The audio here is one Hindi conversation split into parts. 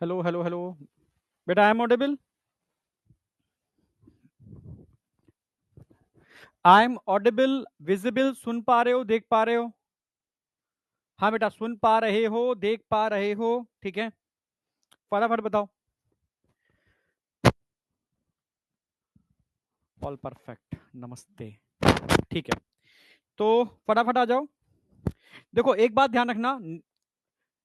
हेलो हेलो हेलो बेटा, I am audible. I am audible, visible, सुन पा रहे हो, देख पा रहे हो? हाँ बेटा, सुन पा रहे हो, देख पा रहे हो? ठीक है, फटाफट बताओ। ऑल परफेक्ट, नमस्ते। ठीक है, तो फटाफट आ जाओ। देखो, एक बात ध्यान रखना,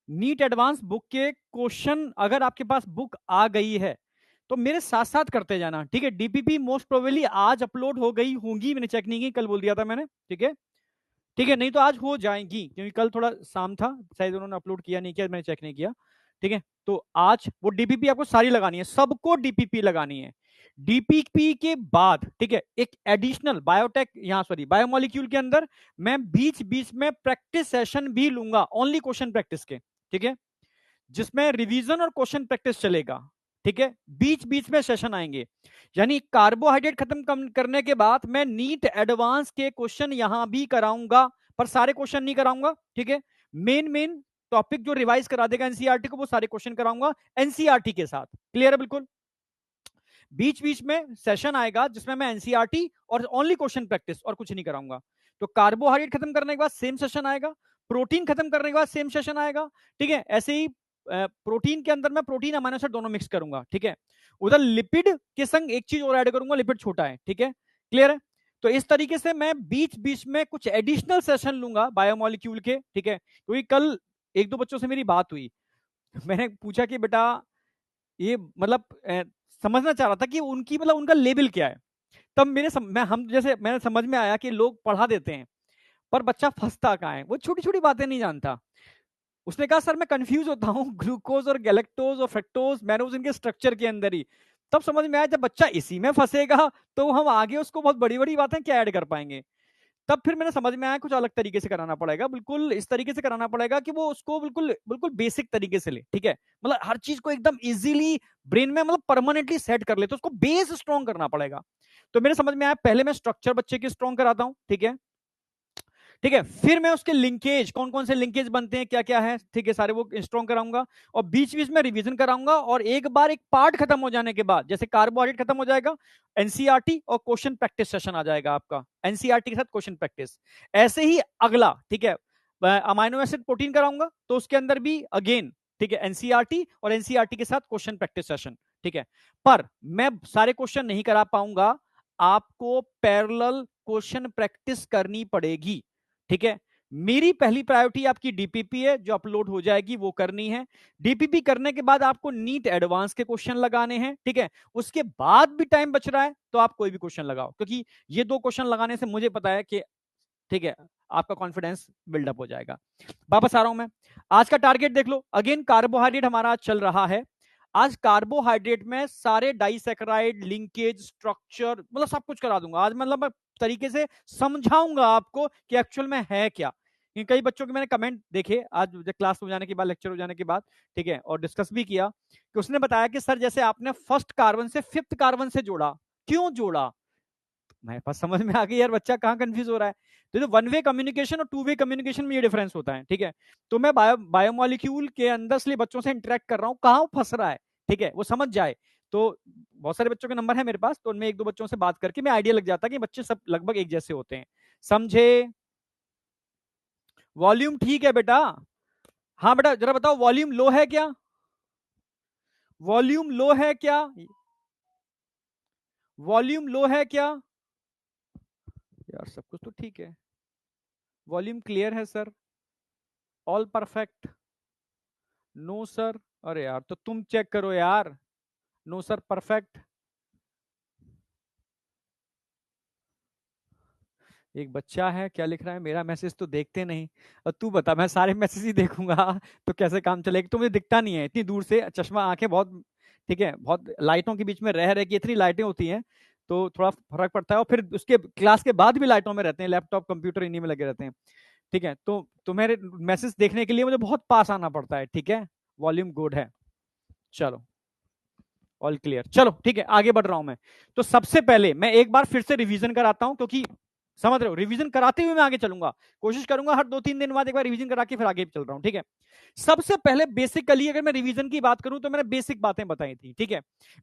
नीट एडवांस बुक के क्वेश्चन अगर आपके पास बुक आ गई है तो मेरे साथ साथ करते जाना, ठीक है। डीपीपी मोस्ट प्रोबेबली आज अपलोड हो गई होंगी, मैंने चेक नहीं की, कल बोल दिया था मैंने, ठीक है। ठीक है, नहीं तो आज हो जाएंगी, क्योंकि कल थोड़ा शाम था, शायद उन्होंने अपलोड किया नहीं किया, मैंने चेक नहीं किया। ठीक है, तो आज वो डीपीपी आपको सारी लगानी है, सबको डीपीपी लगानी है। डीपीपी के बाद, ठीक है, एक एडिशनल बायोटेक, यहां सॉरी बायोमोलिक्यूल के अंदर मैं बीच बीच में प्रैक्टिस सेशन भी लूंगा, ओनली क्वेश्चन प्रैक्टिस के, ठीक है, जिसमें रिवीजन और क्वेश्चन प्रैक्टिस चलेगा। ठीक है, बीच बीच में सेशन आएंगे, यानी कार्बोहाइड्रेट खत्म करने के बाद मैं नीट एडवांस के क्वेश्चन यहां भी कराऊंगा, पर सारे क्वेश्चन नहीं कराऊंगा, ठीक है। मेन मेन टॉपिक जो रिवाइज करा देगा एनसीईआरटी को, वो सारे क्वेश्चन कराऊंगा एनसीईआरटी के साथ। क्लियर है बिल्कुल? बीच बीच में सेशन आएगा जिसमें मैं एनसीईआरटी और ओनली क्वेश्चन प्रैक्टिस, और कुछ नहीं कराऊंगा। तो कार्बोहाइड्रेट खत्म करने के बाद सेम सेशन आएगा, प्रोटीन खत्म करने के बाद सेम सेशन आएगा, ठीक है। ऐसे ही प्रोटीन के अंदर मैं प्रोटीन अमाइनो एसिड दोनों मिक्स करूंगा, ठीक है। उधर लिपिड के संग एक चीज और ऐड करूंगा, लिपिड छोटा है, ठीक है, क्लियर है। तो इस तरीके से मैं बीच बीच में कुछ एडिशनल सेशन लूंगा बायोमोलिक्यूल के, ठीक है। क्योंकि कल एक दो बच्चों से मेरी बात हुई, मैंने पूछा कि बेटा ये मतलब समझना चाह रहा था कि उनकी मतलब उनका लेवल क्या है। तब मैं हम जैसे मैंने समझ में आया कि लोग पढ़ा देते हैं पर बच्चा फंसता कहाँ है, वो छोटी छोटी बातें नहीं जानता। उसने कहा सर मैं कंफ्यूज होता हूँ ग्लूकोज और गैलेक्टोज और फ्रक्टोज मैनोज इनके स्ट्रक्चर के अंदर ही। तब समझ में आया जब बच्चा इसी में फंसेगा तो हम आगे उसको बहुत बड़ी बड़ी बातें क्या ऐड कर पाएंगे। तब फिर मैंने समझ में आया कुछ अलग तरीके से कराना पड़ेगा, बिल्कुल इस तरीके से कराना पड़ेगा कि वो उसको बिल्कुल बिल्कुल बेसिक तरीके से ले, ठीक है। मतलब हर चीज को एकदम इजीली ब्रेन में मतलब परमानेंटली सेट कर ले, तो उसको बेस स्ट्रॉन्ग करना पड़ेगा। तो मेरे समझ में आया पहले मैं स्ट्रक्चर बच्चे की स्ट्रॉन्ग कराता हूं, ठीक है। ठीक है, फिर मैं उसके लिंकेज, कौन कौन से लिंकेज बनते हैं, क्या क्या है, ठीक है, सारे वो स्ट्रॉन्ग कराऊंगा। और बीच बीच में रिवीजन कराऊंगा, और एक बार एक पार्ट खत्म हो जाने के बाद, जैसे कार्बोहाइड्रेट खत्म हो जाएगा, एनसीईआरटी और क्वेश्चन प्रैक्टिस सेशन आ जाएगा आपका, एनसीईआरटी के साथ क्वेश्चन प्रैक्टिस। ऐसे ही अगला, ठीक है, अमाइनो एसिड प्रोटीन कराऊंगा तो उसके अंदर भी अगेन, ठीक है, एनसीईआरटी और एनसीईआरटी के साथ क्वेश्चन प्रैक्टिस सेशन, ठीक है। पर मैं सारे क्वेश्चन नहीं करा पाऊंगा, आपको पैरेलल क्वेश्चन प्रैक्टिस करनी पड़ेगी, ठीक है। मेरी पहली प्रायोरिटी आपकी डीपीपी है, जो अपलोड हो जाएगी वो करनी है। डीपीपी करने के बाद आपको नीट एडवांस के क्वेश्चन लगाने हैं, ठीक है। उसके बाद भी टाइम बच रहा है तो आप कोई भी क्वेश्चन लगाओ, क्योंकि ये दो क्वेश्चन लगाने से मुझे पता है कि, ठीक है, आपका कॉन्फिडेंस बिल्डअप हो जाएगा। वापस आ रहा हूं मैं, आज का टारगेट देख लो। अगेन कार्बोहाइड्रेट हमारा आज चल रहा है। आज कार्बोहाइड्रेट में सारे डाइसैकेराइड लिंकेज स्ट्रक्चर मतलब सब कुछ करा दूंगा आज, मतलब मैं तरीके से समझाऊंगा आपको कि एक्चुअल में है क्या। कई बच्चों के मैंने कमेंट देखे आज क्लास हो जाने के बाद, लेक्चर हो जाने के बाद, ठीक है, और डिस्कस भी किया कि उसने बताया कि सर जैसे आपने फर्स्ट कार्बन से फिफ्थ कार्बन से जोड़ा, क्यों जोड़ा। मेरे पास समझ में आ गई यार, बच्चा कहाँ कंफ्यूज हो रहा है। तो वन वे कम्युनिकेशन और टू वे कम्युनिकेशन में ये डिफरेंस होता है, ठीक है। तो मैं बायोमोलिक्यूल के अंदर से बच्चों से इंटरेक्ट कर रहा हूँ, कहाँ फंस रहा है, ठीक है, वो समझ जाए। तो बहुत सारे बच्चों के नंबर है मेरे पास, तो उनमें एक दो बच्चों से बात करके मैं आइडिया लग जाता है कि बच्चे सब लगभग एक जैसे होते हैं। समझे? वॉल्यूम ठीक है बेटा? हाँ बेटा, जरा बताओ वॉल्यूम लो है क्या? वॉल्यूम लो है क्या? वॉल्यूम लो है क्या? यार सब कुछ तो ठीक है। वॉल्यूम क्लियर है sir? All perfect? No sir? अरे यार तो तुम चेक करो यार। No sir perfect? एक बच्चा है क्या लिख रहा है, मेरा मैसेज तो देखते नहीं। और तू बता, मैं सारे मैसेज ही देखूंगा तो कैसे काम चलेगा। तो मुझे दिखता नहीं है इतनी दूर से, चश्मा आंखें बहुत, ठीक है, बहुत लाइटों के बीच में रह रहे कि इतनी लाइटें होती हैं तो थोड़ा फर्क पड़ता है। और फिर उसके क्लास के बाद भी लाइटों में रहते हैं, लैपटॉप कंप्यूटर इन्हीं में लगे रहते हैं, ठीक है। तो तुम्हारे मैसेज देखने के लिए मुझे बहुत पास आना पड़ता है, ठीक है। वॉल्यूम गुड है, चलो ऑल क्लियर। चलो ठीक है, आगे बढ़ रहा हूं मैं। तो सबसे पहले मैं एक बार फिर से रिवीजन कराता हूं, क्योंकि समझ रहे हो, रिवीजन कराते हुए मैं आगे चलूंगा, कोशिश करूंगा हर 2-3 दिन बाद एक बार रिवीजन करा के फिर आगे चल रहा हूं, ठीक है। सबसे पहले बेसिकली अगर मैं रिवीजन की बात करूं तो मैंने बेसिक बातें बताई थी, ठीक है।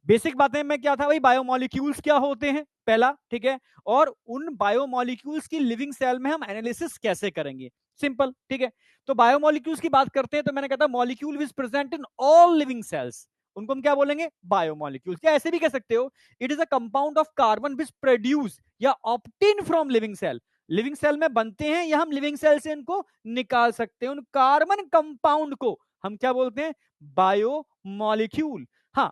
बेसिक बातें में क्या था भाई, बायोमोलिक्यूल्स क्या होते हैं पहला, ठीक है, और उन बायोमोलिक्यूल्स की लिविंग सेल में हम एनालिसिस कैसे करेंगे, सिंपल, ठीक है। तो बायोमोलिक्यूल्स की बात करते हैं तो मैंने कहा था molecule which present in all living cells, उनको हम क्या बोलेंगे, बायोमोलिक्यूल्स। या ऐसे भी कह सकते हो, it is a compound of carbon which produce या obtain from living cell, living cell में बनते हैं या हम लिविंग सेल से इनको निकाल सकते हैं। उन कार्बन कंपाउंड को हम क्या बोलते हैं, बायोमोलिक्यूल। हाँ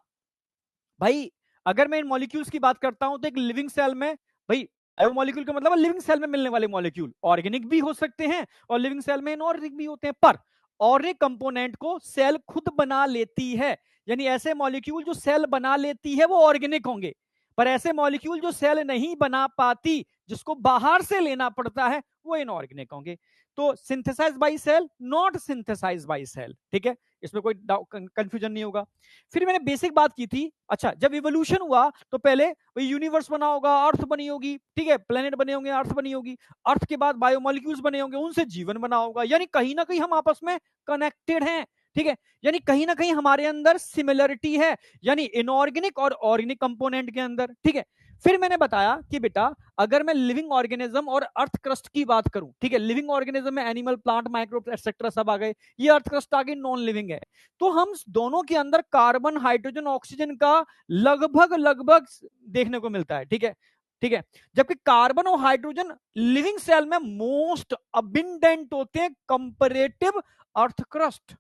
भाई, अगर मैं इन मॉलिक्यूल्स की बात करता हूं तो एक लिविंग सेल में भाई, बायोमोलिक्यूल का मतलब लिविंग सेल में मिलने वाले मॉलिक्यूल, ऑर्गेनिक भी हो सकते हैं और लिविंग सेल में इनऑर्गेनिक भी होते हैं, पर ऑर्गेनिक कंपोनेंट को सेल खुद बना लेती है, यानी ऐसे मॉलिक्यूल जो सेल बना लेती है वो ऑर्गेनिक होंगे, पर ऐसे मॉलिक्यूल जो सेल नहीं बना पाती, जिसको बाहर से लेना पड़ता है, वो इनऑर्गेनिक होंगे। तो synthesise by cell, not synthesise by cell, ठीक है, इसमें कोई कंफ्यूजन नहीं होगा। फिर मैंने बेसिक बात की थी, अच्छा जब इवोल्यूशन हुआ तो पहले यूनिवर्स बना होगा, अर्थ बनी होगी, ठीक है, प्लेनेट बने होंगे, अर्थ बनी होगी, अर्थ के बाद बायोमोलिक्यूल्स बने होंगे, उनसे जीवन बना होगा, यानी कहीं ना कहीं हम आपस में कनेक्टेड हैं, ठीक है, यानी कहीं ना कहीं हमारे अंदर सिमिलरिटी है, यानी इनऑर्गेनिक और ऑर्गेनिक कंपोनेंट के अंदर, ठीक है। फिर मैंने बताया कि बेटा अगर मैं लिविंग ऑर्गेनिज्म और अर्थ क्रस्ट की बात करूं, ठीक है, लिविंग ऑर्गेनिज्म में एनिमल, प्लांट, माइक्रोब्स एक्सेट्रा सब आ गए, ये अर्थ क्रस्ट आ गई, नॉन लिविंग है, तो हम दोनों के अंदर कार्बन, हाइड्रोजन, ऑक्सीजन का लगभग लगभग देखने को मिलता है, ठीक है, ठीक है, जबकि कार्बन और हाइड्रोजन लिविंग सेल में मोस्ट अबिंडेंट होते हैं कंपैरेटिव अर्थ क्रस्ट,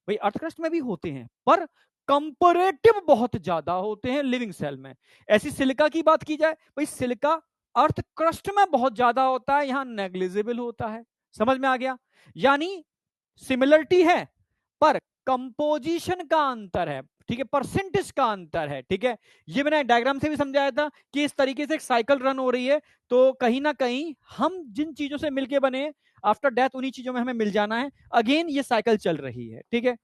भाई अर्थ क्रस्ट में भी होते हैं पर कंपैरेटिव बहुत ज्यादा होते हैं लिविंग सेल में। ऐसी सिलिका की बात की जाए, भाई सिलिका अर्थ क्रस्ट में बहुत ज्यादा होता है, यहां नेग्लिजिबल होता है, समझ में आ गया, यानी सिमिलरिटी है पर कंपोजिशन का अंतर है, ठीक है, परसेंटेज का अंतर है, ठीक है। ये मैंने डायग्राम से भी समझाया था कि इस तरीके से एक साइकिल रन हो रही है, तो कहीं ना कहीं हम जिन चीजों से मिलके बने, आफ्टर डेथ उन्हीं चीजों में हमें मिल जाना है, अगेन ये साइकिल चल रही है, ठीक है।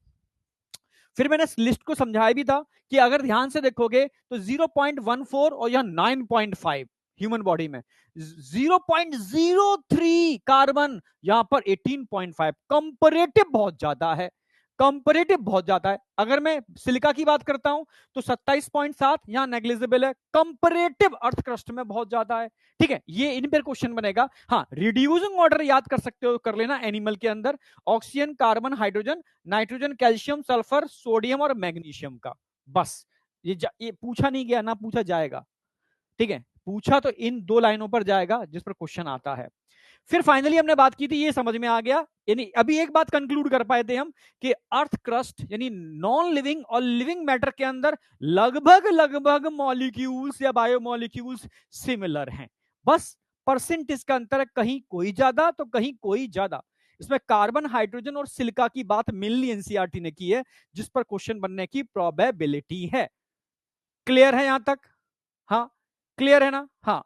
फिर मैंने लिस्ट को समझाया भी था कि अगर ध्यान से देखोगे तो 0.14 और यहां 9.5 ह्यूमन बॉडी में, 0.03 कार्बन, यहां पर 18.5, कंपैरेटिव बहुत ज्यादा है, कंपैरेटिव बहुत ज्यादा है। अगर मैं सिलिका की बात करता हूं तो 27.7 यहां नेग्लिजिबल है, कंपैरेटिव अर्थ क्रस्ट में बहुत ज्यादा है, ठीक है, ये इन पर क्वेश्चन बनेगा। हाँ, रिड्यूसिंग ऑर्डर याद कर सकते हो, कर लेना, एनिमल के अंदर oxygen, carbon, hydrogen, nitrogen, calcium, sulphur, sodium और मैग्नीशियम का, बस ये पूछा नहीं गया ना पूछा जाएगा, ठीक है, पूछा तो इन 2 लाइनों पर जाएगा जिस पर क्वेश्चन आता है। फिर फाइनली हमने बात की थी, ये समझ में आ गया, यानी अभी एक बात कंक्लूड कर पाए थे हम कि अर्थ क्रस्ट यानी नॉन लिविंग और लिविंग मैटर के अंदर लगभग लगभग मॉलिक्यूल्स या बायोमॉलिक्यूल्स सिमिलर हैं, बस परसेंटेज का अंतर है, कहीं कोई ज्यादा तो कहीं कोई ज्यादा। इसमें कार्बन, हाइड्रोजन और सिलिका की बात मेनली एनसीईआरटी ने की है, जिस पर क्वेश्चन बनने की प्रोबेबिलिटी है। क्लियर है यहां तक? हाँ क्लियर है ना? हाँ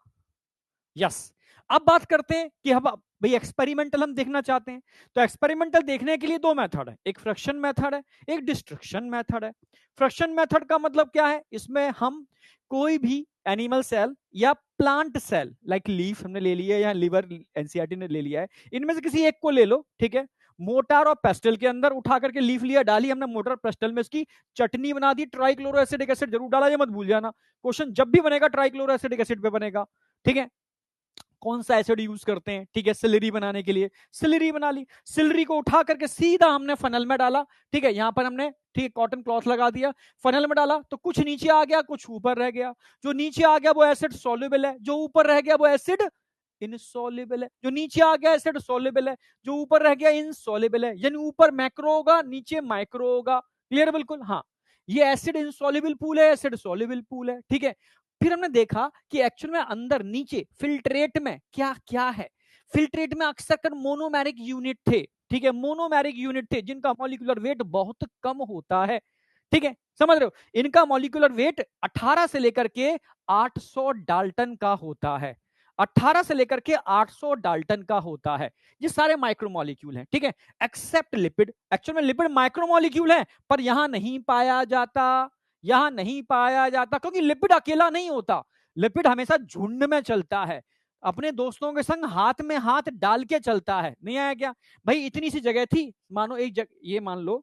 यस। अब बात करते हैं कि हम भाई एक्सपेरिमेंटल हम देखना चाहते हैं, तो एक्सपेरिमेंटल देखने के लिए 2 मेथड है, एक फ्रैक्शन मेथड है, एक डिस्ट्रक्शन मेथड है। फ्रैक्शन मेथड का मतलब क्या है, इसमें हम कोई भी एनिमल सेल या प्लांट सेल लाइक लीफ हमने ले लिया या लिवर एनसीईआरटी ने ले लिया है, इनमें से किसी एक को ले लो, ठीक है, मोटार और पेस्टल के अंदर उठा करके लीफ लिया, डाली हमने मोटर पेस्टल में, इसकी चटनी बना दी, ट्राइक्लोरो एसिडिक एसिड जरूर डाला, ये मत भूल जाना, क्वेश्चन जब भी बनेगा ट्राइक्लोरो एसिडिक एसिड पे बनेगा, ठीक है। कौन सा एसिड यूज करते हैं, ठीक है, सिलरी बनाने के लिए, सिलरी बना ली, सिलरी को उठा करके सीधा हमने फनल में डाला, ठीक है, यहां पर हमने ठीक है कॉटन क्लॉथ लगा दिया, फनल में डाला तो कुछ नीचे आ गया, कुछ ऊपर रह गया, जो नीचे आ गया वो एसिड सॉल्युबल है, जो ऊपर रह गया वो एसिड इनसॉल्युबल है, जो नीचे आ गया एसिड सॉल्युबल है, जो ऊपर रह गया इनसॉल्युबल है, यानी ऊपर मैक्रो होगा नीचे माइक्रो होगा, क्लियर बिल्कुल? हाँ, ये एसिड इनसॉल्युबल पूल है, एसिड सॉल्युबल पूल है, ठीक है। फिर हमने देखा कि एक्चुअल में अंदर नीचे फिल्ट्रेट में क्या क्या है, फिल्ट्रेट में अक्सर मोनोमेरिक यूनिट थे, ठीक है, मोनोमेरिक यूनिट थे जिनका मॉलिक्यूलर वेट बहुत कम होता है, ठीक है, समझ रहे हो, इनका मॉलिक्यूलर वेट 18 से लेकर के 800 डाल्टन का होता है, 18 से लेकर के 800 डाल्टन का होता है, ये सारे माइक्रोमोलिक्यूल हैं, ठीक है, एक्सेप्ट लिपिड, एक्चुअल में लिपिड माइक्रोमोलिक्यूल है पर यहां नहीं पाया जाता, यहां नहीं पाया जाता, क्योंकि लिपिड अकेला नहीं होता, लिपिड हमेशा झुंड में चलता है, अपने दोस्तों के संग हाथ में हाथ डाल के चलता है। नहीं आया क्या भाई? इतनी सी जगह थी, मानो एक जगह, ये मान लो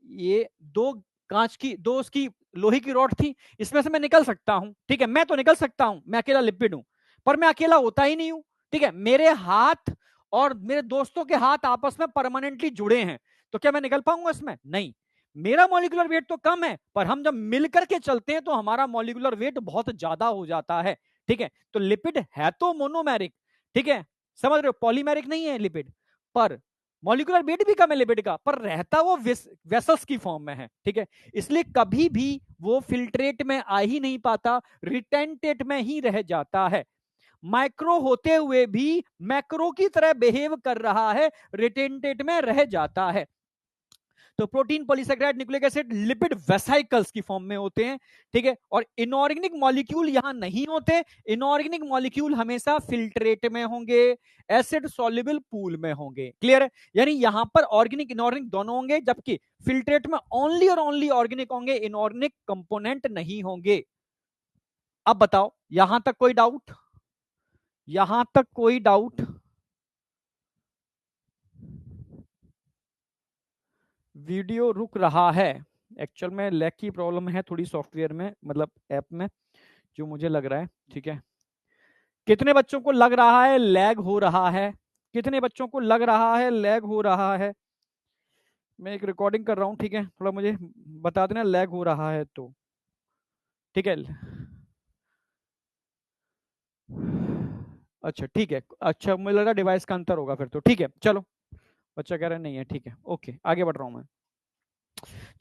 ये दो कांच की, दो उसकी लोहे की रॉड थी, इसमें से मैं निकल सकता हूं, ठीक है, मैं तो निकल सकता हूं, मैं अकेला लिपिड हूं, पर मैं अकेला होता ही नहीं हूं, ठीक है, मेरे हाथ और मेरे दोस्तों के हाथ आपस में परमानेंटली जुड़े हैं, तो क्या मैं निकल पाऊंगा इसमें? नहीं। मेरा मॉलिक्यूलर वेट तो कम है, पर हम जब मिलकर के चलते हैं तो हमारा मॉलिक्यूलर वेट बहुत ज्यादा हो जाता है, ठीक है। तो लिपिड है तो मोनोमेरिक, ठीक है, समझ रहे हो, पॉलीमेरिक नहीं है लिपिड, पर मॉलिक्यूलर वेट भी कम है लिपिड का, पर रहता वो वेसल्स की फॉर्म में है, ठीक है। इसलिए कभी भी वो फिल्ट्रेट में आ ही नहीं पाता, रिटेंटेट में ही रह जाता है। माइक्रो होते हुए भी मैक्रो की तरह बिहेव कर रहा है, रिटेंटेट में रह जाता है। तो protein, polysaccharide, nucleic acid lipid vesicles की फॉर्म में होते हैं, ठीक है। और इनऑर्गेनिक मॉलिक्यूल यहां नहीं होते, इनऑर्गेनिक मॉलिक्यूल हमेशा फिल्ट्रेट में होंगे, एसिड सॉल्युबल पूल में होंगे। क्लियर है? यानी यहां पर ऑर्गेनिक इनऑर्गेनिक दोनों होंगे, जबकि फिल्ट्रेट में ओनली और ओनली ऑर्गेनिक होंगे, इनऑर्गेनिक कंपोनेंट नहीं होंगे। अब बताओ, यहां तक कोई डाउट? यहां तक कोई डाउट? वीडियो रुक रहा है, एक्चुअल में लैग की प्रॉब्लम है थोड़ी सॉफ्टवेयर में, मतलब ऐप में, जो मुझे लग रहा है, ठीक है। कितने बच्चों को लग रहा है लैग हो रहा है? कितने बच्चों को लग रहा है लैग हो रहा है? मैं एक रिकॉर्डिंग कर रहा हूँ, ठीक है, थोड़ा मुझे बता देना लैग हो रहा है तो, ठीक है। अच्छा ठीक है, अच्छा मुझे लग रहा है डिवाइस का अंतर होगा फिर तो, ठीक है चलो। बच्चा कह रहा है नहीं है, ठीक है, ओके, आगे बढ़ रहा हूं मैं।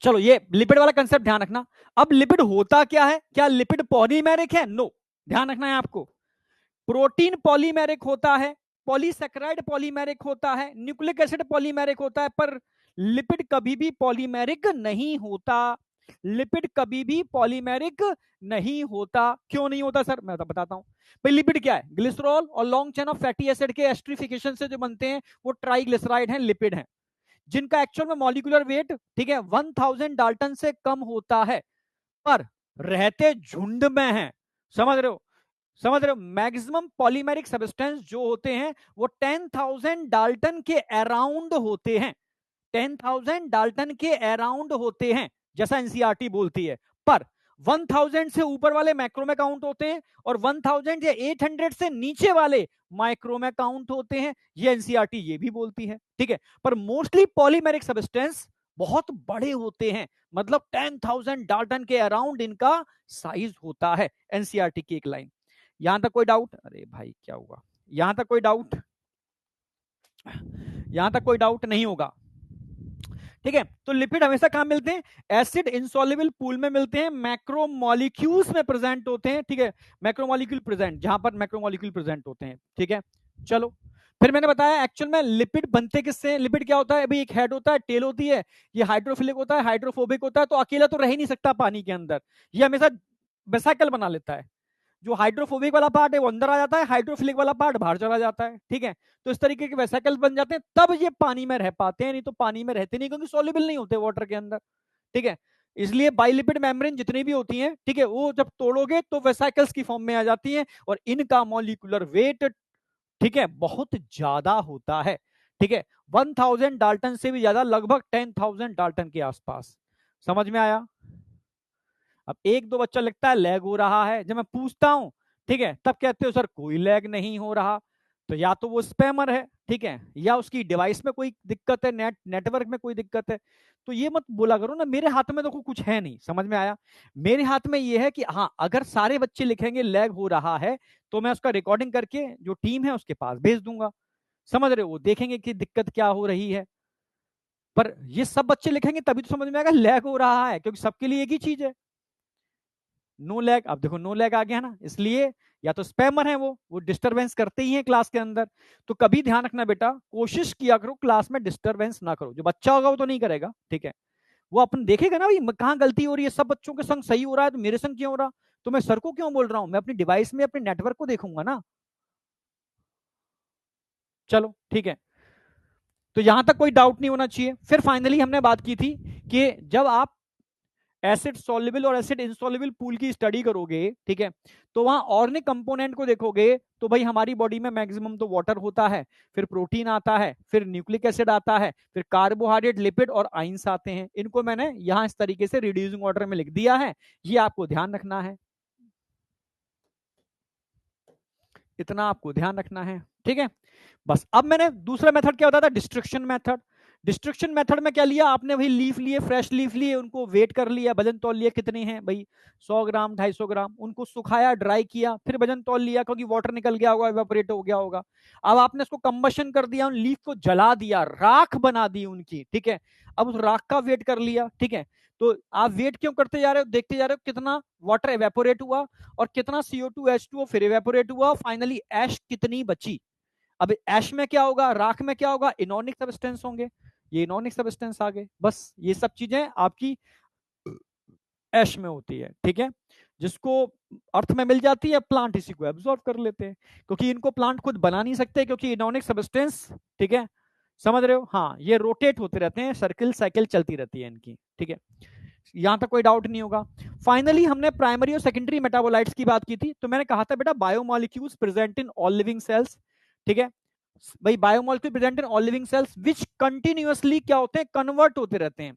चलो, ये लिपिड वाला कंसेप्ट ध्यान रखना। अब लिपिड होता क्या है? क्या लिपिड पॉलीमेरिक है? नो, ध्यान रखना है आपको। प्रोटीन पॉलीमेरिक होता है, पॉलीसेकेराइड पॉलीमेरिक होता है, न्यूक्लिक एसिड पॉलीमेरिक होता है, पर लिपिड कभी भी पॉलीमेरिक नहीं होता। लिपिड कभी भी पॉलीमेरिक नहीं होता। क्यों नहीं होता सर? मैं तो बताता हूं। भाई लिपिड क्या है? ग्लिसरॉल और long chain of fatty acid के एस्ट्रिफिकेशन से जो बनते हैं वो ट्राइग्लिसराइड हैं, लिपिड हैं, जिनका एक्चुअल में मॉलिक्यूलर वेट, ठीक है, 1000 डाल्टन से कम होता है, पर रहते झुंड में हैं। समझ रहे हो? समझ रहे हो? मैक्सिमम पॉलीमेरिक सब्सटेंस जो होते हैं वो 10,000 डाल्टन के अराउंड होते हैं, 10,000 डाल्टन के अराउंड होते हैं, जैसा एनसीईआरटी बोलती है। पर 1000 से ऊपर वाले मैक्रो में काउंट होते हैं, और 1000 या 800 से नीचे वाले माइक्रो में काउंट होते हैं, ये एनसीईआरटी ये भी बोलती है, ठीक है। पर मोस्टली पॉलीमेरिक सब्सटेंस बहुत बड़े होते हैं, मतलब 10,000 डाल्टन के अराउंड इनका साइज होता है, एनसीईआरटी की एक लाइन। यहां तक कोई डाउट? अरे भाई क्या हुआ? यहां तक कोई डाउट? यहां तक कोई डाउट नहीं होगा, ठीक है। तो लिपिड हमेशा कहां मिलते हैं? एसिड इनसॉल्युबल पूल में मिलते हैं, मैक्रोमोलिक्यूल्स में प्रेजेंट होते हैं, ठीक है, मैक्रोमोलिक्यूल प्रेजेंट, जहां पर मैक्रोमोलिक्यूल प्रेजेंट होते हैं, ठीक है। चलो, फिर मैंने बताया एक्चुअल में लिपिड बनते किससे? लिपिड क्या होता है? अभी एक हेड होता है, टेल होती है, ये हाइड्रोफिलिक होता है, हाइड्रोफोबिक होता है, तो अकेला तो रह ही नहीं सकता पानी के अंदर, ये हमेशा वेसिकल बना लेता है। जो हाइड्रोफोबिक वाला पार्ट है वो अंदर आ जाता है, हाइड्रोफिलिक वाला पार्ट बाहर चला जाता है, ठीक है। तो इस तरीके के वेसिकल्स बन जाते हैं, तब ये पानी में रह पाते हैं, नहीं तो पानी में रहते नहीं, क्योंकि सॉल्युबल नहीं होते वाटर के अंदर, ठीक है। इसलिए बाइलिपिड मेम्ब्रेन जितनी भी होती हैं, ठीक है, वो जब तोड़ोगे तो वेसिकल्स की फॉर्म में आ जाती हैं, और इनका मॉलिक्यूलर वेट, ठीक है, बहुत ज्यादा होता है, ठीक है, 1000 डाल्टन से भी ज्यादा, लगभग 10,000 डाल्टन के आसपास। समझ में आया? अब एक दो बच्चा लिखता है लैग हो रहा है, जब मैं पूछता हूं, ठीक है, तब कहते हो सर कोई लैग नहीं हो रहा। तो या तो वो स्पैमर है, ठीक है, या उसकी डिवाइस में कोई दिक्कत है, नेटवर्क में कोई दिक्कत है। तो ये मत बोला करो ना मेरे हाथ में तो कुछ है नहीं। समझ में आया? मेरे हाथ में ये है कि हाँ, अगर सारे बच्चे लिखेंगे लैग हो रहा है, तो मैं उसका रिकॉर्डिंग करके जो टीम है उसके पास भेज दूंगा। समझ रहे हो? वो देखेंगे कि दिक्कत क्या हो रही है। पर ये सब बच्चे लिखेंगे तभी तो समझ में आएगा लैग हो रहा है, क्योंकि सबके लिए एक ही चीज है, नो लैग। अब देखो नो लैग आ गया ना, इसलिए या तो स्पैमर है, वो डिस्टरबेंस करते ही हैं क्लास के अंदर। तो कभी ध्यान रखना बेटा, कोशिश किया करो क्लास में डिस्टरबेंस ना करो। जो बच्चा होगा वो तो नहीं करेगा, ठीक है, वो अपन देखेगा ना भाई कहां गलती हो रही है, सब बच्चों के संग सही हो रहा है तो मेरे संग क्यों हो रहा? तो मैं सर को क्यों बोल रहा हूं? मैं अपनी डिवाइस में अपने नेटवर्क को देखूंगा ना। चलो ठीक है, तो यहां तक कोई डाउट नहीं होना चाहिए। फिर फाइनली हमने बात की थी कि जब आप एसिड सॉल्युबल और एसिड इनसॉल्युबल पूल की स्टडी करोगे, ठीक है, तो वहां ऑर्गेनिक कंपोनेंट को देखोगे तो भाई हमारी बॉडी में मैक्सिमम तो वाटर होता है, फिर प्रोटीन आता है, फिर न्यूक्लिक एसिड आता है, फिर कार्बोहाइड्रेट, लिपिड और आइंस आते हैं। इनको मैंने यहां इस तरीके से रिड्यूसिंग ऑर्डर में लिख दिया है, ये आपको ध्यान रखना है, इतना आपको ध्यान रखना है, ठीक है। बस अब मैंने दूसरा मेथड क्या होता था, डिस्ट्रक्शन मेथड। डिस्ट्रक्शन मेथड में क्या लिया आपने, वही लीफ लिए, फ्रेश लीफ लिए, उनको वेट कर लिया, वजन तौल लिया कितने हैं भाई, 100 ग्राम 250 ग्राम, उनको सुखाया, ड्राई किया, फिर वजन तौल लिया, क्योंकि वाटर निकल गया होगा, इवेपोरेट हो गया होगा। अब आपने उसको कंबशन कर दिया, उन लीफ को जला दिया, राख बना दी उनकी, ठीक है। अब उस राख का वेट कर लिया, ठीक है। तो आप वेट क्यों करते जा रहे हो, देखते जा रहे हो कितना वाटर इवेपोरेट हुआ और कितना CO2 H2O फिर इवेपोरेट हुआ, फाइनली ऐश कितनी बची। अब ऐश में क्या होगा, राख में क्या होगा, इनॉर्गेनिक सब्सटेंस होंगे, ये इनॉर्गेनिक सब्सटेंस आ गए। बस ये सब चीजें आपकी ऐश में होती है, ठीक है, जिसको अर्थ में मिल जाती है, प्लांट इसी को एब्जॉर्ब कर लेते हैं, क्योंकि इनको प्लांट खुद बना नहीं सकते, क्योंकि इनॉर्गेनिक सब्सटेंस, ठीक है, समझ रहे हो, हाँ, ये रोटेट होते रहते हैं, सर्किल साइकिल चलती रहती है इनकी, ठीक है, यहां तक कोई डाउट नहीं होगा। फाइनली हमने प्राइमरी और सेकेंडरी मेटाबोलाइट्स की बात की थी, तो मैंने कहा था बेटा biomolecules present in all living cells, ठीक है भाई, biomolecule present in all living cells which continuously क्या होते हैं, कन्वर्ट होते रहते हैं,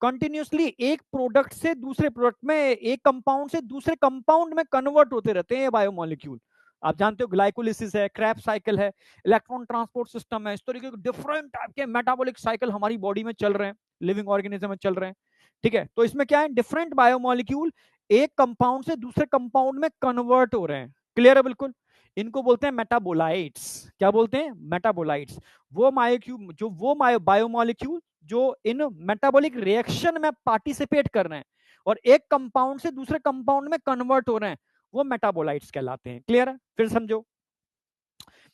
कंटिन्यूअसली एक प्रोडक्ट से दूसरे प्रोडक्ट में, एक कंपाउंड से दूसरे कंपाउंड में कन्वर्ट होते रहते हैं बायोमोलिक्यूल। आप जानते हो ग्लाइकोलिसिस है, क्रैब साइकिल है, इलेक्ट्रॉन ट्रांसपोर्ट सिस्टम है, इस तरीके के डिफरेंट टाइप के मेटाबॉलिक साइकिल हमारी बॉडी में चल रहे हैं, लिविंग ऑर्गेनिज्म में चल रहे हैं, ठीक है। तो इसमें क्या है, डिफरेंट बायोमोलिक्यूल एक कंपाउंड से दूसरे कंपाउंड में कन्वर्ट हो रहे हैं, क्लियर है बिल्कुल। इनको बोलते हैं मेटाबोलाइट्स, क्या बोलते हैं, मेटाबोलाइट्स। वो मायोक्यूल, जो वो बायोमोलिक्यूल जो इन मेटाबॉलिक रिएक्शन में पार्टिसिपेट कर रहे हैं और एक कंपाउंड से दूसरे कंपाउंड में कन्वर्ट हो रहे हैं, वो मेटाबोलाइट्स कहलाते हैं, क्लियर है। फिर समझो,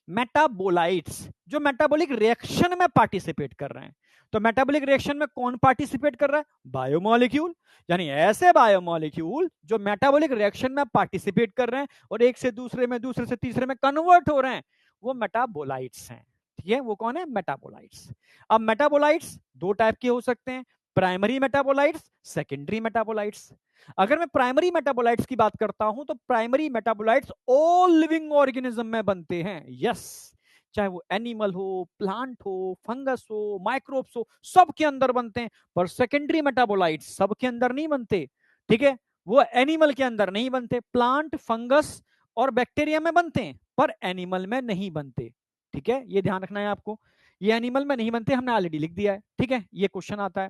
मेटाबोलाइट्स जो मेटाबॉलिक रिएक्शन में पार्टिसिपेट कर रहे हैं, तो मेटाबॉलिक रिएक्शन में कौन पार्टिसिपेट कर रहा है, बायोमोलिक्यूल, यानी ऐसे बायोमोलिक्यूल जो मेटाबॉलिक रिएक्शन में पार्टिसिपेट कर रहे हैं और एक से दूसरे में, दूसरे से तीसरे में कन्वर्ट हो रहे हैं, वो मेटाबोलाइट्स हैं, ठीक है, वो कौन है, मेटाबोलाइट्स। अब मेटाबोलाइट्स दो टाइप के हो सकते हैं, प्राइमरी मेटाबोलाइट्स, सेकेंडरी मेटाबोलाइट्स। अगर मैं प्राइमरी मेटाबोलाइट्स की बात करता हूं, तो primary metabolites all living organism में बनते हैं, यस, चाहे वो एनिमल हो, प्लांट हो, फंगस हो, माइक्रोब्स हो, सब के अंदर बनते हैं। पर सेकेंडरी मेटाबोलाइट्स सब के अंदर नहीं बनते, ठीक है, वो एनिमल के अंदर नहीं बनते, प्लांट, फंगस और बैक्टीरिया में बनते हैं, पर एनिमल में नहीं बनते, ठीक है, ये ध्यान रखना है आपको, ये एनिमल में नहीं बनते, हमने ऑलरेडी लिख दिया है, ठीक है, ये क्वेश्चन आता है।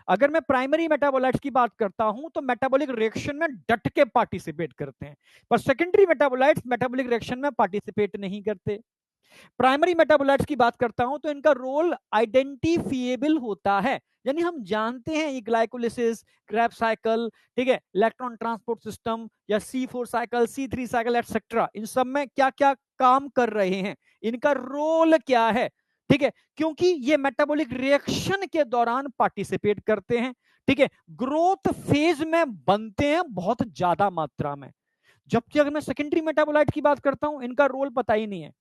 अगर मैं प्राइमरी मेटाबोलाइट्स की बात करता हूं, तो मेटाबॉलिक रिएक्शन में डट के पार्टिसिपेट करते हैं, पर सेकेंडरी मेटाबोलाइट्स मेटाबॉलिक रिएक्शन में पार्टिसिपेट नहीं करते। प्राइमरी मेटाबोलाइट्स की बात करता हूं, तो इनका रोल आइडेंटिफिएबल होता है, यानी हम जानते हैं ये ग्लाइकोलिसिस, क्रैब साइकिल, ठीक है, इलेक्ट्रॉन ट्रांसपोर्ट सिस्टम या C4 cycle, C3 cycle etcetera, इन सब में क्या क्या काम कर रहे हैं, इनका रोल क्या है, ठीक है, क्योंकि ये मेटाबॉलिक रिएक्शन के दौरान पार्टिसिपेट करते हैं, ठीक है, ग्रोथ फेज में बनते हैं बहुत ज्यादा मात्रा में। जबकि अगर मैं सेकेंडरी मेटाबोलाइट की बात करता हूं, इनका रोल पता ही नहीं है,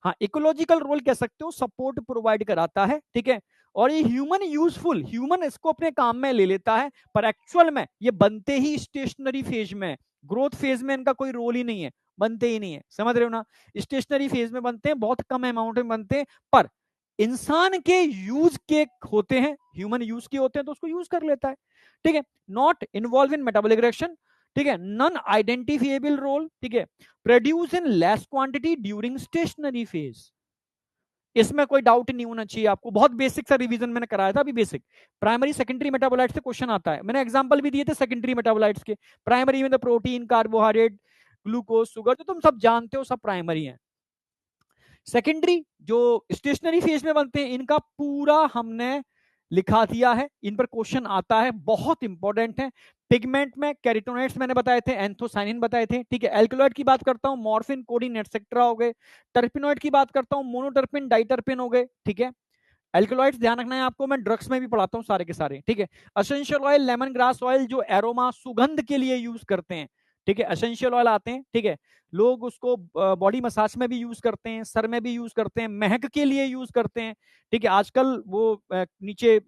हाँ, इकोलॉजिकल रोल कह सकते हो, सपोर्ट प्रोवाइड कराता है, ठीक है, और ये ह्यूमन यूजफुल, ह्यूमन इसको अपने काम में ले लेता है, पर एक्चुअल में ये बनते ही स्टेशनरी फेज में, ग्रोथ फेज में इनका कोई रोल ही नहीं है, बनते ही नहीं है, समझ रहे हो ना, स्टेशनरी फेज में बनते हैं, बहुत कम अमाउंट में बनते हैं, पर इंसान के यूज के होते हैं, ह्यूमन यूज के होते हैं, तो उसको यूज कर लेता है, ठीक है, not involve in metabolic reaction, ठीक है, नॉन आइडेंटिफिएबल रोल, ठीक है, produce in less quantity during stationary phase. इसमें कोई डाउट नहीं होना चाहिए आपको, बहुत बेसिक सा रिवीजन मैंने कराया था अभी, बेसिक प्राइमरी सेकेंडरी मेटाबोलाइट से क्वेश्चन आता है, मैंने एग्जांपल भी दिए थे सेकेंडरी मेटाबोलाइट्स के। प्राइमरी में तो प्रोटीन, कार्बोहाइड्रेट, ग्लूकोज, शुगर, तो तुम सब जानते हो, सब प्राइमरी है। सेकेंडरी जो स्टेशनरी फेज में बनते हैं, इनका पूरा हमने लिखा दिया है, इन पर क्वेश्चन आता है, बहुत इंपॉर्टेंट है। पिगमेंट में कैरोटीनॉइड्स मैंने बताए थे, एंथोसाइनिन बताए थे, ठीक है, एल्कलॉइड की बात करता हूं, मॉर्फिन, कोडिन एटसेट्रा हो गए, टर्पिनॉइड की बात करता हूं, मोनोटर्पिन, डाइटर्पिन हो गए, ठीक है, एल्कलॉइड्स ध्यान रखना है आपको, मैं ड्रग्स में भी पढ़ाता हूं सारे के सारे, ठीक है, essential oil, lemon grass oil जो एरोमा, सुगंध के लिए यूज करते हैं, ठीक है, एसेंशियल ऑयल आते हैं, ठीक है, लोग उसको बॉडी मसाज में भी यूज करते हैं, सर में भी यूज करते हैं, महक के लिए यूज करते हैं, ठीक है, आजकल वो नीचे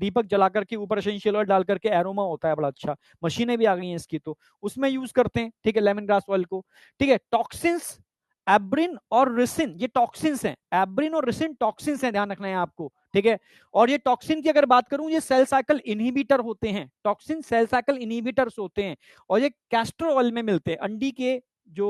दीपक जला करके ऊपर एसेंशियल ऑयल डाल करके एरोमा होता है बड़ा अच्छा, मशीनें भी आ गई हैं इसकी, तो उसमें यूज करते हैं, ठीक है, लेमन ग्रास ऑयल को। ठीक है, टॉक्सिन्स, एब्रिन और रिसिन, ये टॉक्सिन्स हैं, एब्रिन और रिसिन टॉक्सिन्स हैं, ध्यान रखना है आपको, ठीक है। और ये टॉक्सिन की अगर बात करूं, ये सेल साइकिल इनहिबिटर होते हैं, टॉक्सिन सेल साइकिल इनहिबिटर्स होते हैं, और ये कैस्टर ऑयल में मिलते हैं, अंडी के जो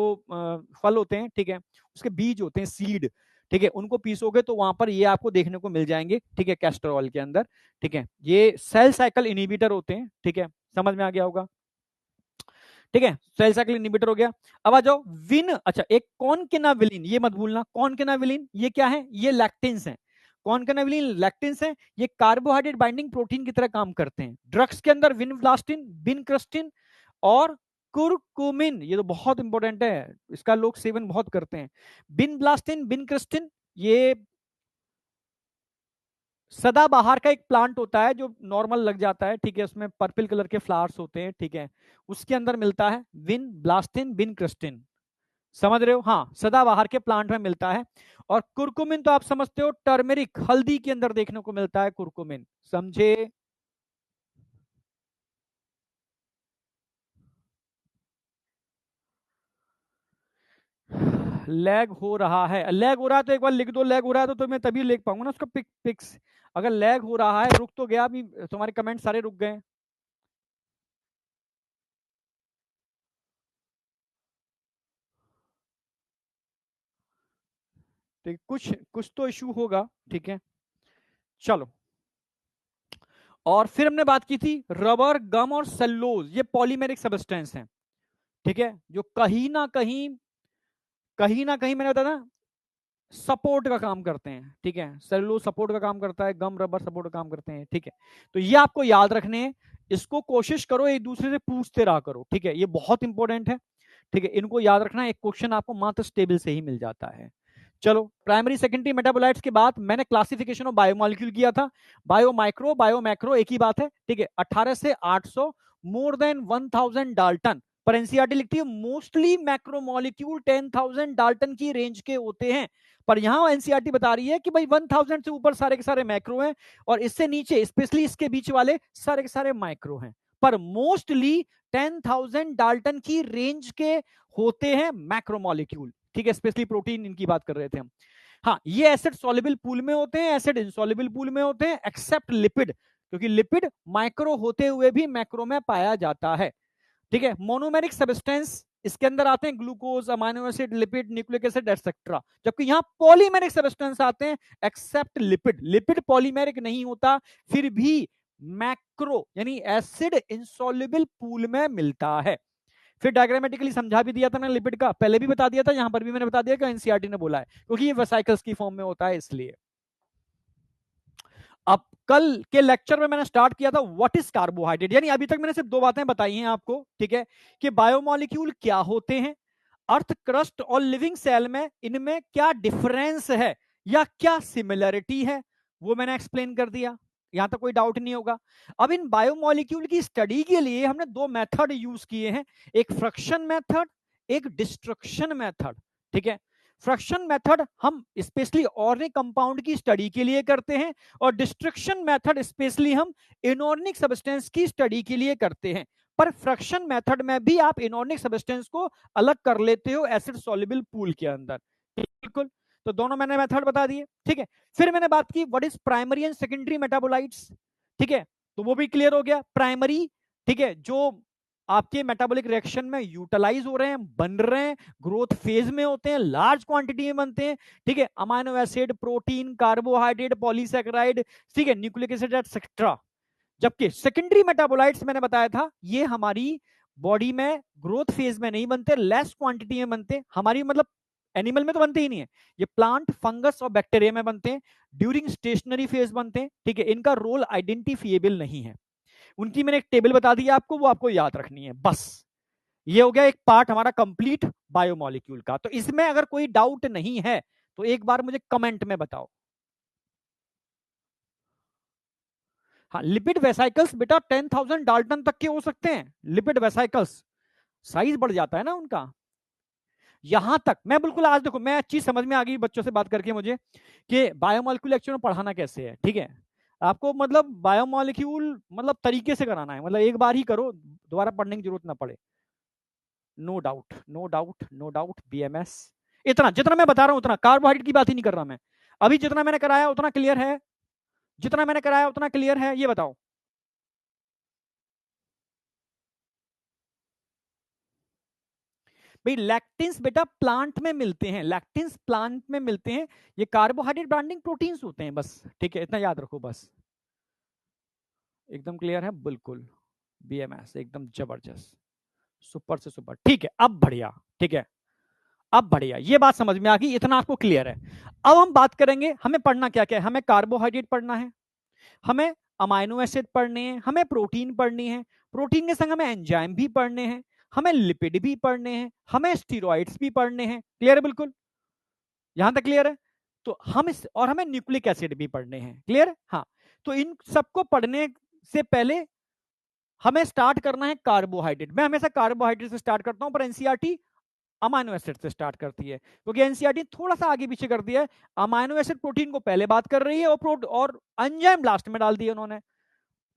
फल होते हैं, ठीक है, उसके बीज होते हैं, सीड, ठीक है, उनको पीसोगे तो वहां पर ये आपको देखने को मिल जाएंगे, ठीक है, कैस्टर ऑयल के अंदर, ठीक है, ये सेल साइकिल इनहिबिटर होते हैं, ठीक है, समझ में आ गया होगा, ठीक है, सेल साइकिल इनहिबिटर हो गया। अब आ जाओ विन, अच्छा एक कॉनकेनाविलिन, ये मत भूलना, कॉनकेनाविलिन ये क्या है, ये लैक्टिन्स है, कॉनकेनाविलिन लैक्टिन्स है, ये कार्बोहाइड्रेट बाइंडिंग प्रोटीन की तरह काम करते हैं। ड्रग्स के अंदर विनब्लास्टिन, विनक्रस्टिन और कुरकुमिन, ये तो बहुत इंपॉर्टेंट है, इसका लोग सेवन बहुत करते हैं। विनब्लास्टिन, विनक्रस्टिन, ये सदाबहार का एक प्लांट होता है जो नॉर्मल लग जाता है, ठीक है, उसमें पर्पल कलर के फ्लावर्स होते हैं, ठीक है, उसके अंदर मिलता है विन ब्लास्टिन, विन क्रिस्टिन, समझ रहे हो, हाँ, सदाबहार के प्लांट में मिलता है। और कुरकुमिन तो आप समझते हो, टर्मेरिक, हल्दी के अंदर देखने को मिलता है कुरकुमिन, समझे। लैग हो रहा है, लैग हो रहा है तो एक बार लिख दो, लैग हो रहा है तो मैं तभी लिख पाऊंगा ना उसका पिक्स। अगर लैग हो रहा है, रुक तो गया अभी, तुम्हारे कमेंट सारे रुक गए। ठीक, कुछ कुछ तो इशू होगा, ठीक है, चलो। और फिर हमने बात की थी रबर, गम और सेल्यूलोज, ये पॉलीमेरिक सब्सटेंस हैं, ठीक है, जो कहीं ना कहीं मैंने बताया ना, सपोर्ट का काम करते हैं, ठीक है, सेल्यूलोज सपोर्ट का काम करता है, गम रबर सपोर्ट का काम करते हैं, ठीक है, तो ये आपको याद रखने हैं, इसको कोशिश करो एक दूसरे से पूछते रहा करो, ठीक है, ये बहुत इंपॉर्टेंट है, ठीक है, इनको याद रखना, एक क्वेश्चन आपको मात्र स्टेबल से ही मिल जाता है। चलो, प्राइमरी सेकेंडरी मेटाबोलाइट्स के बाद मैंने क्लासिफिकेशन ऑफ बायोमोलिक्यूल किया था, बायो माइक्रो, बायो मैक्रो एक ही बात है, ठीक है, 18 से 800, मोर देन 1000 डाल्टन, पर एनसीईआरटी लिखती है मोस्टली मैक्रोमोलिक्यूल 10,000 डाल्टन की रेंज के होते हैं, पर यहां एनसीईआरटी बता रही है कि भाई 1000 से ऊपर सारे के सारे मैक्रो हैं, और इससे नीचे स्पेशली इसके बीच वाले सारे के सारे माइक्रो हैं, पर मोस्टली 10,000 डाल्टन की रेंज के होते हैं मैक्रोमोलिक्यूल, ठीक है, स्पेशली प्रोटीन इनकी बात कर रहे थे हम। हाँ, ये एसिड सॉल्युबल पूल में होते हैं, एसिड इनसॉल्युबल पूल में होते हैं, एक्सेप्ट लिपिड, क्योंकि लिपिड माइक्रो होते हुए भी मैक्रो में पाया जाता है, ठीक है। मोनोमेरिक सब्सटेंस इसके अंदर आते हैं glucose, amino acid, lipid, nucleic acid etcetera, जबकि यहां पॉलीमेरिक सब्सटेंस आते हैं एक्सेप्ट लिपिड, लिपिड पॉलीमेरिक नहीं होता, फिर भी मैक्रो यानी एसिड इंसॉल्युबल पूल में मिलता है। फिर डायग्रामेटिकली समझा भी दिया था मैंने लिपिड का, पहले भी बता दिया था, यहां पर भी मैंने बता दिया कि एनसीईआरटी ने बोला है, क्योंकि ये वेसिकल्स की फॉर्म में होता है इसलिए। अब कल के लेक्चर में मैंने स्टार्ट किया था व्हाट इज कार्बोहाइड्रेट, यानी अभी तक मैंने सिर्फ दो बातें बताई हैं आपको, ठीक है, कि बायोमोलिक्यूल क्या होते हैं, अर्थ क्रस्ट और लिविंग सेल में इनमें क्या डिफरेंस है या क्या सिमिलरिटी है, वो मैंने एक्सप्लेन कर दिया, यहां तक कोई डाउट नहीं होगा। अब इन बायोमोलिक्यूल की स्टडी के लिए हमने दो मेथड यूज किए हैं, एक फ्रक्शन मेथड, एक डिस्ट्रक्शन मेथड, ठीक है। फ्रक्शन मेथड हम स्पेशली ऑर्गेनिक कंपाउंड की स्टडी के लिए करते हैं, और डिस्ट्रक्शन मेथड स्पेशली हम इनऑर्गेनिक सब्सटेंस की स्टडी के लिए करते हैं, पर फ्रक्शन मेथड में भी आप इनऑर्गेनिक सब्सटेंस को अलग कर लेते हो एसिड सॉल्युबल पूल के अंदर, बिल्कुल, तो दोनों मैंने मेथड बता दिए, ठीक है। फिर मैंने बात की what is primary and secondary metabolites, ठीक है, तो वो भी क्लियर हो गया। प्राइमरी, ठीक है, जो आपके मेटाबॉलिक रिएक्शन में यूटिलाइज हो रहे हैं, बन रहे हैं, ग्रोथ फेज में होते हैं, लार्ज क्वांटिटी में बनते हैं, ठीक है, amino acid, protein, carbohydrate, polysaccharide, ठीक है, न्यूक्लिक एसिड एटसेट्रा। जबकि सेकेंडरी मेटाबोलाइट्स मैंने बताया था ये हमारी बॉडी में ग्रोथ फेज में नहीं बनते, लेस क्वांटिटी में बनते, हमारी मतलब एनिमल में तो बनते ही नहीं है, ये प्लांट, फंगस और बैक्टीरिया में बनते हैं, ड्यूरिंग स्टेशनरी फेज बनते हैं, ठीक है, इनका रोल आइडेंटिफिएबल नहीं है। उनकी मैंने एक टेबल बता दी आपको, वो आपको याद रखनी है बस। ये हो गया एक पार्ट हमारा कंप्लीट बायोमोलिक्यूल का, तो इसमें अगर कोई डाउट नहीं है तो एक बार मुझे कमेंट में बताओ। हाँ, लिपिड वेसाइकल्स बेटा 10,000 डाल्टन तक के हो सकते हैं, लिपिड वेसाइकल्स साइज बढ़ जाता है ना उनका। यहां तक मैं बिल्कुल, आज देखो मैं चीज समझ में आ गई बच्चों से बात करके मुझे कि बायोमोलिक्यूल एक्चुअल में पढ़ाना कैसे है, ठीक है। आपको मतलब बायोमोलिक्यूल मतलब तरीके से कराना है, मतलब एक बार ही करो, दोबारा पढ़ने की जरूरत ना पड़े। No doubt, no doubt, no doubt. BMS इतना जितना मैं बता रहा हूं उतना, कार्बोहाइड्रेट की बात ही नहीं कर रहा मैं अभी। जितना मैंने कराया उतना क्लियर है, जितना मैंने कराया उतना क्लियर है, ये बताओ। भाई लैक्टिन्स बेटा प्लांट में मिलते हैं, लैक्टिन्स प्लांट में मिलते हैं, ये कार्बोहाइड्रेट बाइंडिंग प्रोटीन्स होते हैं बस, ठीक है, इतना याद रखो बस। एकदम क्लियर है, बिल्कुल। बीएमएस एकदम जबरदस्त, सुपर से सुपर, ठीक है, अब बढ़िया, ठीक है, अब बढ़िया, ये बात समझ में आ गई, इतना आपको क्लियर है। अब हम बात करेंगे हमें पढ़ना क्या क्या है। हमें कार्बोहाइड्रेट पढ़ना है, हमें अमाइनो एसिड पढ़ने हैं, हमें प्रोटीन पढ़नी है, प्रोटीन के संग हमें एंजाइम भी पढ़ने हैं, हमें लिपिड भी पढ़ने हैं, हमें स्टीरॉइड्स भी पढ़ने हैं। क्लियर है बिल्कुल, यहां तक क्लियर है। तो हम इस और हमें न्यूक्लिक एसिड भी पढ़ने हैं। क्लियर है, हाँ। तो इन सबको पढ़ने से पहले हमें स्टार्ट करना है कार्बोहाइड्रेट। मैं हमेशा कार्बोहाइड्रेट से स्टार्ट करता हूं, पर एनसीईआरटी अमाइनो एसिड से स्टार्ट करती है, क्योंकि एनसीईआरटी थोड़ा सा आगे पीछे कर दिया है। अमाइनो एसिड प्रोटीन को पहले बात कर रही है और एंजाइम लास्ट में डाल दिए उन्होंने,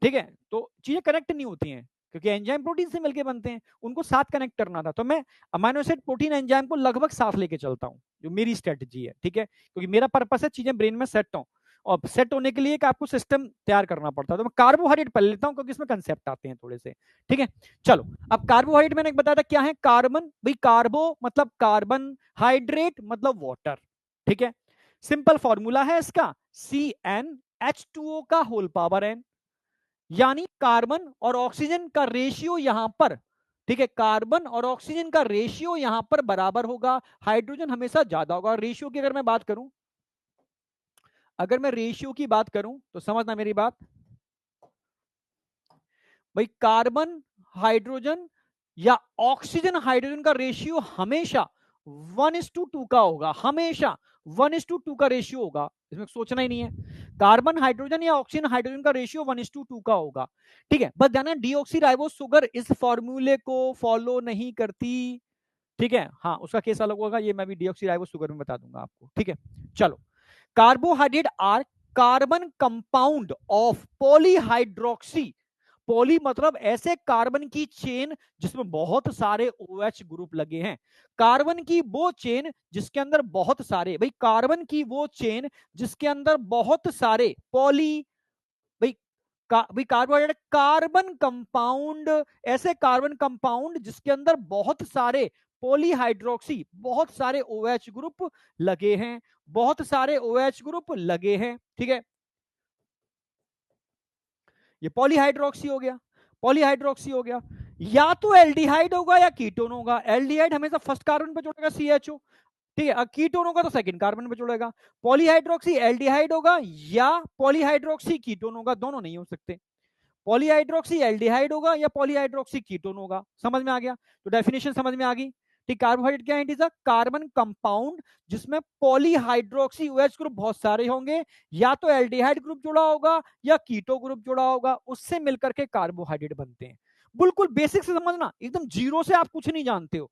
ठीक है। तो चीजें कनेक्ट नहीं होती हैं, क्योंकि एंजाइम प्रोटीन से मिलकर बनते हैं, उनको साथ कनेक्ट करना था। तो मैं अमाइनो एसिड प्रोटीन एंजाइम को लगभग साथ लेके चलता हूं, जो मेरी स्ट्रेटजी है, ठीक है, क्योंकि मेरा पर्पस है चीजें ब्रेन में सेट हो, और सेट होने के लिए एक आपको सिस्टम तैयार करना पड़ता है। तो मैं कार्बोहाइड्रेट पढ़ लेता हूं, क्योंकि इसमें कंसेप्ट आते हैं थोड़े से, ठीक है। चलो, अब कार्बोहाइड्रेट मैंने बताया था क्या है। कार्बन, भाई कार्बो मतलब कार्बन, हाइड्रेट मतलब वाटर, ठीक है। सिंपल फॉर्मूला है इसका, CnH2O का होल पावर n, यानी कार्बन और ऑक्सीजन का रेशियो यहां पर, ठीक है, कार्बन और ऑक्सीजन का रेशियो यहां पर बराबर होगा, हाइड्रोजन हमेशा ज्यादा होगा। रेशियो की अगर मैं बात करूं, अगर मैं रेशियो की बात करूं तो समझना मेरी बात, भाई कार्बन हाइड्रोजन या ऑक्सीजन हाइड्रोजन का रेशियो हमेशा 1:2 का होगा, हमेशा 1:2 का रेशियो होगा, इसमें सोचना ही नहीं है। कार्बन हाइड्रोजन या ऑक्सीजन हाइड्रोजन का रेशियो 1:2 का होगा, ठीक है। बस जाना डीऑक्सी राइबोस शुगर इस फॉर्मूले को फॉलो नहीं करती, ठीक है, हाँ, उसका केस अलग होगा, ये मैं भी डीऑक्सी राइबोस शुगर में बता दूंगा आपको, ठीक है। चलो, carbohydrate are carbon compound of polyhydroxy, poly मतलब ऐसे कार्बन की चेन जिसमें बहुत सारे OH ग्रुप लगे हैं, कार्बन की वो चेन जिसके अंदर बहुत सारे, भाई कार्बन की वो चेन जिसके अंदर बहुत सारे पॉली, भाई भाई कार्बोहाइड्रेट कार्बन कंपाउंड, ऐसे कार्बन कंपाउंड जिसके अंदर बहुत सारे पॉलीहाइड्रोक्सी, बहुत सारे OH ग्रुप लगे हैं, बहुत सारे OH ग्रुप लगे हैं, ठीक है। ये पॉलीहाइड्रोक्सी हो गया, पॉलीहाइड्रोक्सी हो गया। या तो एल्डिहाइड होगा या कीटोन होगा, एल्डिहाइड हमेशा फर्स्ट कार्बन पे जुड़ेगा CHO, ठीक है, कीटोन होगा तो सेकंड कार्बन पे जुड़ेगा। पॉलीहाइड्रोक्सी एल्डिहाइड होगा या पॉलीहाइड्रोक्सी कीटोन होगा, दोनों नहीं हो सकते। पॉलीहाइड्रोक्सी एल्डिहाइड होगा या पॉलीहाइड्रोक्सी कीटोन होगा, समझ में आ गया। तो डेफिनेशन समझ में आ गई, ठीक। कार्बोहाइड्रेट क्या है, it is a carbon compound जिसमें पॉलीहाइड्रोक्सी OH ग्रुप बहुत सारे होंगे, या तो एल्डिहाइड ग्रुप जुड़ा होगा या कीटो ग्रुप जुड़ा होगा, उससे मिलकर के कार्बोहाइड्रेट बनते हैं। बिल्कुल बेसिक से समझना, एकदम जीरो से, आप कुछ नहीं जानते हो,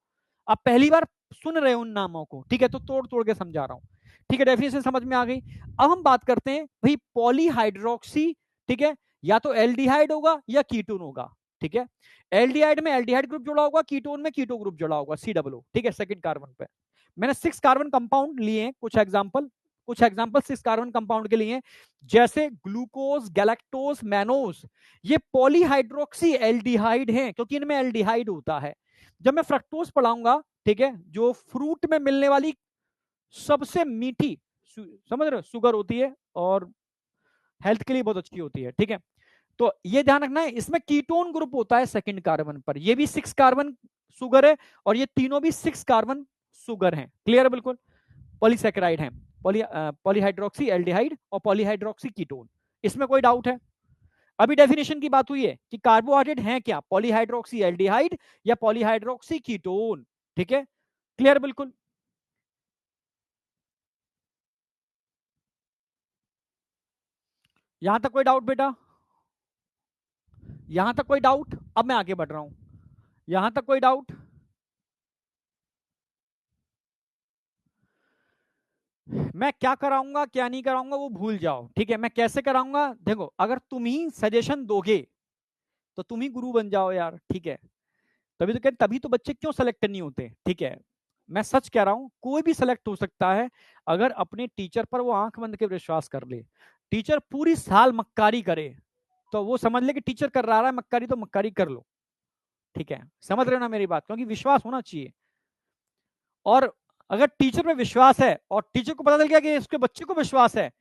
आप पहली बार सुन रहे हो उन नामों को, ठीक है, तो तोड़ तोड़ के समझा रहा हूं, ठीक है। डेफिनेशन समझ में आ गई। अब हम बात करते हैं भाई पॉलीहाइड्रोक्सी, ठीक है, या तो एल्डिहाइड होगा या कीटोन होगा, ठीक है। एल्डिहाइड में एल्डिहाइड ग्रुप जुड़ा होगा, कीटोन में कीटो ग्रुप जुड़ा होगा, COO, ठीक है, सेकंड कार्बन पे। मैंने 6 कार्बन कंपाउंड लिए हैं, कुछ एग्जांपल 6 कार्बन कंपाउंड के लिए, जैसे ग्लूकोज, गैलेक्टोज, मैनोज, ये पॉलीहाइड्रोक्सी एल्डिहाइड हैं, क्योंकि इनमें एल्डिहाइड होता है। जब मैं फ्रक्टोज पढ़ाऊंगा, ठीक है, जो फ्रूट में मिलने वाली सबसे मीठी, समझ रहे हो, शुगर होती है और हेल्थ के लिए बहुत अच्छी होती है, ठीक है। तो ये ध्यान रखना है, इसमें कीटोन ग्रुप होता है सेकंड कार्बन पर, ये भी 6 कार्बन शुगर है, और ये तीनों भी 6 कार्बन शुगर हैं। क्लियर है बिल्कुल, पॉलीसेकेराइड है, पॉलीहाइड्रोक्सी एल्डिहाइड और पॉलीहाइड्रोक्सी कीटोन, इसमें कोई डाउट है। अभी डेफिनेशन की बात हुई है कि कार्बोहाइड्रेट है क्या, पॉलीहाइड्रोक्सी एल्डिहाइड या पॉलीहाइड्रोक्सी कीटोन, ठीक है, क्लियर बिल्कुल। यहां तक कोई डाउट बेटा, यहां तक कोई डाउट, अब मैं आगे बढ़ रहा हूं, यहां तक कोई डाउट। मैं क्या कराऊंगा क्या नहीं कराऊंगा वो भूल जाओ, ठीक है। मैं कैसे कराऊंगा, देखो अगर तुम ही सजेशन दोगे तो तुम ही गुरु बन जाओ यार, ठीक है। तभी तो कहते, तभी तो बच्चे क्यों सेलेक्ट नहीं होते, ठीक है। मैं सच कह रहा हूं, कोई भी सेलेक्ट हो सकता है अगर अपने टीचर पर वो आंख बंद के विश्वास कर ले। टीचर पूरी साल मक्कारी करे तो वो समझ ले कि टीचर कर रहा है मक्कारी, तो मक्कारी कर लो, ठीक है। समझ रहे हो ना मेरी बात, क्योंकि विश्वास होना चाहिए। और अगर टीचर पे विश्वास है और टीचर को पता चल गया कि इसके बच्चे को विश्वास है,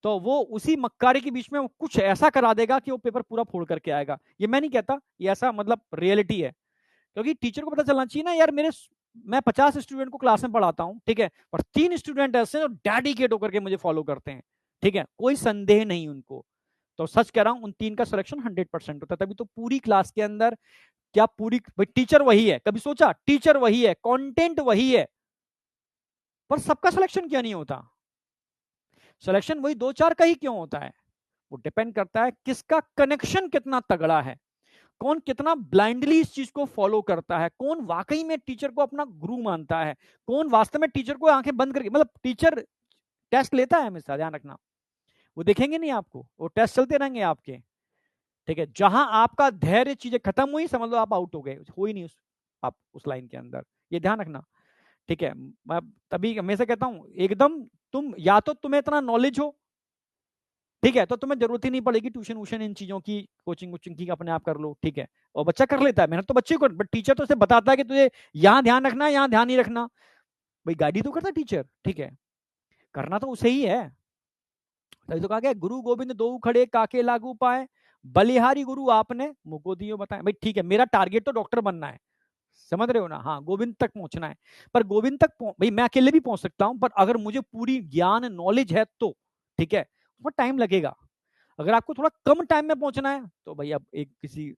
तो वो उसी मक्कारी के बीच में कुछ ऐसा करा देगा कि वो पेपर पूरा फोड़ करके आएगा। ये मैं नहीं कहता, ये ऐसा मतलब रियलिटी है। क्योंकि टीचर को पता चलना चाहिए ना यार, मैं 50 स्टूडेंट को क्लास में पढ़ाता हूँ, ठीक है, और 3 स्टूडेंट ऐसे हैं जो डेडिकेट होकर के मुझे फॉलो करते हैं, ठीक है, कोई संदेह नहीं उनको। तो सच कह रहा हूं, उन 3 का सिलेक्शन 100% होता है। तभी तो पूरी क्लास के अंदर क्या पूरी टीचर वही है, कभी सोचा टीचर वही है, कंटेंट वही है, पर सबका सिलेक्शन क्यों नहीं होता? सिलेक्शन वही 2-4 का ही क्यों होता है? वो डिपेंड करता है किसका कनेक्शन कितना तगड़ा है, कौन कितना ब्लाइंडली इस चीज को फॉलो करता है, कौन वाकई में टीचर को अपना गुरु मानता है, कौन वास्तव में टीचर को आंखें बंद करके, मतलब टीचर टेस्ट लेता है हमेशा, ध्यान रखना। वो देखेंगे नहीं आपको, वो टेस्ट चलते रहेंगे आपके, ठीक है। जहां आपका धैर्य चीजें खत्म हुई, समझ लो आप आउट हो गए, हो ही नहीं आप उस लाइन के अंदर, ये ध्यान रखना, ठीक है। मैं तभी हमेशा कहता हूं, एकदम तुम या तो तुम्हें इतना नॉलेज हो, ठीक है, तो तुम्हें जरूरत ही नहीं पड़ेगी ट्यूशन वूशन इन चीजों की, कोचिंग वोचिंग की, अपने आप कर लो, ठीक है। और बच्चा कर लेता है मेहनत तो बच्चे को, बट टीचर तो उसे बताता है कि तुझे यहाँ ध्यान रखना है, यहाँ ध्यान नहीं रखना। भाई गाइड तो करता टीचर, ठीक है, करना तो उसे ही है। तभी तो कहा गया, गुरु गोविंद दो खड़े काके लागू पाए, बलिहारी गुरु आपने मुको दियो बताए। भाई ठीक है, मेरा टारगेट तो डॉक्टर बनना है, समझ रहे हो ना, हाँ गोविंद तक पहुंचना है। पर गोविंद तक भाई मैं अकेले भी पहुंच सकता हूं, पर अगर मुझे पूरी ज्ञान नॉलेज है तो, ठीक है, उसमें टाइम लगेगा। अगर आपको थोड़ा कम टाइम में पहुंचना है तो भाई आप एक किसी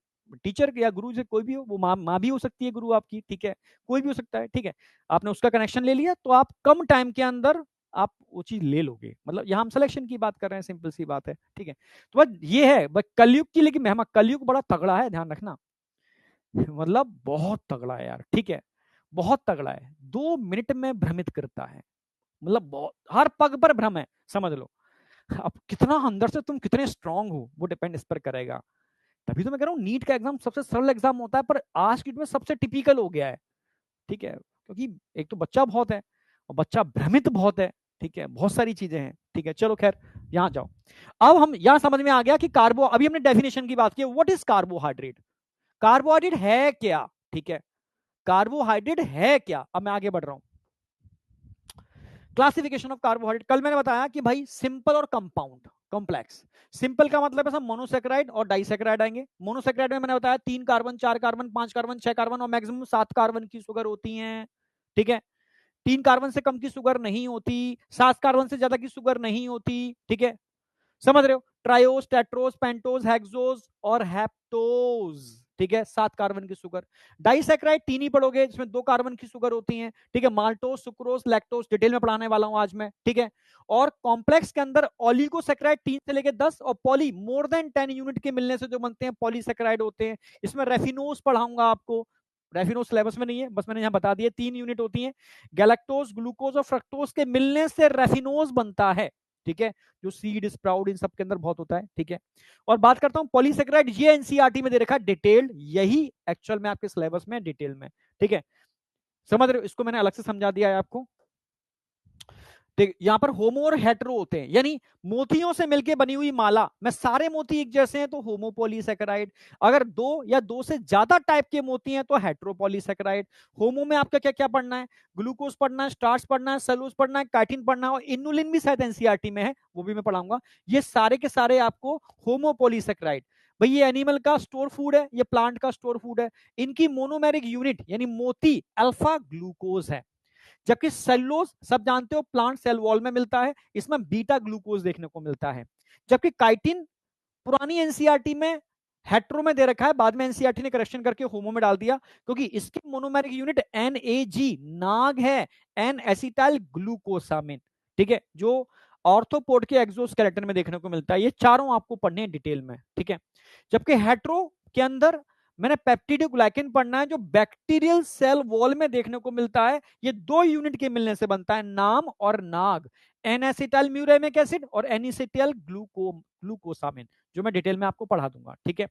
टीचर या गुरु से, कोई भी हो, वो माँ भी हो सकती है गुरु आपकी, ठीक है, कोई भी हो सकता है, ठीक है। आपने उसका कनेक्शन ले लिया तो आप कम टाइम के अंदर आप वो चीज ले लोगे। मतलब यहाँ हम सिलेक्शन की बात कर रहे हैं, सिंपल सी बात है, ठीक है। तो बस ये है बस कलयुग की, लेकिन मेहमा कलयुग बड़ा तगड़ा है, ध्यान रखना। मतलब बहुत तगड़ा है यार, ठीक है, बहुत तगड़ा है, 2 मिनट में भ्रमित करता है, मतलब बहुत, हर पग पर भ्रम है, समझ लो। अब कितना अंदर से तुम कितने स्ट्रांग हो वो डिपेंड इस पर करेगा। तभी तो मैं कह रहा हूँ नीट का एग्जाम सबसे सरल एग्जाम होता है, पर आज की डेट में सबसे टिपिकल हो गया है, ठीक है, क्योंकि एक तो बच्चा बहुत है और बच्चा भ्रमित बहुत है, ठीक है, बहुत सारी चीजें हैं, ठीक है। चलो खैर, यहाँ जाओ। अब हम यहाँ समझ में आ गया कि कार्बो, अभी हमने डेफिनेशन की बात की, व्हाट इज कार्बोहाइड्रेट, कार्बोहाइड्रेट है क्या, ठीक है, कार्बोहाइड्रेट है क्या। अब मैं आगे बढ़ रहा हूं, क्लासिफिकेशन ऑफ कार्बोहाइड्रेट। कल मैंने बताया कि भाई सिंपल और कंपाउंड, कॉम्प्लेक्स। सिंपल का मतलब है सब मोनोसेक्राइड और डाइसेक्राइड आएंगे। मोनोसेक्राइड में मैंने बताया 3 कार्बन, 4 कार्बन, 5 कार्बन, 6 कार्बन और मैक्सिमम 7 कार्बन की शुगर होती है, ठीक है। 3 कार्बन से कम की शुगर नहीं होती, 7 कार्बन से ज्यादा की शुगर नहीं होती, ठीक है, समझ रहे हो। ट्रायोस, टेट्रोस, पेंटोस, हेक्सोस और हेप्टोस, ठीक है, 7 कार्बन की शुगर। डाइसैक्राइड 3 ही पढ़ोगे, जिसमें 2 कार्बन की शुगर होती है, ठीक है। माल्टोस, सुक्रोस, लैक्टोस डिटेल में पढ़ाने वाला हूं आज मैं, ठीक है। और कॉम्प्लेक्स के अंदर ऑलिगोसैक्राइड 3 से लेकर 10 और पॉली मोर देन 10 यूनिट के मिलने से जो बनते हैं पॉलीसैक्राइड होते हैं। इसमें रेफिनोस पढ़ाऊंगा आपको, रेफिनोस सिलेबस में नहीं है, बस मैंने यहां बता दिया 3 यूनिट होती हैं। गैलेक्टोस, ग्लूकोज और फ्रक्टोस के मिलने से रेफिनोस बनता है, ठीक है, जो सीड स्प्राउट इन सब के अंदर बहुत होता है, ठीक है। और बात करता हूं पॉलीसेक्राइड, ये एनसीईआरटी में दे रखा है डिटेल्ड, यही एक्चुअल में आपके सिलेबस में डिटेल में, ठीक है, समझ रहे हो। इसको मैंने अलग से समझा दिया है आपको। यहां पर होमो और हेट्रो होते हैं, यानी मोतियों से मिलकर बनी हुई माला में सारे मोती एक जैसे हैं तो होमोपॉलीसेकेराइड। अगर 2 या 2 से ज्यादा टाइप के मोती हैं तो हेट्रोपॉलीसेकेराइड। होमो में आपका क्या क्या पढ़ना है, ग्लूकोज पढ़ना है, स्टार्च पढ़ना है, सेलुलोज पढ़ना है, काइटिन पढ़ना है, और इनुलिन भी शायद एनसीईआरटी में है, वो भी मैं पढ़ाऊंगा। ये सारे के सारे आपको होमोपॉलीसेकेराइड। भाई ये एनिमल का स्टोर फूड है, ये प्लांट का स्टोर फूड है। इनकी मोनोमेरिक यूनिट यानी मोती अल्फा ग्लूकोज है। जबकि सेलुलोज सब जानते हो प्लांट सेल वॉल में मिलता है, इसमें बीटा ग्लूकोज देखने को मिलता है। जबकि काइटिन पुरानी एनसीईआरटी में हेट्रो में दे रखा है, बाद में एनसीईआरटी ने करेक्शन करके होमो में डाल दिया, क्योंकि इसकी मोनोमेरिक यूनिट NAG नाग है, एन एसिटाइल ग्लूकोसामिन, ठीक है, जो ऑर्थोपोड के एक्सोस्केलेटन में देखने को मिलता है। ये चारों आपको पढ़ने हैं डिटेल में, ठीक है। जबकि हेट्रो के अंदर मैंने पेप्टिडोग्लाइकेन पढ़ना है, जो बैक्टीरियल सेल वॉल में देखने को मिलता है। ये 2 यूनिट के मिलने से बनता है, नाम और नाग, N-एसिटाइलम्यूरेमिक एसिड और N-एसिटाइल ग्लूकोसामिन, जो मैं डिटेल में आपको पढ़ा दूंगा। ठीक है,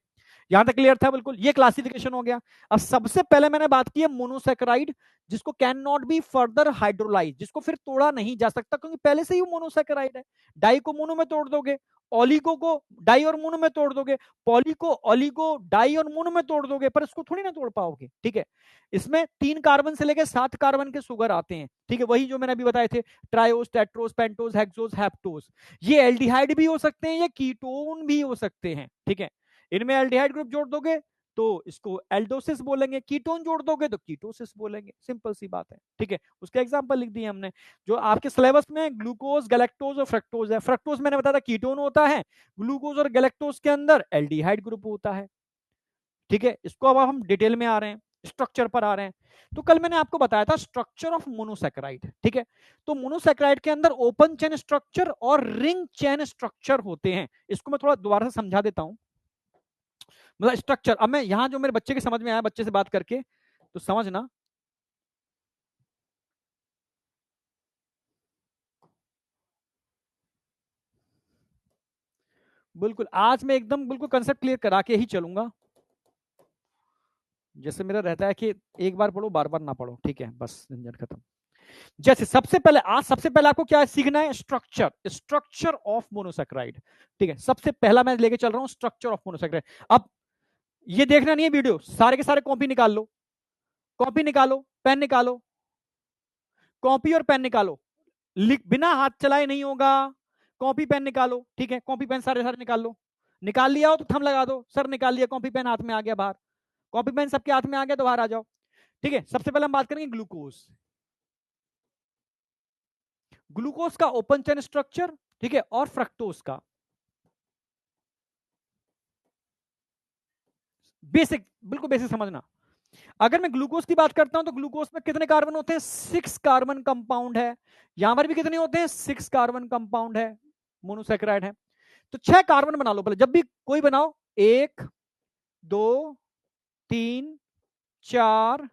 यहां तक क्लियर था? बिल्कुल, ये क्लासिफिकेशन हो गया। अब सबसे पहले मैंने बात की है मोनोसैकेराइड, जिसको can not be further hydrolyse, जिसको फिर तोड़ा नहीं जा सकता क्योंकि पहले से ही मोनोसैकेराइड है। डाई को मोनो में तोड़ दोगे, ओलिगो को डाई और मोनो में तोड़ दोगे, पॉली को ओलिगो डाई और मोनो में तोड़ दोगे, पर इसको थोड़ी ना तोड़ पाओगे। ठीक है, इसमें 3 कार्बन से लेकर 7 कार्बन के सुगर आते हैं। ठीक है, वही जो मैंने अभी बताए थे, ट्रायोस, टेट्रोस, पेंटोस, हेक्सोस, हेप्टोस। ये एल्डिहाइड भी हो सकते हैं, ये कीटोन भी हो सकते हैं। ठीक है, इनमें एल्डिहाइड ग्रुप जोड़ दोगे तो इसको एल्डोसिस बोलेंगे, कीटोन जोड़ दोगे तो कीटोसिस बोलेंगे। सिंपल सी बात है। ठीक है, उसके एग्जांपल लिख दिए हमने। जो आपके सिलेबस में ग्लूकोज, गैलेक्टोज और फ्रक्टोज है। फ्रक्टोज मैंने बताया था कीटोन होता है, ग्लूकोज और गैलेक्टोज के अंदर एल्डिहाइड ग्रुप होता है। ठीक है, इसको अब हम डिटेल में आ रहे हैं, स्ट्रक्चर पर आ रहे हैं। तो कल मैंने आपको बताया था स्ट्रक्चर ऑफ मोनोसैकेराइड। ठीक है, तो मोनोसैकेराइड के अंदर ओपन चेन स्ट्रक्चर और रिंग चेन स्ट्रक्चर होते हैं। इसको मैं थोड़ा दोबारा से समझा देता हूं। मतलब स्ट्रक्चर, अब मैं यहां जो मेरे बच्चे के समझ में आया, बच्चे से बात करके, तो समझना। बिल्कुल, आज मैं एकदम बिल्कुल कंसेप्ट क्लियर करा के ही चलूंगा। जैसे मेरा रहता है कि एक बार पढ़ो, बार बार ना पढ़ो। ठीक है, बस झंझट खत्म। जैसे सबसे पहले आपको क्या सीखना है? Structure, structure of monosaccharide. ठीक है, सबसे पहला मैं लेके चल रहा हूं स्ट्रक्चर ऑफ मोनोसैकेराइड। अब ये देखना नहीं है वीडियो, सारे के सारे कॉपी निकाल लो, कॉपी निकालो, पेन निकालो, कॉपी और पेन निकालो। बिना हाथ चलाए नहीं होगा, कॉपी पेन निकालो। ठीक है, कॉपी पेन सारे सारे निकाल लो। निकाल लिया हो तो थंब लगा दो, सर निकाल लिया, कॉपी पेन हाथ में आ गया बाहर। कॉपी पेन सबके हाथ में आ गया तो बाहर आ जाओ। ठीक है, सबसे पहले हम बात करेंगे ग्लूकोज। ग्लूकोज का ओपन चेन स्ट्रक्चर, ठीक है, और फ्रक्टोज का बेसिक, बिल्कुल बेसिक समझना। अगर मैं ग्लूकोज की बात करता हूं तो ग्लूकोज में कितने कार्बन होते हैं? 6 कार्बन कंपाउंड है। यहां पर भी कितने होते हैं? 6 कार्बन कंपाउंड है, मोनोसैकेराइड है। तो 6 कार्बन बना लो पहले, जब भी कोई बनाओ। 1 2 3 4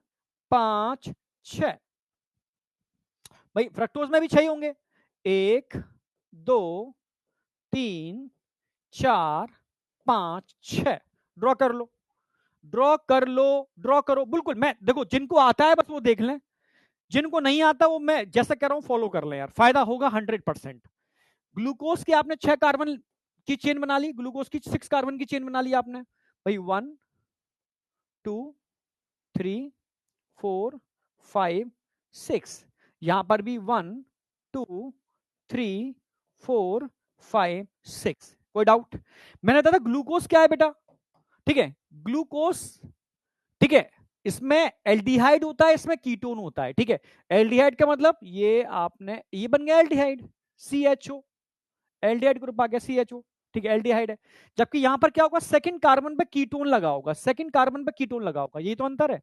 5 6। भाई फ्रक्टोज में भी 6 होंगे। 1 2 3 4 5 6। ड्रॉ कर लो, ड्रॉ कर लो, ड्रॉ करो। बिल्कुल, मैं देखो जिनको आता है बस वो देख लें, जिनको नहीं आता वो मैं जैसा कह रहा हूं फॉलो कर लें यार, फायदा होगा 100%। ग्लूकोज की आपने 6 कार्बन की चेन बना ली, ग्लूकोज की 6 कार्बन की चेन बना ली आपने। भाई 1 2 3 4 5 6। यहां पर भी 1 2 3 4 5 6। कोई डाउट? मैंने बताया था ग्लूकोज क्या है बेटा? ठीक है, ग्लूकोज, ठीक है, इसमें एल्डिहाइड होता है, इसमें कीटोन होता है। ठीक है, एल्डिहाइड का मतलब ये आपने, ये बन गया एल्डिहाइड, CHO, एल्डिहाइड ग्रुप आ गया CHO। ठीक है, एल्डिहाइड है। जबकि यहां पर क्या होगा? सेकंड कार्बन पे कीटोन लगा होगा, सेकंड कार्बन पे कीटोन लगा होगा, ये तो अंतर है।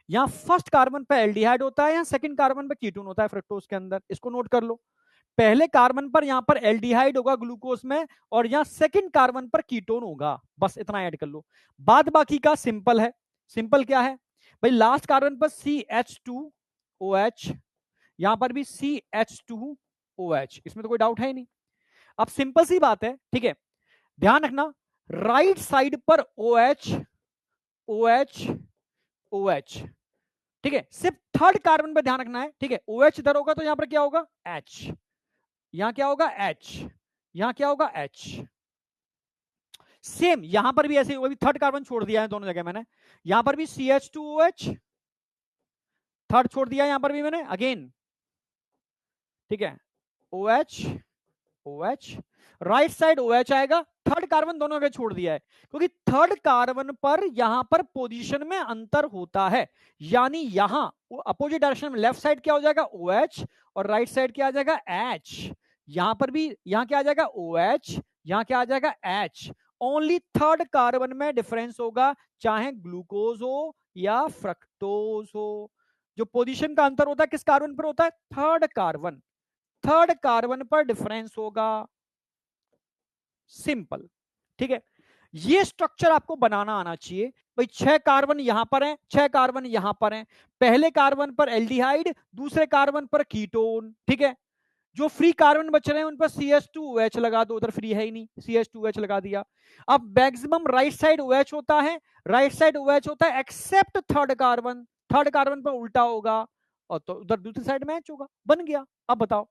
यहां फर्स्ट कार्बन पे एल्डिहाइड होता है, यहां सेकंड कार्बन पे कीटोन होता है फ्रक्टोज के अंदर। इसको नोट कर लो, पहले कार्बन पर यहां पर एल्डिहाइड होगा ग्लूकोज में, और यहां सेकंड कार्बन पर कीटोन होगा। बस इतना ऐड कर लो, बाद बाकी का सिंपल है। सिंपल क्या है भाई? लास्ट कार्बन पर CH2OH, यहां पर भी CH2OH, इसमें तो कोई डाउट है ही नहीं। अब सिंपल सी बात है। ठीक है, ध्यान रखना, राइट साइड पर OH OH OH। ठीक है, सिर्फ थर्ड कार्बन पर ध्यान रखना है। ठीक है, OH इधर होगा तो यहां पर क्या होगा? H। यहां क्या होगा? H। यहां क्या होगा? H। सेम यहां पर भी ऐसे ही, थर्ड कार्बन छोड़ दिया है दोनों जगह मैंने। यहां पर भी CH2OH, थर्ड छोड़ दिया यहां पर भी मैंने अगेन। ठीक है, OH OH, right side OH आएगा, थर्ड कार्बन दोनों जगह छोड़ दिया है, क्योंकि थर्ड कार्बन पर यहां पर पोजीशन में अंतर होता है। यानी यहां अपोजिट डायरेक्शन में लेफ्ट साइड क्या हो जाएगा? OH, और राइट साइड क्या आ जाएगा? H। यहां पर भी यहां क्या आ जाएगा? OH, यहां क्या आ जाएगा? H। ओनली थर्ड कार्बन में डिफरेंस होगा, चाहे ग्लूकोज हो या फ्रक्टोज हो। जो पोजीशन का अंतर होता है किस कार्बन पर होता है? थर्ड कार्बन, थर्ड कार्बन पर डिफरेंस होगा। सिंपल। ठीक है, ये स्ट्रक्चर आपको बनाना आना चाहिए। भाई 6 कार्बन यहां पर हैं, 6 कार्बन यहां पर हैं, पहले कार्बन पर एल्डिहाइड, दूसरे कार्बन पर कीटोन। ठीक है, जो फ्री कार्बन बच रहे हैं उन पर CH2OH लगा दो, उधर फ्री है ही नहीं, CH2OH लगा दिया। अब मैक्सिमम राइट साइड OH होता है, राइट साइड OH होता है except third carbon, third carbon पर उल्टा होगा और तो उधर दूसरी साइड मैच होगा, बन गया। अब बताओ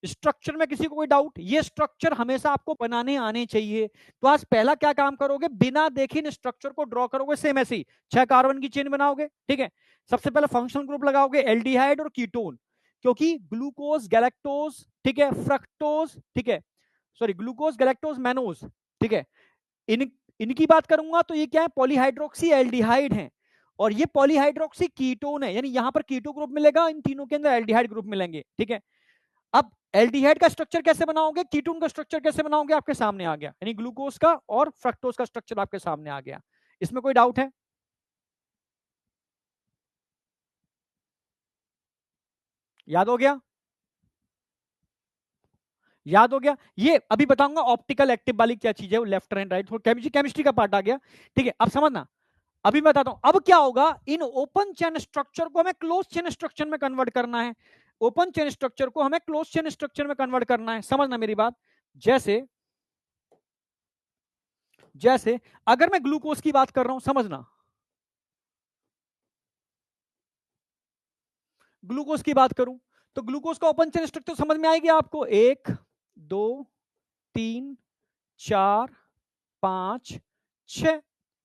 स्ट्रक्चर में किसी को कोई डाउट? ये स्ट्रक्चर हमेशा आपको बनाने आने चाहिए। तो आज पहला क्या काम करोगे, बिना देखे इन स्ट्रक्चर को ड्रॉ करोगे, सेम ऐसे ही 6 कार्बन की चेन बनाओगे, ठीक है। सबसे पहले फंक्शनल ग्रुप लगाओगे एल्डिहाइड और कीटोन, क्योंकि ग्लूकोज गैलेक्टोज, ठीक है, फ्रक्टोज, ठीक है, सॉरी ग्लूकोज गैलेक्टोज मैनोज, ठीक है, इन इनकी बात करूंगा तो ये क्या है, पॉलीहाइड्रोक्सी एल्डिहाइड है, और ये पॉलीहाइड्रोक्सी कीटोन है, यानी यहां पर कीटो ग्रुप मिलेगा, इन तीनों के अंदर एल्डिहाइड ग्रुप मिलेंगे, ठीक है। अब एल्डिहाइड का स्ट्रक्चर कैसे बनाओगे, कीटोन का स्ट्रक्चर कैसे बनाओगे, आपके सामने आ गया, यानी ग्लूकोज का और फ्रक्टोज का स्ट्रक्चर आपके सामने आ गया। इसमें कोई डाउट है? याद हो गया? याद हो गया? ये अभी बताऊंगा ऑप्टिकल एक्टिव वाली क्या चीज है, वो left and right, chemistry chemistry का पार्ट आ गया, ठीक है। अब समझना, अभी बताता हूं अब क्या होगा, इन ओपन चेन स्ट्रक्चर को हमें क्लोज चेन स्ट्रक्चर में कन्वर्ट करना है, ओपन चेन स्ट्रक्चर को हमें क्लोज चेन स्ट्रक्चर में कन्वर्ट करना है, समझना मेरी बात। जैसे जैसे अगर मैं ग्लूकोज की बात कर रहा हूं, समझना, ग्लूकोज की बात करूं तो ग्लूकोज का ओपन चेन स्ट्रक्चर समझ में आएगी आपको, 1 2 3 4 5 6,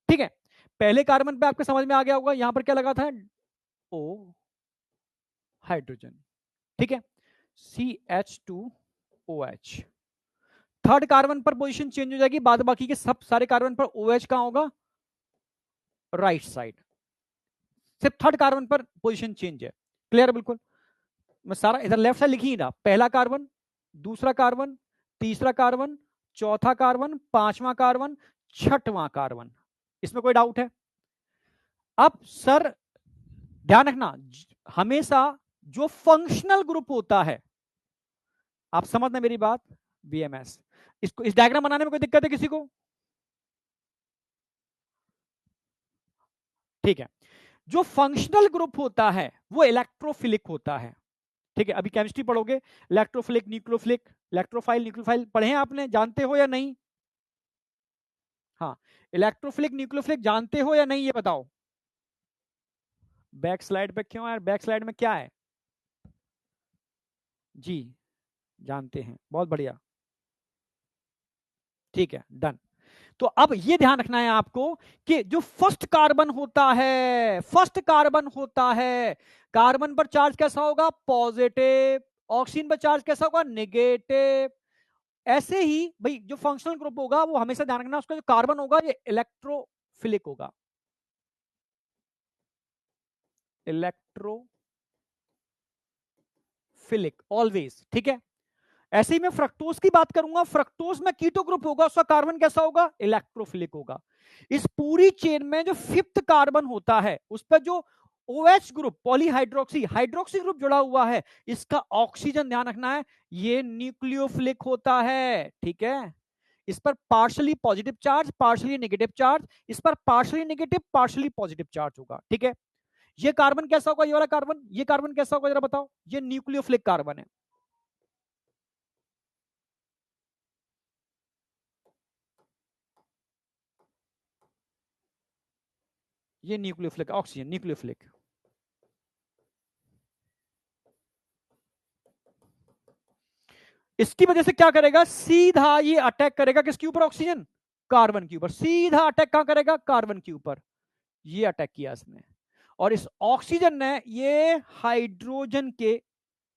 ठीक है। पहले कार्बन पे आपके समझ में आ गया होगा, यहां पर क्या लगा था, ओ हाइड्रोजन, ठीक है, CH2OH। थर्ड कार्बन पर पोजीशन चेंज हो जाएगी, बाद बाकी के सब सारे कार्बन पर OH कहां होगा, राइट साइड, सिर्फ थर्ड कार्बन पर पोजीशन चेंज है, क्लियर बिल्कुल। मैं सारा इधर लेफ्ट साइड लिखी ही ना, पहला कार्बन, दूसरा कार्बन, तीसरा कार्बन, चौथा कार्बन, पांचवा कार्बन, छठवां कार्बन, इसमें कोई डाउट है? अब सर ध्यान रखना, हमेशा जो फंक्शनल ग्रुप होता है, आप समझना मेरी बात, BMS, इसको इस डायग्राम बनाने में कोई दिक्कत है किसी को? ठीक है, जो फंक्शनल ग्रुप होता है वो इलेक्ट्रोफिलिक होता है, ठीक है। अभी केमिस्ट्री पढ़ोगे, इलेक्ट्रोफिलिक, न्यूक्लियोफिलिक, इलेक्ट्रोफाइल, न्यूक्लियोफाइल पढ़े हैं आपने, जानते हो या नहीं? हाँ, इलेक्ट्रोफिलिक न्यूक्लियोफिलिक जानते हो या नहीं, ये बताओ। बैक स्लाइड पे क्यों यार, बैक स्लाइड में क्या है? जी जानते हैं, बहुत बढ़िया, ठीक है, डन। तो अब ये ध्यान रखना है आपको कि जो फर्स्ट कार्बन होता है, फर्स्ट कार्बन होता है, कार्बन पर चार्ज कैसा होगा, पॉजिटिव, ऑक्सीजन पर चार्ज कैसा होगा, नेगेटिव। ऐसे ही भाई जो फंक्शनल ग्रुप होगा वो हमेशा ध्यान रखना, उसका जो कार्बन होगा ये इलेक्ट्रोफिलिक होगा, इलेक्ट्रोफिलिक ऑलवेज, ठीक है। ऐसे ही मैं फ्रक्टोज की बात करूंगा, फ्रक्टोज में कीटो ग्रुप होगा, उसका कार्बन कैसा होगा, इलेक्ट्रोफिलिक होगा। इस पूरी चेन में जो फिफ्थ कार्बन होता है उस पर जो OH group, polyhydroxy, hydroxy group जुड़ा हुआ है, इसका ऑक्सीजन ध्यान रखना है, ये न्यूक्लियोफिलिक होता है, ठीक है। इस पर partially positive charge, partially negative charge, इस पर partially negative, partially positive charge होगा, ठीक है। ये कार्बन कैसा होगा, ये वाला कार्बन, ये कार्बन कैसा होगा जरा बताओ, ये न्यूक्लियोफिलिक कार्बन है, ये न्यूक्लियोफिलिक, ऑक्सीजन न्यूक्लियोफिलिक। इसकी वजह से क्या करेगा, सीधा ये अटैक करेगा किसके ऊपर, ऑक्सीजन, कार्बन के ऊपर, सीधा अटैक कहां करेगा, कार्बन के ऊपर। ये अटैक किया इसने, और इस ऑक्सीजन ने ये हाइड्रोजन के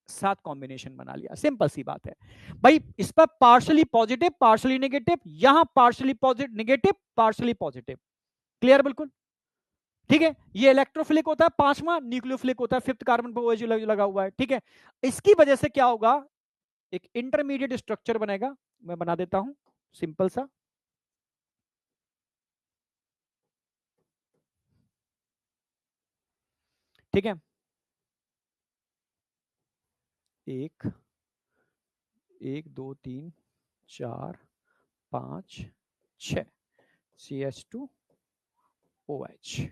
साथ कॉम्बिनेशन बना लिया, सिंपल सी बात है भाई। इस पर पार्शली पॉजिटिव, पार्शली नेगेटिव, यहां partially positive negative, partially positive, clear बिल्कुल, ठीक है। ये इलेक्ट्रोफिलिक होता है, पांचवा न्यूक्लियोफिलिक होता है, फिफ्थ कार्बन पर OH लगा हुआ है, ठीक है। इसकी वजह से क्या होगा, एक इंटरमीडिएट स्ट्रक्चर बनेगा, मैं बना देता हूं सिंपल सा, ठीक है। एक, एक दो तीन चार पांच छ, CH2OH,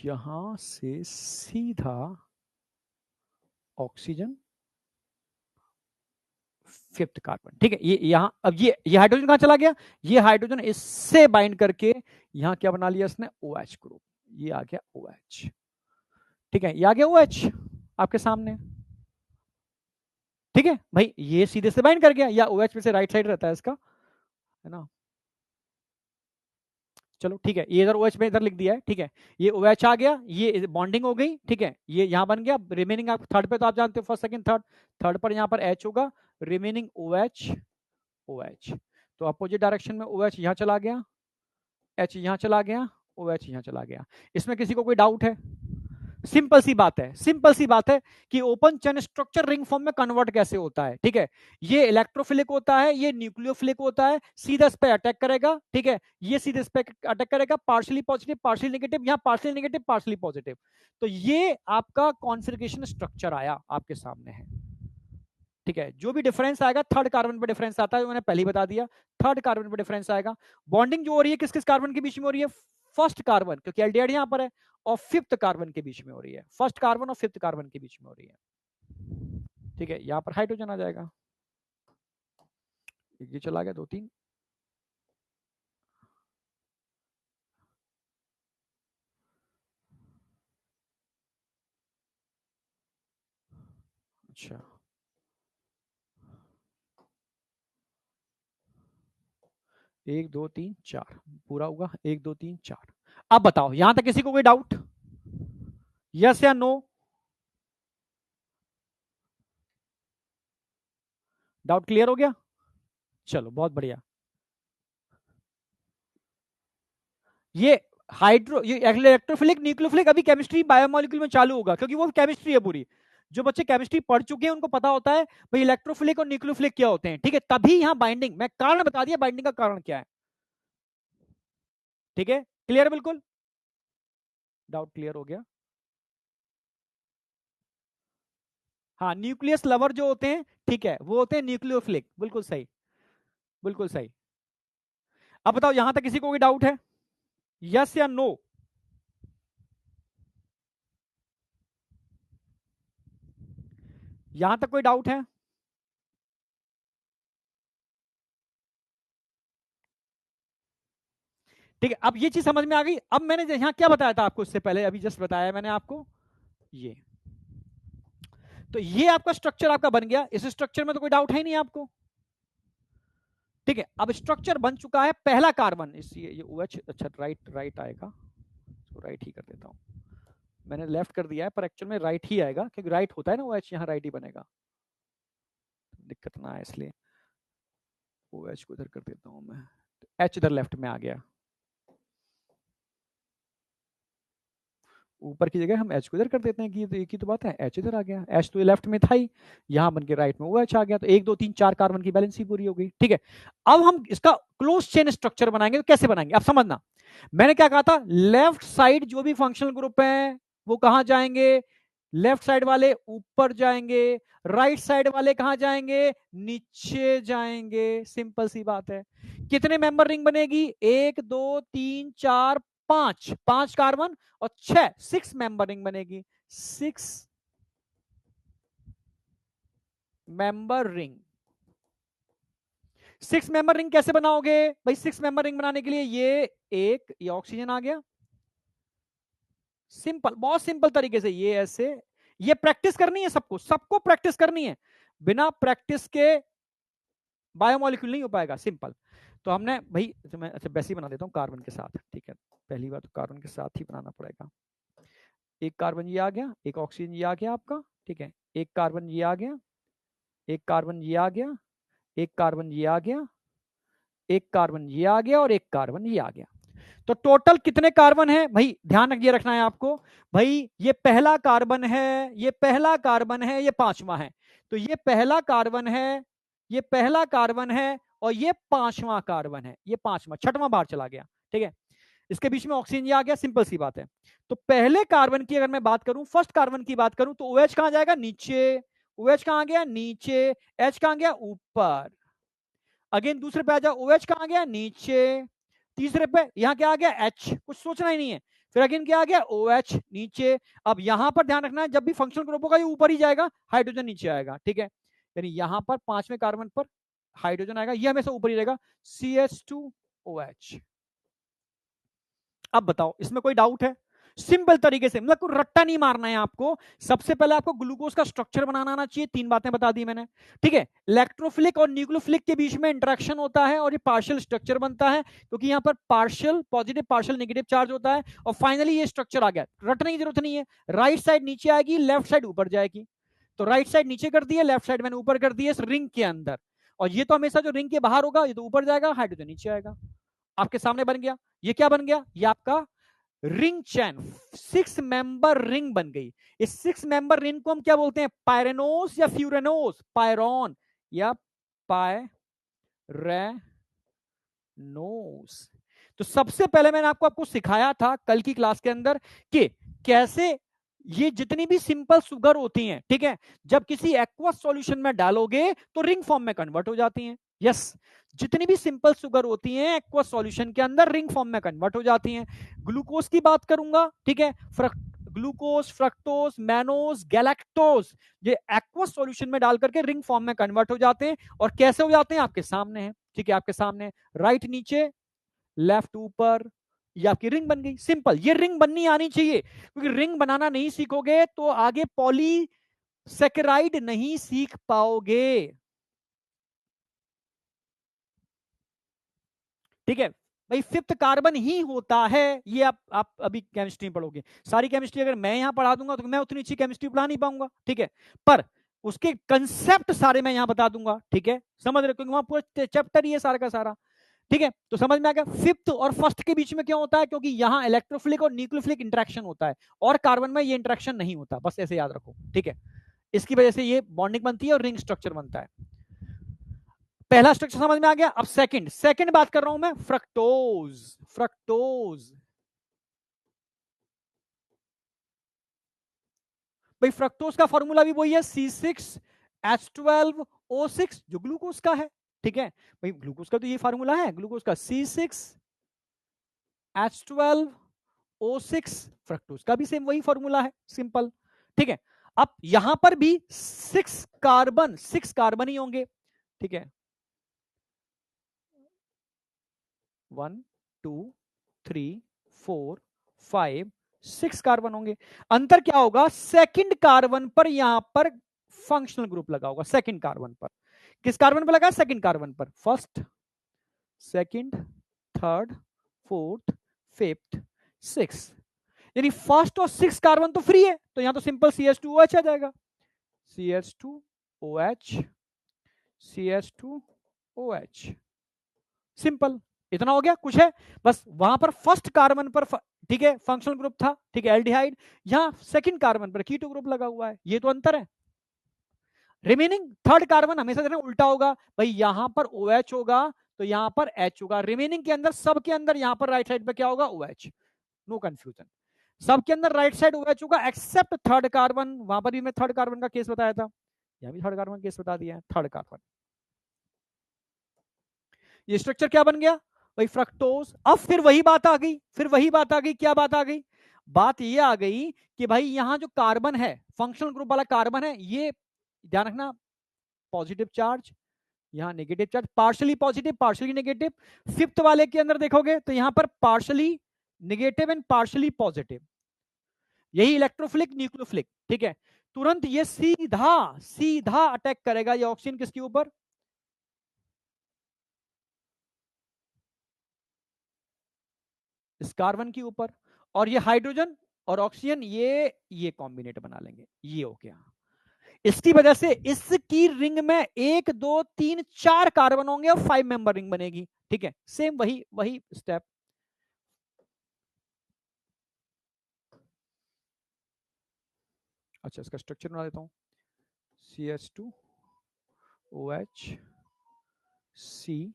यहां से सीधा ऑक्सीजन, फिफ्थ कार्बन। ठीक है, ये यहां अब ये हाइड्रोजन कहां चला गया, ये हाइड्रोजन इससे बाइंड करके यहां क्या बना लिया इसने, OH ग्रुप, ये आ गया OH। ठीक है, ये आ गया OH आपके सामने। ठीक है भाई, ये सीधे से बाइंड कर गया, या OH में से राइट साइड रहता है इसका, है ना। चलो ठीक है, ये इधर OH में इधर लिख दिया है। ठीक है, ये OH आ गया, ये बॉन्डिंग हो गई। ठीक है, ये यहां बन गया। रिमेनिंग आप थर्ड पे तो आप जानते हो, फर्स्ट सेकंड थर्ड, थर्ड पर यहां पर H होगा, रिमेनिंग OH, OH। तो अपोजिट डायरेक्शन में OH यहां चला गया, H यहां चला गया, OH यहां चला गया। इसमें किसी को कोई डाउट है? सिंपल सी बात है, सिंपल सी बात है कि open chain structure ring form में कन्वर्ट कैसे होता है। ठीक है, ये इलेक्ट्रोफिलिक होता है, ये न्यूक्लियोफिलिक होता है, सीधा इस पे अटैक करेगा। ठीक है, ये सीधे इस पे अटैक करेगा, पार्शियली पॉजिटिव पार्शियली नेगेटिव, यहां पार्शियली नेगेटिव पार्शियली पॉजिटिव। तो ये आपका कॉन्फिगरेशन स्ट्रक्चर आया आपके सामने है। ठीक है, जो भी डिफरेंस आएगा थर्ड कार्बन पे डिफरेंस आता है, मैंने पहले ही बता दिया, थर्ड कार्बन पे डिफरेंस आएगा। बॉन्डिंग जो हो रही है किस किस कार्बन के बीच में हो रही है, फर्स्ट कार्बन, क्योंकि एल्डिहाइड यहां पर है, और फिफ्थ कार्बन के बीच में हो रही है, फर्स्ट कार्बन और फिफ्थ कार्बन के बीच में हो रही है। ठीक है, यहां पर हाइड्रोजन आ जाएगा, ये चला गया 2 3। अच्छा, 1 2 3 4 पूरा होगा, 1 2 3 4। अब बताओ यहां तक किसी को कोई डाउट, यस या नो? डाउट क्लियर हो गया? चलो बहुत बढ़िया। ये हाइड्रो, ये इलेक्ट्रोफिलिक न्यूक्लियोफिलिक अभी केमिस्ट्री बायोमोलिक्यूल में चालू होगा, क्योंकि वो केमिस्ट्री है पूरी। जो बच्चे केमिस्ट्री पढ़ चुके हैं उनको पता होता है भाई इलेक्ट्रोफिलिक और न्यूक्लियोफिलिक क्या होते हैं। ठीक है, तभी यहां बाइंडिंग, मैं कारण बता दिया बाइंडिंग का कारण क्या है। ठीक है, क्लियर, बिल्कुल डाउट क्लियर हो गया। हाँ, न्यूक्लियस लवर जो होते हैं, ठीक है, वो होते हैं न्यूक्लियोफिलिक, बिल्कुल सही, बिल्कुल सही। अब बताओ यहां तक किसी को कोई डाउट है, यस या नो? यहां तक कोई डाउट है? ठीक है, अब ये चीज समझ में आ गई। अब मैंने यहां क्या बताया था आपको इससे पहले, अभी जस्ट बताया मैंने आपको ये। तो ये आपका स्ट्रक्चर आपका बन गया, इस स्ट्रक्चर में तो कोई डाउट है नहीं आपको। ठीक है, अब स्ट्रक्चर बन चुका है, पहला कार्बन, इस ये OH, अच्छा राइट राइट आएगा, तो राइट ही कर देता हूं, मैंने लेफ्ट कर दिया है पर एक्चुअल में राइट ही आएगा, क्योंकि राइट होता है ना OH, यहां राइट ही बनेगा, दिक्कत ना है इसलिए OH को इधर कर देता हूं मैं, H इधर लेफ्ट में आ गया, ऊपर की जगह हम H को इधर कर देते हैं कि एक ही तो बात है, H इधर आ गया, H तो लेफ्ट में था ही, यहां बन के राइट में OH आ गया, तो 1 2 3 4 कार्बन की बैलेंस ही पूरी हो गई। ठीक है, अब हम इसका क्लोज चेन स्ट्रक्चर बनाएंगे, तो कैसे बनाएंगे अब समझना। मैंने क्या कहा था, लेफ्ट साइड जो भी फंक्शनल ग्रुप है वो कहां जाएंगे, लेफ्ट साइड वाले ऊपर जाएंगे, राइट साइड वाले कहां जाएंगे, नीचे जाएंगे, सिंपल सी बात है। कितने मेंबर रिंग बनेगी, 1 2 3 4 5, 5 कार्बन और 6 मेंबर रिंग बनेगी, 6 मेंबर रिंग। 6 मेंबर रिंग कैसे बनाओगे भाई, 6 मेंबर रिंग बनाने के लिए ये ऑक्सीजन आ गया, सिंपल, बहुत सिंपल तरीके से, ये ऐसे, ये प्रैक्टिस करनी है सबको, सबको प्रैक्टिस करनी है, बिना प्रैक्टिस के बायोमोलिक्यूल नहीं हो पाएगा, सिंपल। तो हमने भाई, मैं अच्छा वैसे ही बना देता हूँ कार्बन के साथ, ठीक है, पहली बात तो कार्बन के साथ ही बनाना पड़ेगा। एक कार्बन ये आ गया, एक ऑक्सीजन ये आ गया आपका, ठीक है, एक कार्बन ये आ गया, एक कार्बन ये आ गया, एक कार्बन ये आ गया, एक कार्बन ये आ गया, और एक कार्बन ये आ गया। तो टोटल कितने कार्बन है भाई, ध्यान ये रखना है आपको भाई, ये पहला कार्बन है, ये पहला कार्बन है, ये पांचवा है, तो ये पहला कार्बन है, ये पहला कार्बन है, और ये पांचवा कार्बन है, ये पांचवा, छठवां बार चला गया। ठीक है, इसके बीच में ऑक्सीजन ये आ गया, सिंपल सी बात है। तो पहले कार्बन की अगर मैं बात करूं, फर्स्ट कार्बन की बात करूं, तो OH कहां जाएगा, नीचे, OH कहां गया, नीचे, H कहां गया, ऊपर, अगेन दूसरे पे आ जाओ, OH कहां गया, नीचे, तीसरे पे यहां क्या आ गया, H, कुछ सोचना ही नहीं है, फिर अगेन क्या आ गया, OH नीचे। अब यहां पर ध्यान रखना है, जब भी फंक्शनल ग्रुप होगा ये ऊपर ही जाएगा, हाइड्रोजन नीचे आएगा, ठीक है। यानी यहां पर 5वें कार्बन पर हाइड्रोजन आएगा, ये हमेशा ऊपर ही रहेगा, CH2OH। अब बताओ इसमें कोई डाउट है? सिंपल तरीके से, मतलब कोई रट्टा नहीं मारना है आपको। सबसे पहले आपको ग्लूकोज का स्ट्रक्चर बनाना आना चाहिए, 3 बातें बता दी मैंने, ठीक है। इलेक्ट्रोफिलिक और न्यूक्लियोफिलिक के बीच में इंटरेक्शन होता है और ये पार्शियल स्ट्रक्चर बनता है, क्योंकि यहाँ पर partial positive partial negative charge होता है। और फाइनली ये स्ट्रक्चर आ गया, रटने की जरूरत नहीं है। राइट साइड नीचे आएगी, लेफ्ट साइड ऊपर जाएगी। तो राइट साइड नीचे कर दिया, लेफ्ट साइड मैंने ऊपर कर दिया इस रिंग के अंदर। और ये तो हमेशा जो रिंग के बाहर होगा ये तो ऊपर जाएगा, हाइड्रोजन नीचे आएगा। आपके सामने बन गया, ये क्या बन गया, ये आपका रिंग चैन, 6 मेंबर रिंग बन गई। इस 6 मेंबर रिंग को हम क्या बोलते हैं, पायरेनोस या फ्यूरेनोस, पायरॉन या पायरेनोस। तो सबसे पहले मैंने आपको सिखाया था कल की क्लास के अंदर कि कैसे ये जितनी भी सिंपल सुगर होती हैं, ठीक है, जब किसी एक्वस सॉल्यूशन में डालोगे तो रिंग फॉर्म में कन्वर्ट हो जाती हैं। यस, जितनी भी सिंपल सुगर होती हैं एक्वस सॉल्यूशन के अंदर रिंग फॉर्म में कन्वर्ट हो जाती हैं। ग्लूकोज की बात करूंगा, ठीक है, ग्लूकोज, फ्रक्टोज, मैनोज, गैलेक्टोज, ये एक्वस सॉल्यूशन में डाल करके रिंग फॉर्म में कन्वर्ट हो जाते हैं। और कैसे हो जाते हैं, आपके सामने है, ठीक है, आपके सामने, राइट नीचे, लेफ्ट ऊपर, ये आपकी रिंग बन गई। सिंपल, ये रिंग बननी आनी चाहिए, क्योंकि रिंग बनाना नहीं सीखोगे तो आगे पॉलीसेकेराइड नहीं सीख पाओगे, ठीक है भाई। 5th कार्बन ही होता है, ये आप अभी केमिस्ट्री में पढ़ोगे। सारी केमिस्ट्री अगर मैं यहां पढ़ा दूंगा तो मैं उतनी अच्छी केमिस्ट्री पढ़ा नहीं पाऊंगा, ठीक है। पर उसके कंसेप्ट सारे मैं यहां बता दूंगा, ठीक है, समझ रहे, क्योंकि वहां पूरा चैप्टर ही है सारा का सारा, ठीक है। तो समझ में आ गया, 5th और 1st के बीच में क्या होता है, क्योंकि यहां इलेक्ट्रोफिलिक और न्यूक्लियोफिलिक इंटरेक्शन होता है, और कार्बन में ये इंटरेक्शन नहीं होता, बस ऐसे याद रखो, ठीक है। इसकी वजह से ये बॉन्डिंग बनती है और रिंग स्ट्रक्चर बनता है। पहला स्ट्रक्चर समझ में आ गया। अब सेकंड बात कर रहा हूं मैं, फ्रक्टोज। फ्रक्टोज भाई, फ्रक्टोज का फॉर्मूला भी वही है, C6H12O6, जो ग्लूकोज का है, ठीक है भाई। ग्लूकोज का तो ये फॉर्मूला है, ग्लूकोज का C6H12O6, फ्रक्टोज का भी सेम वही फॉर्मूला है, सिंपल, ठीक है। अब यहां पर भी 6 कार्बन ही होंगे, ठीक है, 1 2 3 4 5 6 कार्बन होंगे। अंतर क्या होगा, सेकंड कार्बन पर यहां पर फंक्शनल ग्रुप लगा होगा, सेकंड कार्बन पर। किस कार्बन पर लगा, सेकंड कार्बन पर। First, second, third, fourth, fifth, six. यानी फर्स्ट और 6 कार्बन तो फ्री है, तो यहां तो सिंपल CH2OH आ जाएगा, CH2OH, CH2OH, सिंपल। इतना हो गया, कुछ है बस, वहां पर फर्स्ट कार्बन पर ठीक है फंक्शनल ग्रुप था, ठीक है, एल्डिहाइड। यहां सेकंड कार्बन पर कीटो ग्रुप लगा हुआ है, ये तो अंतर है। रिमेनिंग थर्ड कार्बन हमेशा देना उल्टा होगा भाई, यहां पर OH होगा तो यहां पर H होगा। रिमेनिंग के अंदर, सब के अंदर यहां पर राइट साइड पे क्या होगा, OH, नो कंफ्यूजन। सबके अंदर राइट साइड OH होगा एक्सेप्ट थर्ड कार्बन, वहां पर भी मैं थर्ड कार्बन का केस बताया था, यहां भी थर्ड कार्बन केस बता दिया है, थर्ड कार्बन। ये स्ट्रक्चर क्या बन गया भाई, फ्रक्टोज। अब फिर वही बात आ गई, क्या बात आ गई, बात ये आ गई कि भाई यहां जो कार्बन है, फंक्शनल ग्रुप वाला कार्बन है, ये ध्यान रखना, पॉजिटिव चार्ज, यहां negative charge, partially positive partially negative. 5th वाले के अंदर देखोगे तो यहां पर partially negative and partially positive, यही इलेक्ट्रोफिलिक न्यूक्लियोफिलिक, ठीक है। तुरंत ये सीधा सीधा अटैक करेगा ये ऑक्सीजन किसके ऊपर, इस कार्बन के ऊपर। और ये हाइड्रोजन और ऑक्सीजन ये कॉम्बिनेट बना लेंगे, ये हो गया। इसकी वजह से इसकी रिंग में 1 2 3 4 कार्बन होंगे और 5 मेंबर रिंग बनेगी, ठीक है। सेम वही वही स्टेप। अच्छा, इसका स्ट्रक्चर बना देता हूं, CH2OH, C,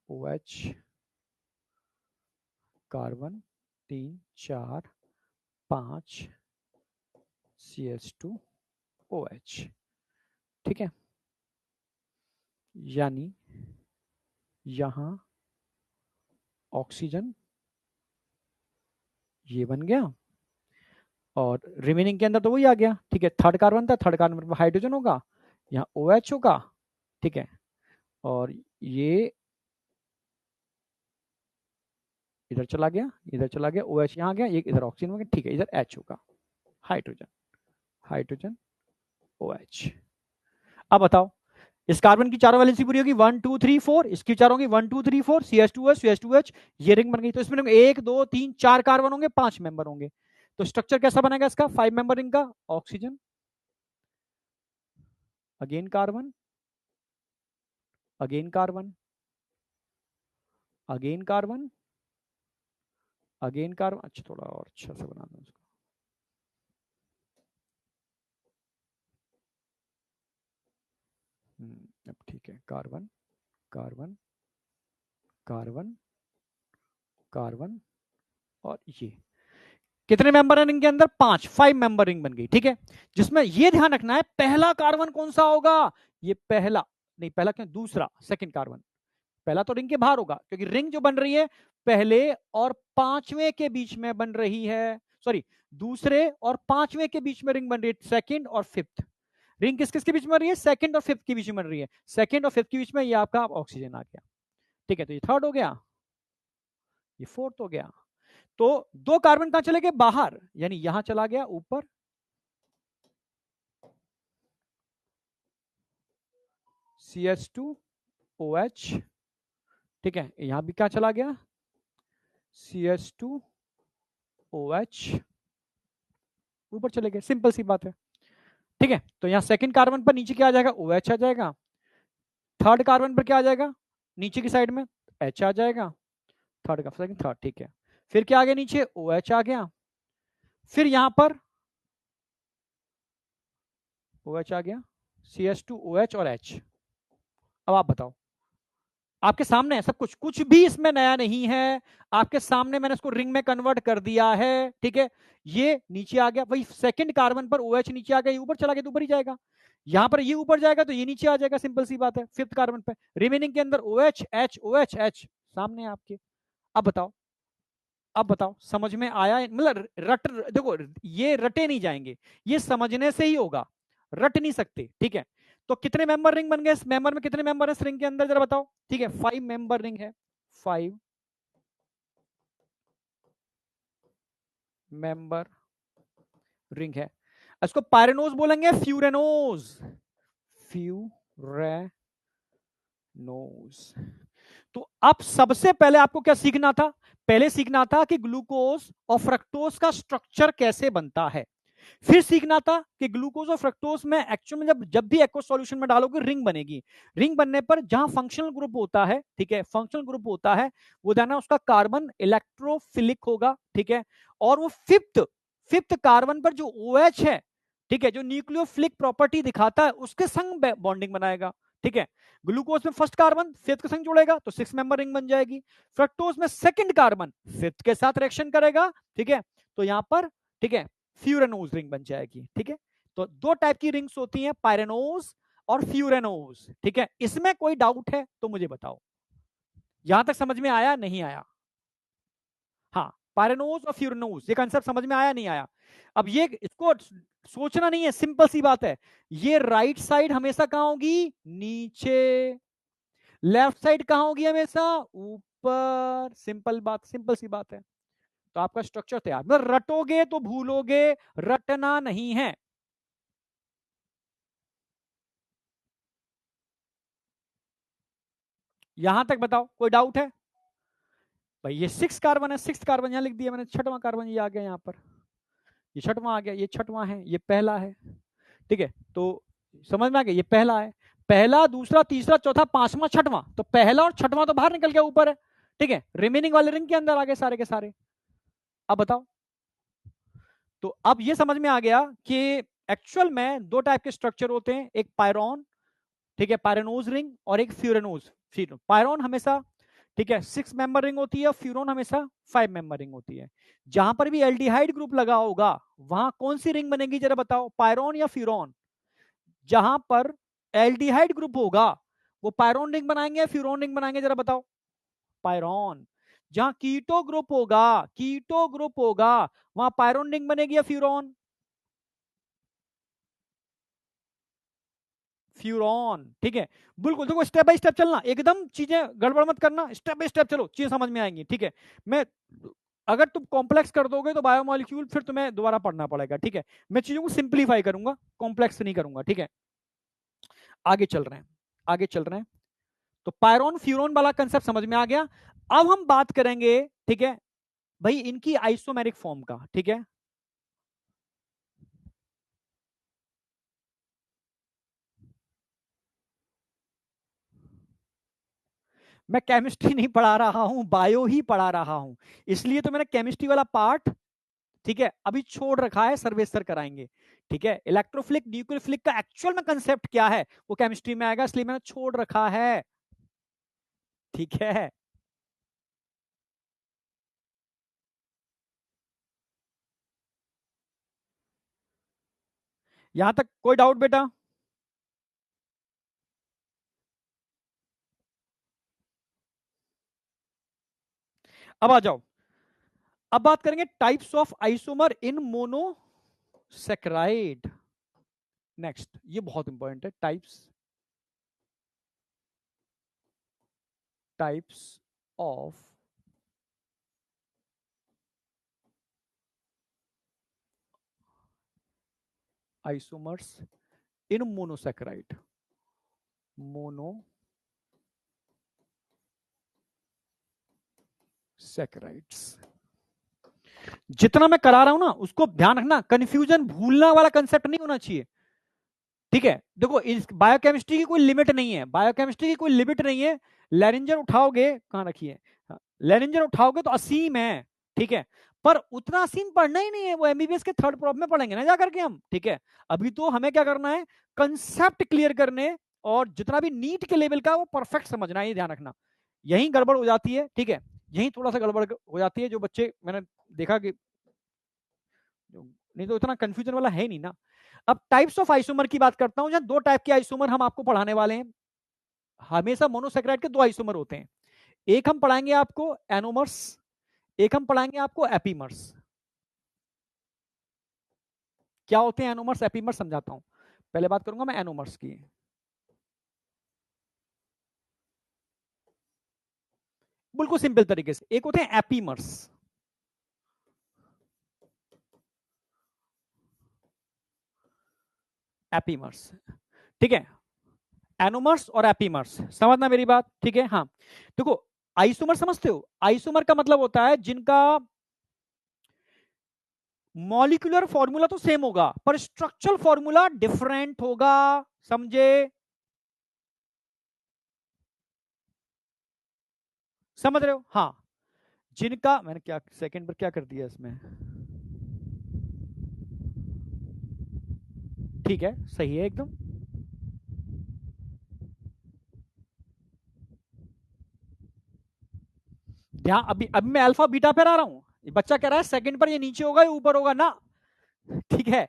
OH, carbon 3 4 5, CH2OH, ठीक है। यानी यहां ऑक्सीजन, ये बन गया, और रिमेनिंग के अंदर तो वही आ गया, ठीक है। थर्ड कार्बन था, थर्ड कार्बन पर हाइड्रोजन होगा, यहाँ OH होगा, ठीक है, और ये इधर चला गया, इधर चला गया, OH यहाँ गया, ये इधर ऑक्सीजन हो गया, ठीक है, इधर H होगा, हाइड्रोजन, हाइड्रोजन OH। अब बताओ, इस कार्बन की चारों वैलेंसी पूरी होगी, 1 2 3 4, इसकी चार होंगी 1 2 3 4, CH2H CH2H, ये रिंग बन गई। तो इसमें 1 2 3 4 कार्बन होंगे, 5 मेंबर होंगे। तो स्ट्रक्चर कैसा बनेगा इसका, 5 मेंबर रिंग का, oxygen, again carbon, again carbon, again carbon, again carbon. अच्छा, थोड़ा और अच्छा से बना दूं इसको। अब ठीक है, कार्बन, कार्बन, कार्बन, कार्बन, और ये कितने मेंबर है रिंग के अंदर, 5, 5 मेंबर रिंग बन गई, ठीक है। जिसमें ये ध्यान रखना है, पहला कार्बन कौन सा होगा, ये पहला नहीं, पहला क्यों, दूसरा, सेकंड कार्बन। पहला तो रिंग के बाहर होगा, क्योंकि रिंग जो बन रही है पहले और पांचवें के बीच में बन रही है, सॉरी, दूसरे और पांचवें के बीच में रिंग बन रही है, सेकंड और फिफ्थ। रिंग किस किस के बीच में बन रही है, सेकंड और फिफ्थ के बीच में बन रही है, सेकंड और फिफ्थ के बीच में ये आपका ऑक्सीजन आ गया, ठीक है। तो ये थर्ड हो गया, ये फोर्थ हो गया। तो दो कार्बन कहां चले गए, बाहर, यानी यहां चला गया ऊपर, CH2OH, ठीक है, यहां भी क्या चला गया, CH2OH, ऊपर चले गए, सिंपल सी बात है, ठीक है। तो यहां सेकंड कार्बन पर नीचे क्या आ जाएगा, OH आ जाएगा, थर्ड कार्बन पर क्या आ जाएगा, नीचे की साइड में H आ जाएगा, थर्ड का सेकंड थर्ड, ठीक है। फिर क्या आ गया नीचे, OH आ गया, फिर यहां पर OH आ गया, CH2OH और H। अब आप बताओ, आपके सामने है सब कुछ, कुछ भी इसमें नया नहीं है, आपके सामने मैंने इसको रिंग में कन्वर्ट कर दिया है, ठीक है। ये नीचे आ गया, वही सेकंड कार्बन पर OH नीचे आ गया, ये ऊपर चला गया तो ऊपर ही जाएगा, यहां पर ये ऊपर जाएगा तो ये नीचे आ जाएगा, सिंपल सी बात है। फिफ्थ कार्बन पे रिमेनिंग के अंदर OH H OH H सामने आपके। अब बताओ, अब बताओ, समझ में आया, मतलब रट, देखो ये रटे नहीं जाएंगे, ये समझने से ही होगा, रट नहीं सकते, ठीक है। तो कितने मेंबर रिंग बन गए, इस मेंबर में कितने मेंबर है इस रिंग के अंदर, जरा बताओ, ठीक है। 5 मेंबर रिंग है, 5 मेंबर रिंग है। इसको पायरेनोज बोलेंगे, फ्यूरेनोज, फ्यूरेनोज। तो अब सबसे पहले आपको क्या सीखना था, पहले सीखना था कि ग्लूकोज और फ्रक्टोज का स्ट्रक्चर कैसे बनता है, फिर सीखना था कि ग्लूकोज और फ्रक्टोज में एक्चुअल में जब भी एक्वस सॉल्यूशन में डालोगे रिंग बनेगी, रिंग बनने पर जहां फंक्शनल ग्रुप होता है, ठीक है, फंक्शनल ग्रुप होता है वो देना उसका कार्बन इलेक्ट्रोफिलिक होगा, ठीक है। और वो फिफ्थ फिफ्थ कार्बन पर जो OH है, ठीक है, जो न्यूक्लियोफिलिक प्रॉपर्टी दिखाता है उसके संग बॉन्डिंग बनाएगा, ठीक है। ग्लूकोज में फर्स्ट कार्बन फिफ्थ के संग जोड़ेगा तो 6 मेंबर रिंग बन जाएगी। फ्रक्टोज में सेकंड कार्बन फिफ्थ के साथ रिएक्शन करेगा, ठीक है, तो यहां पर, ठीक है, फ्यूरेनोज रिंग बन जाएगी, ठीक है। तो दो टाइप की रिंग्स होती हैं, पायरेनोज और फ्यूरेनोज, ठीक है। इसमें कोई डाउट है तो मुझे बताओ, यहां तक समझ में आया नहीं आया, हाँ, पायरेनोज और फ्यूरेनोज ये कंसेप्ट समझ में आया नहीं आया। अब ये इसको सोचना नहीं है, सिंपल सी बात है, ये राइट साइड हमेशा कहां होगी, नीचे, लेफ्ट साइड कहां होगी हमेशा, ऊपर, सिंपल बात, सिंपल सी बात है। तो आपका स्ट्रक्चर तैयार, मतलब रटोगे तो भूलोगे, रटना नहीं है। यहां तक बताओ, कोई डाउट है, भाई ये 6 कार्बन है, 6 कार्बन यहां लिख दिया मैंने, छठवां कार्बन ये आ गया यहां पर, ये छठवां आ गया, ये छठवां है, ये पहला है, ठीक है। तो समझ में आ गया, ये पहला है, पहला, दूसरा, तीसरा, चौथा, पांचवा, छठवां, तो पहला और छठवां तो बाहर निकल गया, ऊपर है, ठीक है। रिमेनिंग वाले रिंग के अंदर आ गए सारे के सारे। अब बताओ, तो अब ये समझ में आ गया कि एक्चुअल में दो टाइप के स्ट्रक्चर होते हैं, एक पायरॉन, ठीक है, पायरेनोज रिंग, और एक फ्यूरेनोज। पायरॉन हमेशा, ठीक है, 6 मेंबर रिंग होती है, फ्यूरोन हमेशा 5 मेंबर रिंग होती है। जहां पर भी एल्डिहाइड ग्रुप लगा होगा वहां कौन सी रिंग बनेगी, जरा बताओ, पायरॉन या फ्यूरोन। जहां पर एल्डिहाइड ग्रुप होगा वो पायरोन रिंग बनाएंगे या फ्यूरोन रिंग बनाएंगे, जरा बताओ। पायरोन। जहां कीटो ग्रुप होगा वहां पायरोन रिंग बनेगी या फ्यूरोन? फ्यूरॉन। ठीक है, बिल्कुल। देखो स्टेप बाय स्टेप चलना, एकदम चीजें गड़बड़ मत करना, स्टेप बाय स्टेप चलो, चीजें समझ में आएंगी। ठीक है, मैं अगर तुम कॉम्प्लेक्स कर दोगे तो बायोमोलिक्यूल फिर तुम्हें दोबारा पढ़ना पड़ेगा। ठीक है, मैं चीजों को सिंप्लीफाई करूंगा, कॉम्प्लेक्स नहीं करूंगा। ठीक है, आगे चल रहे हैं, आगे चल रहे हैं। तो पायरोन फ्यूरोन वाला कंसेप्ट समझ में आ गया। अब हम बात करेंगे, ठीक है भाई, इनकी आइसोमेरिक फॉर्म का। ठीक है, मैं केमिस्ट्री नहीं पढ़ा रहा हूं, बायो ही पढ़ा रहा हूं, इसलिए तो मैंने केमिस्ट्री वाला पार्ट, ठीक है, अभी छोड़ रखा है, सर्वेसर कराएंगे। ठीक है, इलेक्ट्रोफिलिक न्यूक्लियोफिलिक का एक्चुअल में कंसेप्ट क्या है वो केमिस्ट्री में आएगा, इसलिए मैंने छोड़ रखा है। ठीक है, यहां तक कोई डाउट बेटा? अब आ जाओ, अब बात करेंगे types of isomer in monosaccharide. Next, ये बहुत इंपॉर्टेंट है, types of isomers in monosaccharide. Monosaccharides जितना मैं करा रहा हूं ना उसको ध्यान रखना, कंफ्यूजन भूलना वाला कंसेप्ट नहीं होना चाहिए। ठीक है, देखो इस बायोकेमिस्ट्री की कोई लिमिट नहीं है, बायोकेमिस्ट्री की कोई लिमिट नहीं है। लेरेंजर उठाओगे, कहां रखिए, लेरेंजर उठाओगे तो असीम है। ठीक है, पर उतना असीम पढ़ना ही नहीं है, वो एमबीबीएस के थर्ड प्रॉप में पढ़ेंगे ना जाकर के हम। ठीक है, अभी तो हमें क्या करना है, कंसेप्ट क्लियर करने, और जितना भी नीट के लेवल का वो परफेक्ट समझना है, ये ध्यान रखना। यही गड़बड़ हो जाती है। ठीक है, यही थोड़ा सा गड़बड़ हो जाती है, जो बच्चे मैंने देखा कि नहीं तो इतना कंफ्यूजन वाला है नहीं ना। अब टाइप्स ऑफ आइसोमर की बात करता हूं, जहां दो टाइप के आइसोमर हम आपको पढ़ाने वाले हैं। हमेशा मोनोसेक्राइड के दो आइसोमर होते हैं, एक हम पढ़ाएंगे आपको एनोमर्स, एक हम पढ़ाएंगे आपको एपीमर्स। क्या होते हैं एनोमर्स एपीमर्स, समझाता हूं। पहले बात करूंगा मैं एनोमर्स की, बिल्कुल सिंपल तरीके से। एक होते हैं एपीमर्स, एपीमर्स। ठीक है, एनोमर्स और एपीमर्स, समझना मेरी बात। ठीक है, हाँ देखो, आइसोमर समझते हो, आइसोमर का मतलब होता है जिनका मॉलिक्यूलर फॉर्मूला तो सेम होगा पर स्ट्रक्चरल फॉर्मूला डिफरेंट होगा, समझे? समझ रहे हो? हाँ, जिनका, मैंने क्या सेकंड पर क्या कर दिया इसमें, ठीक है, सही है एकदम। ध्यान, अभी अभी मैं अल्फा बीटा पर आ रहा हूं, बच्चा कह रहा है सेकंड पर ये नीचे होगा या ऊपर होगा ना। ठीक है,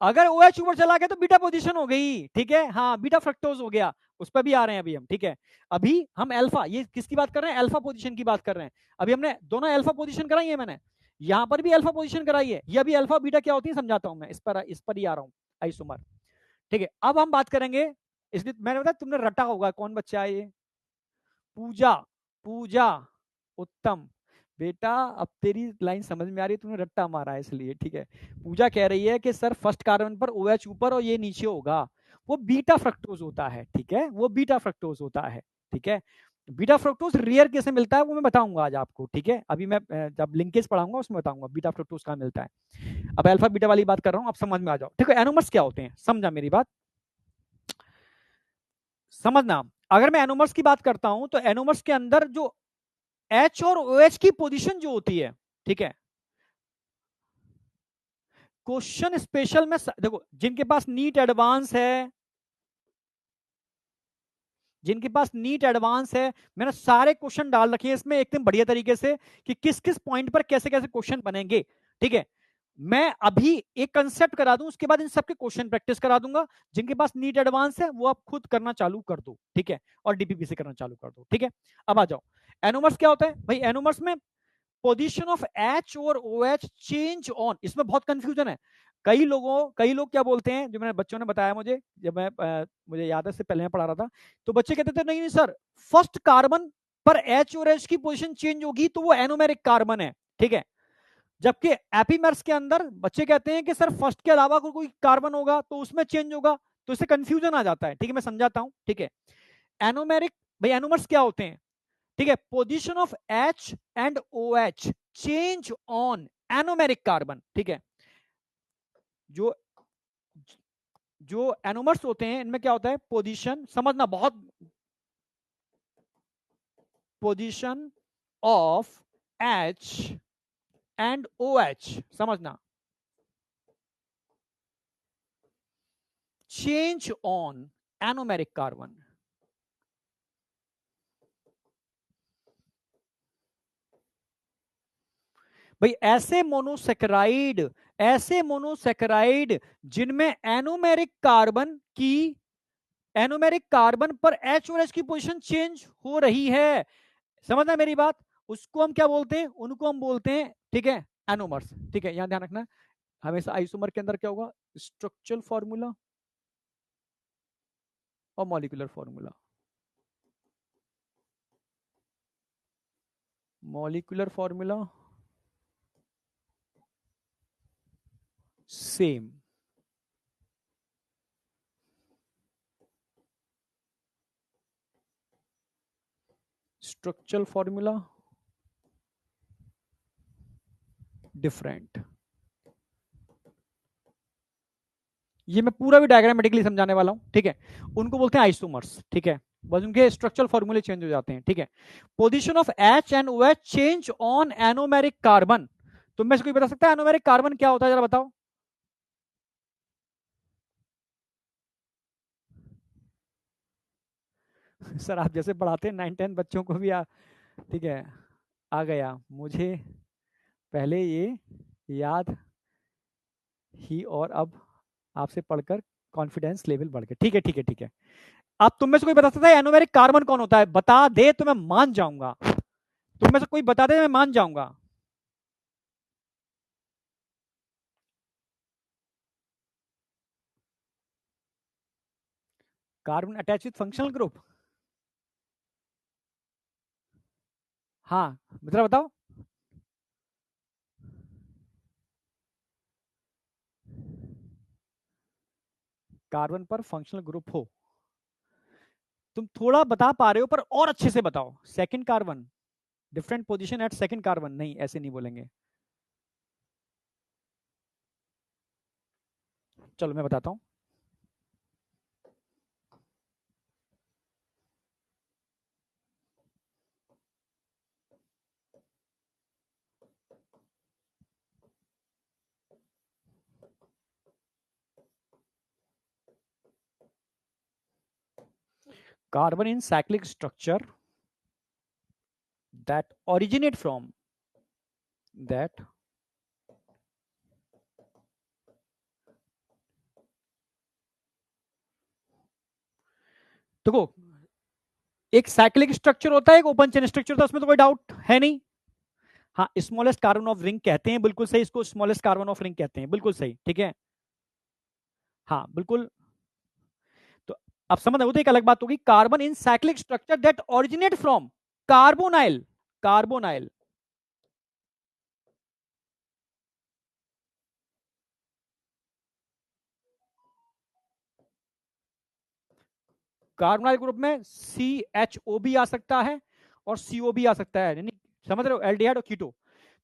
अगर ओ एच ऊपर चला गया तो बीटा पोजीशन हो गई। ठीक है, हाँ बीटा फ्रक्टोज हो गया, उस पर भी आ रहे हैं अभी हम। ठीक है, अभी हम अल्फा, ये किसकी बात कर रहे हैं, अल्फा पोजीशन की बात कर रहे हैं। अभी हमने दोनों अल्फा पोजीशन कराई है, मैंने यहां पर भी अल्फा पोजीशन कराई है, ये अभी अल्फा बीटा क्या होती है समझाता हूं मैं, इस पर ही आ रहा हूं, आइसोमर। ठीक है, अब हम बात करेंगे, इसलिए मैंने बताया तुमने रटा होगा, कौन बच्चा है ये, पूजा, पूजा उत्तम। बेटा अब तेरी लाइन समझ में आ रही है, तूने रट्टा मारा है इसलिए। ठीक है, पूजा कह रही है कि सर फर्स्ट कार्बन पर ओ OH ऊपर और ये नीचे होगा, वो बीटा फ्रक्टोज होता है। ठीक है, वो बीटा फ्रक्टोज होता है। ठीक है, बीटा फ्रक्टोज रेयर कैसे मिलता है वो मैं बताऊंगा आज आपको। ठीक है, अभी मैं जब लिंकेज पढ़ाऊंगा उसमें बताऊंगा बीटा फ्रक्टोज कहाँ मिलता है। अब अल्फा बीटा वाली बात कर रहा हूँ, अब समझ में आ जाओ। ठीक है, एनोमर्स क्या होते हैं, समझा मेरी बात, समझना। अगर मैं एनोमर्स की बात करता हूं तो एनोमर्स के अंदर जो एच और ओ OH की पोजीशन जो होती है, ठीक है, क्वेश्चन स्पेशल में देखो, जिनके पास नीट एडवांस है, जिनके पास नीट एडवांस है, मैंने सारे क्वेश्चन डाल रखे हैं इसमें एकदम बढ़िया तरीके से कि किस किस पॉइंट पर कैसे कैसे क्वेश्चन बनेंगे। ठीक है, मैं अभी एक कंसेप्ट करा दूं, उसके बाद इन सबके क्वेश्चन प्रैक्टिस करा दूंगा। जिनके पास नीट एडवांस है वो आप खुद करना चालू कर दो, ठीक है, और डीपीपी से करना चालू कर दो, ठीक है। अब आ जाओ, एनोमर्स क्या होता है भाई? एनोमर्स में पोजीशन ऑफ एच और ओ एच चेंज ऑन, इसमें बहुत कंफ्यूजन है। कई लोग क्या बोलते हैं, जो मैंने बच्चों ने बताया मुझे, जब मैं मुझे याद है से पहले मैं पढ़ा रहा था, तो बच्चे कहते थे नहीं नहीं सर, फर्स्ट कार्बन पर एच और एच की पोजीशन चेंज होगी तो वो एनोमेरिक कार्बन है, ठीक है। जबकि एपीमेर्स के अंदर बच्चे कहते हैं कि सर फर्स्ट के अलावा कोई कार्बन होगा तो उसमें चेंज होगा, तो इससे कंफ्यूजन आ जाता है, ठीक है, मैं समझाता हूं, ठीक है। एनोमेरिक भाई, एनोमर्स क्या होते हैं, ठीक है, position of H and O H change on anomeric carbon, ठीक है। जो जो एनोमर्स होते हैं इनमें क्या होता है, पोजीशन, समझना बहुत, position of H and O H, समझना, चेंज ऑन एनोमेरिक कार्बन। भाई ऐसे मोनोसेकेराइड जिनमें एनोमेरिक कार्बन पर एच और एच की पोजीशन चेंज हो रही है, समझना मेरी बात, उसको हम क्या बोलते हैं, उनको हम बोलते हैं, ठीक है, एनोमर्स, ठीक है। यहां ध्यान रखना, हमेशा आइसोमर के अंदर क्या होगा, स्ट्रक्चरल फॉर्मूला और molecular formula. Molecular formula same, structural formula different. ये मैं पूरा भी डायग्रामेटिकली समझाने वाला हूं, ठीक है। उनको बोलते हैं आइसोमर्स, ठीक है, बस उनके स्ट्रक्चरल फॉर्मूले चेंज हो जाते हैं, ठीक है। Position of H and O H change on anomeric carbon. तुम में से कोई बता सकता है एनोमेरिक कार्बन क्या होता है, जरा बताओ। सर आप जैसे पढ़ाते हैं 9-10 बच्चों को भी ठीक है, आ गया मुझे पहले ये याद ही, और अब आपसे पढ़कर कॉन्फिडेंस लेवल बढ़ गया, ठीक है ठीक है ठीक है। अब तुम में से कोई बता सकता है एनोमेरिक कार्बन कौन होता है, बता दे तो मैं मान जाऊंगा, तुम में से कोई बता दे मैं मान जाऊंगा। Carbon attach with functional group, हाँ मतलब बताओ। कार्बन पर फंक्शनल ग्रुप हो, तुम थोड़ा बता पा रहे हो पर और अच्छे से बताओ। Second carbon, different position at second carbon, नहीं ऐसे नहीं बोलेंगे। चलो मैं बताता हूं। Carbon in cyclic structure that originate from that देखो, एक साइक्लिक स्ट्रक्चर होता है, एक ओपन चेन स्ट्रक्चर होता है, उसमें तो कोई डाउट है नहीं। हाँ, स्मॉलेस्ट कार्बन ऑफ रिंग कहते हैं, बिल्कुल सही, इसको स्मॉलेस्ट कार्बन ऑफ रिंग कहते हैं, बिल्कुल सही, ठीक है। हाँ बिल्कुल। तो अब समझ वो तो एक अलग बात होगी, carbon in cyclic structure that originate from carbonyl, carbonyl, carbonyl group में सी एच ओ भी आ सकता है और सीओ भी आ सकता है, यानी समझ रहे हो, एल्डिहाइड और कीटो।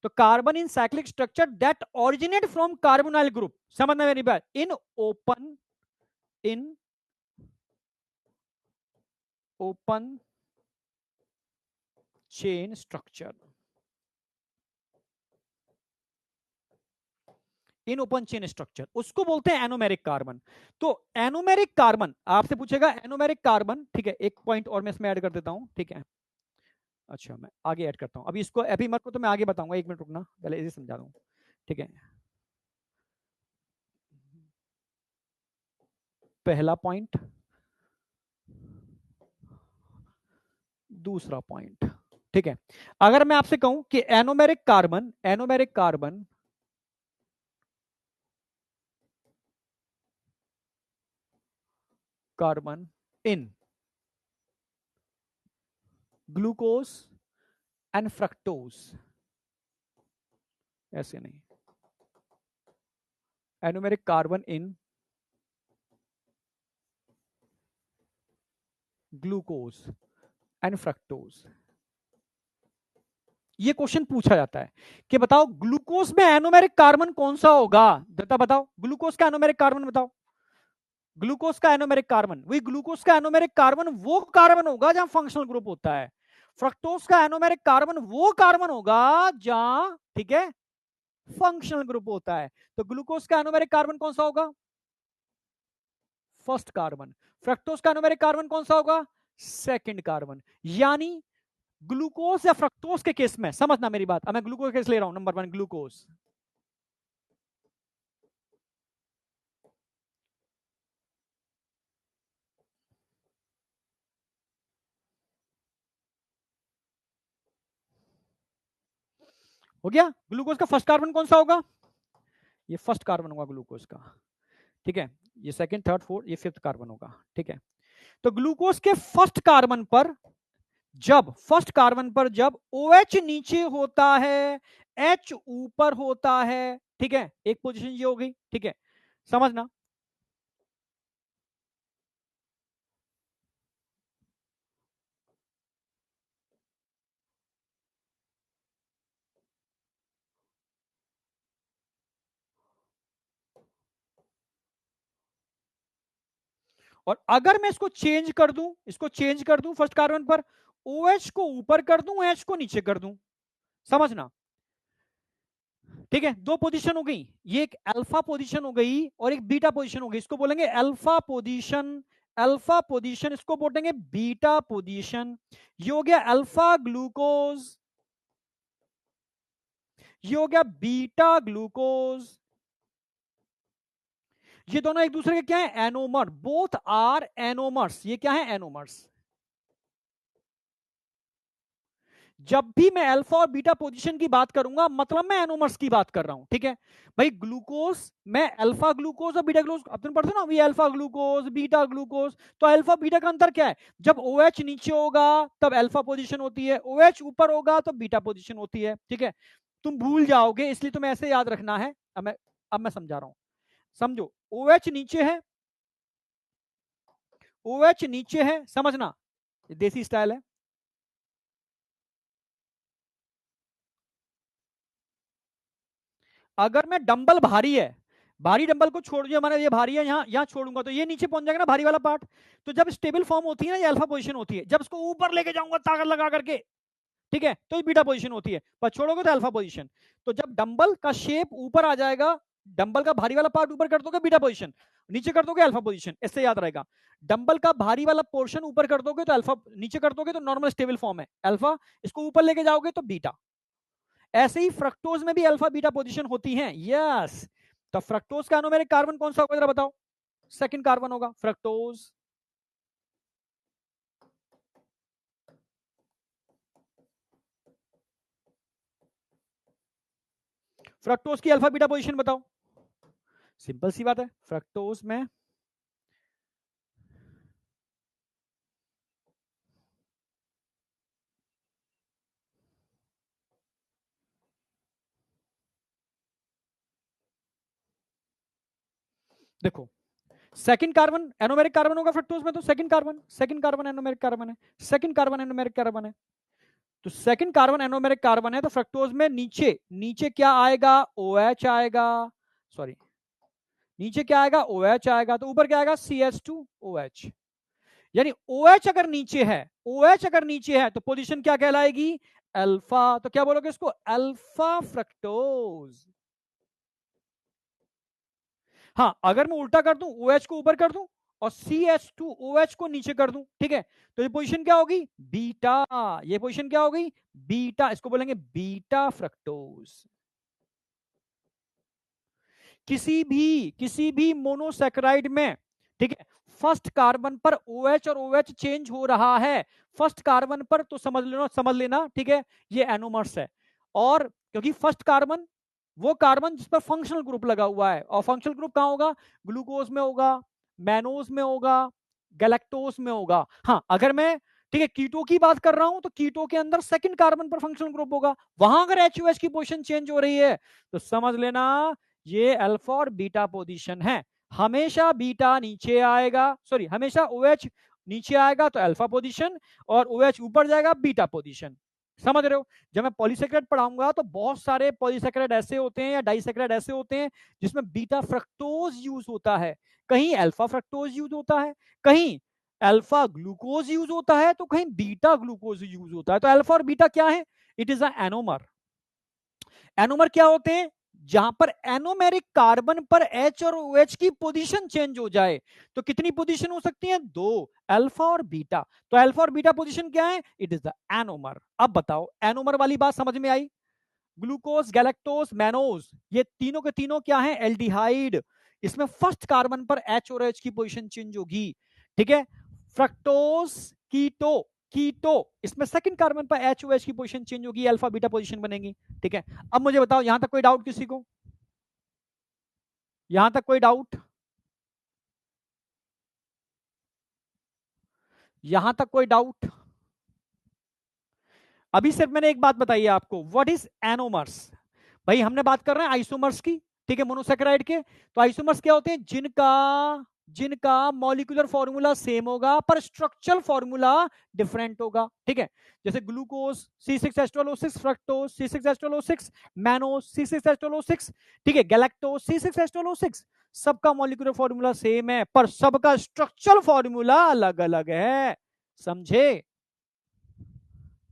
तो carbon in cyclic structure that originate from carbonyl group, समझना मेरी बात, in open chain structure, in open chain structure, उसको बोलते हैं एनोमेरिक कार्बन। तो एनोमेरिक कार्बन आपसे पूछेगा, एनोमेरिक कार्बन, ठीक है, एक पॉइंट और मैं इसमें ऐड कर देता हूं, ठीक है। अच्छा मैं आगे ऐड करता हूं, अभी इसको एपीमर को तो मैं आगे बताऊंगा, एक मिनट रुकना, पहले इसे समझा दूं, ठीक है। पहला पॉइंट, दूसरा पॉइंट। ठीक है, अगर मैं आपसे कहूं कि anomeric carbon, anomeric carbon carbon in glucose and fructose, ऐसे नहीं, anomeric carbon in glucose and fructose, ये क्वेश्चन पूछा जाता है कि बताओ ग्लूकोज में एनोमेरिक कार्बन कौन सा होगा, दत्ता बताओ ग्लूकोज का एनोमेरिक कार्बन बताओ, ग्लूकोज का एनोमेरिक कार्बन, वही ग्लूकोज का एनोमेरिक कार्बन वो कार्बन होगा जहां फंक्शनल ग्रुप होता है, फ्रक्टोज का एनोमेरिक कार्बन वो कार्बन होगा जहां, ठीक है, फंक्शनल ग्रुप होता है। तो ग्लूकोज का एनोमेरिक कार्बन कौन सा होगा, फर्स्ट कार्बन, फ्रक्टोज का एनोमेरिक कार्बन कौन सा होगा, सेकंड कार्बन। यानी ग्लूकोज या फ्रक्टोज के केस में, समझना मेरी बात, अब मैं ग्लूकोज केस ले रहा हूं, नंबर 1 ग्लूकोज, हो गया, ग्लूकोज का फर्स्ट कार्बन कौन सा होगा, ये फर्स्ट कार्बन होगा ग्लूकोज का, ठीक है, ये सेकंड, थर्ड, फोर्थ, ये फिफ्थ कार्बन होगा, ठीक है। तो ग्लूकोज के फर्स्ट कार्बन पर जब, फर्स्ट कार्बन पर जब OH नीचे होता है, H ऊपर होता है, ठीक है, एक पोजीशन ये हो गई, ठीक है, समझना। और अगर मैं इसको चेंज कर दूं, इसको चेंज कर दूं फर्स्ट कार्बन पर, OH को ऊपर कर दूं, H को नीचे कर दूं, समझना, ठीक है, दो पोजीशन हो गई, ये एक अल्फा पोजीशन हो गई और एक बीटा पोजीशन हो गई, इसको बोलेंगे अल्फा पोजीशन, अल्फा पोजीशन, इसको बोलेंगे बीटा पोजीशन। ये हो गया अल्फा ग्लूकोज, ये हो गया बीटा ग्लूकोज, ये दोनों एक दूसरे के क्या है, एनोमर, बोथ आर एनोमर्स, ये क्या है, एनोमर्स। जब भी मैं अल्फा और बीटा पोजीशन की बात करूंगा, मतलब मैं एनोमर्स की बात कर रहा हूं, ठीक है भाई। ग्लूकोज में अल्फा ग्लूकोज और बीटा ग्लूकोज, अब तुम पढ़ते हो ना, V alpha glucose beta glucose, तो अल्फा बीटा का अंतर क्या है, जब OH नीचे होगा तब अल्फा पोजीशन होती है, OH ऊपर होगा तो बीटा पोजीशन होती है, ठीक है। तुम भूल जाओगे, इसलिए तुम्हें ऐसे याद रखना है। अब मैं समझा रहा हूं, समझो, OH नीचे है, OH नीचे है, समझना, देसी स्टाइल है। अगर मैं डंबल भारी है, भारी डंबल को छोड़ दिया, मैंने ये भारी है, यहाँ छोड़ूंगा तो ये नीचे पहुंच जाएगा ना, भारी वाला पार्ट। तो जब स्टेबल फॉर्म होती है ना, ये अल्फा पोजीशन होती है, जब इसको ऊपर लेके जाऊंगा ताकत लगा करके, ठीक है, तो ये बीटा पोजीशन होती है, पर छोड़ोगे तो अल्फा पोजीशन। तो जब डंबल का शेप ऊपर आ जाएगा, डंबल का भारी वाला पार्ट ऊपर कर दोगे बीटा पोजीशन, नीचे कर दोगे अल्फा पोजीशन, इससे याद रहेगा। डंबल का भारी वाला पोर्शन ऊपर कर दोगे तो अल्फा, नीचे कर दोगे तो नॉर्मल स्टेबल फॉर्म है अल्फा, इसको ऊपर लेके जाओगे तो बीटा। ऐसे ही फ्रक्टोज में भी अल्फा बीटा पोजीशन होती हैं, यस। तो फ्रक्टोज का एनोमेरिक कार्बन कौन सा होगा, जरा बताओ, सेकंड कार्बन होगा फ्रक्टोज। फ्रक्टोज की अल्फा बीटा पोजीशन बताओ, सिंपल सी बात है, फ्रक्टोज में देखो, सेकंड कार्बन एनोमेरिक कार्बन होगा फ्रक्टोज में, तो सेकंड कार्बन एनोमेरिक कार्बन है, सेकंड कार्बन एनोमेरिक कार्बन है। तो सेकंड कार्बन एनोमेरिक कार्बन है, तो फ्रक्टोज में नीचे, नीचे क्या आएगा, OH आएगा, सॉरी, नीचे क्या आएगा, OH आएगा, तो ऊपर क्या आएगा, CH2OH। यानी OH अगर नीचे है, OH अगर नीचे है तो पोजीशन क्या कहलाएगी, अल्फा। तो क्या बोलोगे इसको, अल्फा फ्रक्टोज। हाँ, अगर मैं उल्टा कर दूं, OH को ऊपर कर दूं और CH2OH को नीचे कर दूं, ठीक है, तो ये पोजीशन क्या होगी, बीटा। ये पोजीशन क्या होगी, बीटा, इसको बोलेंगे बीटा फ्रक्टोज। किसी भी मोनोसैकेराइड में, ठीक है, फर्स्ट कार्बन पर OH और OH चेंज हो रहा है फर्स्ट कार्बन पर, तो समझ लेना ठीक है, ये एनोमर्स है। और क्योंकि फर्स्ट कार्बन वो कार्बन जिस पर फंक्शनल ग्रुप लगा हुआ है, और फंक्शनल ग्रुप कहां होगा, ग्लूकोज में होगा, मैनोज में होगा, गैलेक्टोज में होगा। हाँ, अगर मैं ठीक है कीटो की बात कर रहा हूं तो कीटो के अंदर सेकंड कार्बन पर फंक्शनल ग्रुप होगा, वहां अगर HOH की पोजीशन चेंज हो रही है तो समझ लेना ये अल्फा और बीटा पोजीशन है। हमेशा बीटा नीचे आएगा, सॉरी हमेशा OH नीचे आएगा तो अल्फा पोजीशन, और OH ऊपर जाएगा बीटा पोजीशन। समझ रहे हो? जब मैं पॉलीसेकेराइड पढ़ाऊंगा तो बहुत सारे पॉलीसेकेराइड ऐसे होते हैं या डाइसेकेराइड ऐसे होते हैं जिसमें बीटा फ्रक्टोज यूज होता है, कहीं अल्फा फ्रक्टोज यूज होता है, कहीं अल्फा ग्लूकोज यूज होता है, तो कहीं बीटा ग्लूकोज यूज होता है। तो अल्फा और बीटा क्या है? It is a anomer. Anomer क्या होते हैं? जहां पर एनोमेरिक कार्बन पर H और OH की पोजीशन चेंज हो जाए। तो कितनी पोजीशन हो सकती है? दो, अल्फा और बीटा। तो अल्फा और बीटा पोजीशन क्या है? It is the anomer. अब बताओ, एनोमर वाली बात समझ में आई? ग्लूकोज, गैलेक्टोज, मैनोज, ये तीनों के तीनों क्या है? एल्डिहाइड। इसमें फर्स्ट कार्बन पर H और OH की पोजीशन चेंज होगी, ठीक है। फ्रक्टोज, कीटो, कीटो, इसमें सेकंड कार्बन पर H OH की पोजीशन चेंज होगी, अल्फा बीटा पोजीशन बनेगी, ठीक है। अब मुझे बताओ, यहां तक कोई डाउट किसी को? यहां तक कोई डाउट? यहां तक कोई डाउट? अभी सिर्फ मैंने एक बात बताई है आपको, व्हाट इज एनोमर्स। भाई हमने बात कर रहे हैं आइसोमर्स की, ठीक है, मोनोसेकेराइड के। तो आइसोमर्स क्या होते हैं? जिनका जिनका मॉलिक्यूलर फॉर्मूला सेम होगा पर स्ट्रक्चरल फॉर्मूला डिफरेंट होगा, ठीक है। जैसे glucose C6H12O6, fructose C6H12O6, mannose C6H12O6, ठीक है, गैलेक्टोज C6H12O6। सबका मॉलिक्यूलर फॉर्मूला सेम है पर सबका स्ट्रक्चरल फॉर्मूला अलग अलग है, समझे?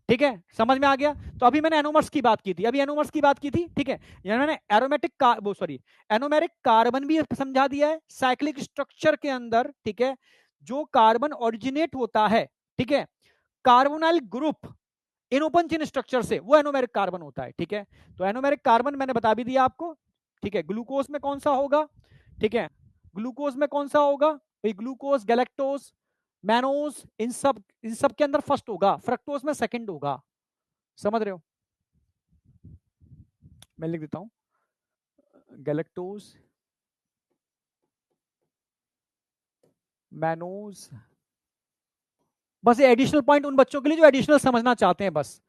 ठीक है, समझ में आ गया? तो अभी मैंने एनोमर्स की बात की थी, अभी एनोमर्स की बात की थी, ठीक है। मैंने एरोमेटिक का वो सॉरी एनोमेरिक कार्बन भी समझा दिया है साइक्लिक स्ट्रक्चर के अंदर, ठीक है। जो कार्बन ओरिजिनेट होता है, ठीक है, carbonyl group in open chain structure से, वो एनोमेरिक कार्बन होता है, ठीक है। तो एनोमेरिक कार्बन मैंने बता भी दिया आपको, ठीक है। ग्लूकोज में कौन सा होगा? ठीक है, ग्लूकोज में कौन सा होगा? ग्लूकोज, गैलेक्टोज, मैनोज, इन सब के अंदर फर्स्ट होगा, फ्रक्टोज में सेकंड होगा। समझ रहे हो? मैं लिख देता हूं, गैलेक्टोज, मैनोज। बस ये एडिशनल पॉइंट उन बच्चों के लिए जो एडिशनल समझना चाहते हैं, बस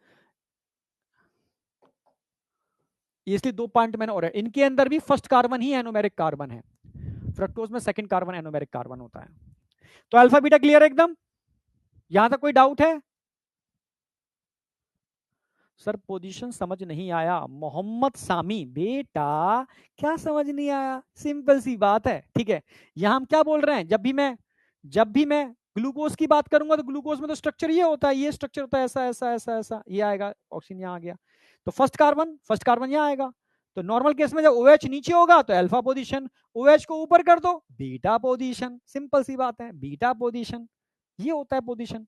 इसलिए दो पॉइंट मैंने, और इनके अंदर भी फर्स्ट कार्बन ही एनोमेरिक कार्बन है, फ्रक्टोज में सेकंड कार्बन एनोमेरिक कार्बन होता है। तो अल्फा बीटा क्लियर है एकदम? यहां तक कोई डाउट है? सर पोजीशन समझ नहीं आया, मोहम्मद सामी बेटा, क्या समझ नहीं आया? सिंपल सी बात है, ठीक है। यहां हम क्या बोल रहे हैं, जब भी मैं ग्लूकोज की बात करूंगा तो ग्लूकोज में तो स्ट्रक्चर ये होता है, ये स्ट्रक्चर होता है, ऐसा ऐसा ऐसा ऐसा, ये आएगा, ऑक्सीजन यहां आ गया, तो फर्स्ट कार्बन यहां आएगा। तो नॉर्मल केस में जब OH नीचे होगा तो अल्फा पोजीशन, OH को ऊपर कर दो बीटा पोजीशन, सिंपल सी बात है, बीटा पोजीशन, ये होता है पोजीशन।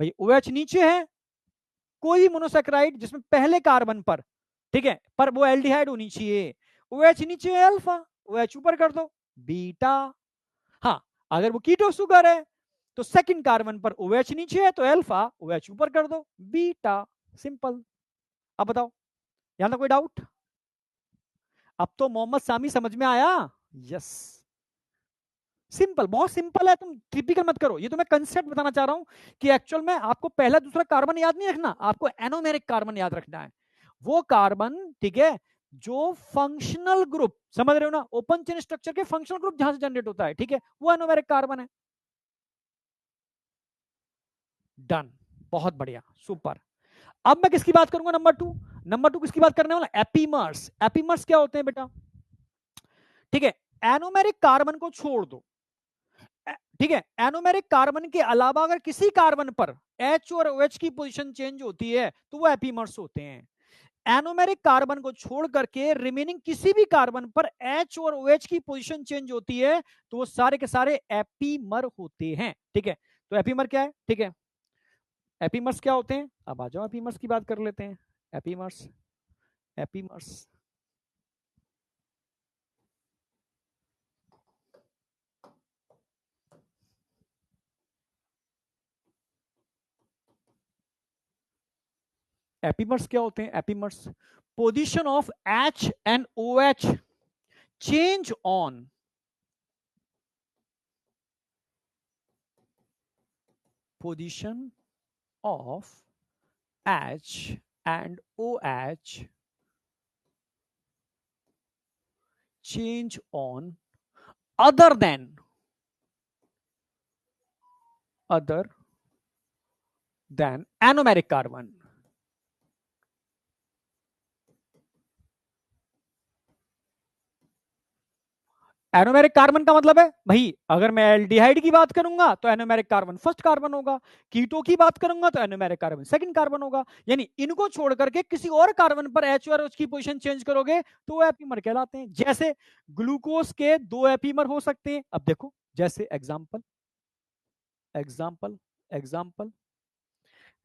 भाई OH नीचे है, कोई भी मोनोसेक्राइड जिसमें पहले कार्बन पर, ठीक है, पर वो एल्डिहाइड होनी चाहिए, OH नीचे है अल्फा, OH ऊपर कर दो बीटा। हाँ, अगर वो कीटो सुगर है तो सेकंड कार्बन पर OH नीचे है तो अल्फा, OH ऊपर कर दो बीटा, सिंपल। अब बताओ, यहां तक कोई डाउट? अब तो मोहम्मद सामी समझ में आया? यस, सिंपल, बहुत सिंपल है, तुम टिपिकल मत करो, ये तो मैं कंसेप्ट बताना चाह रहा हूं कि एक्चुअल में आपको पहला दूसरा कार्बन याद नहीं रखना, आपको एनोमेरिक कार्बन याद रखना है। वो कार्बन, ठीक है, जो फंक्शनल ग्रुप, समझ रहे हो ना, ओपन चेन स्ट्रक्चर के फंक्शनल ग्रुप जहां से जनरेट होता है, ठीक है, वो एनोमेरिक कार्बन है। डन, बहुत बढ़िया, सुपर। अब मैं किसकी बात करूंगा? नंबर टू किसकी बात करने वाला? एपीमर्स। एपीमर्स क्या होते हैं बेटा? ठीक है, एनोमेरिक कार्बन को छोड़ दो, ठीक है, एनोमेरिक कार्बन के अलावा अगर किसी कार्बन पर H और OH की पोजीशन चेंज होती है तो वो एपीमर्स होते हैं। एनोमेरिक कार्बन को छोड़ करके रिमेनिंग किसी भी कार्बन पर H और OH की पोजीशन चेंज होती है तो वो सारे के सारे एपीमर होते हैं, ठीक है। तो एपीमर क्या है? ठीक है, एपीमर्स क्या होते हैं? अब आ जाओ एपीमर्स की बात कर लेते हैं। एपीमर्स, एपीमर्स, एपीमर्स क्या होते हैं? Epimers position of H and OH change on position of H and OH change on other than anomeric carbon. Anomeric carbon का मतलब है भाई, अगर मैं एल्डिहाइड की बात करूंगा तो एनोमेरिक कार्बन फर्स्ट कार्बन होगा, कीटो की बात करूंगा तो एनोमेरिक कार्बन सेकंड कार्बन होगा। यानी इनको छोड़ करके किसी और कार्बन पर H और OH की पोजीशन चेंज करोगे तो वो एपीमर कहलाते हैं। जैसे ग्लूकोज के 2 एपीमर हो सकते हैं। अब देखो, जैसे एग्जाम्पल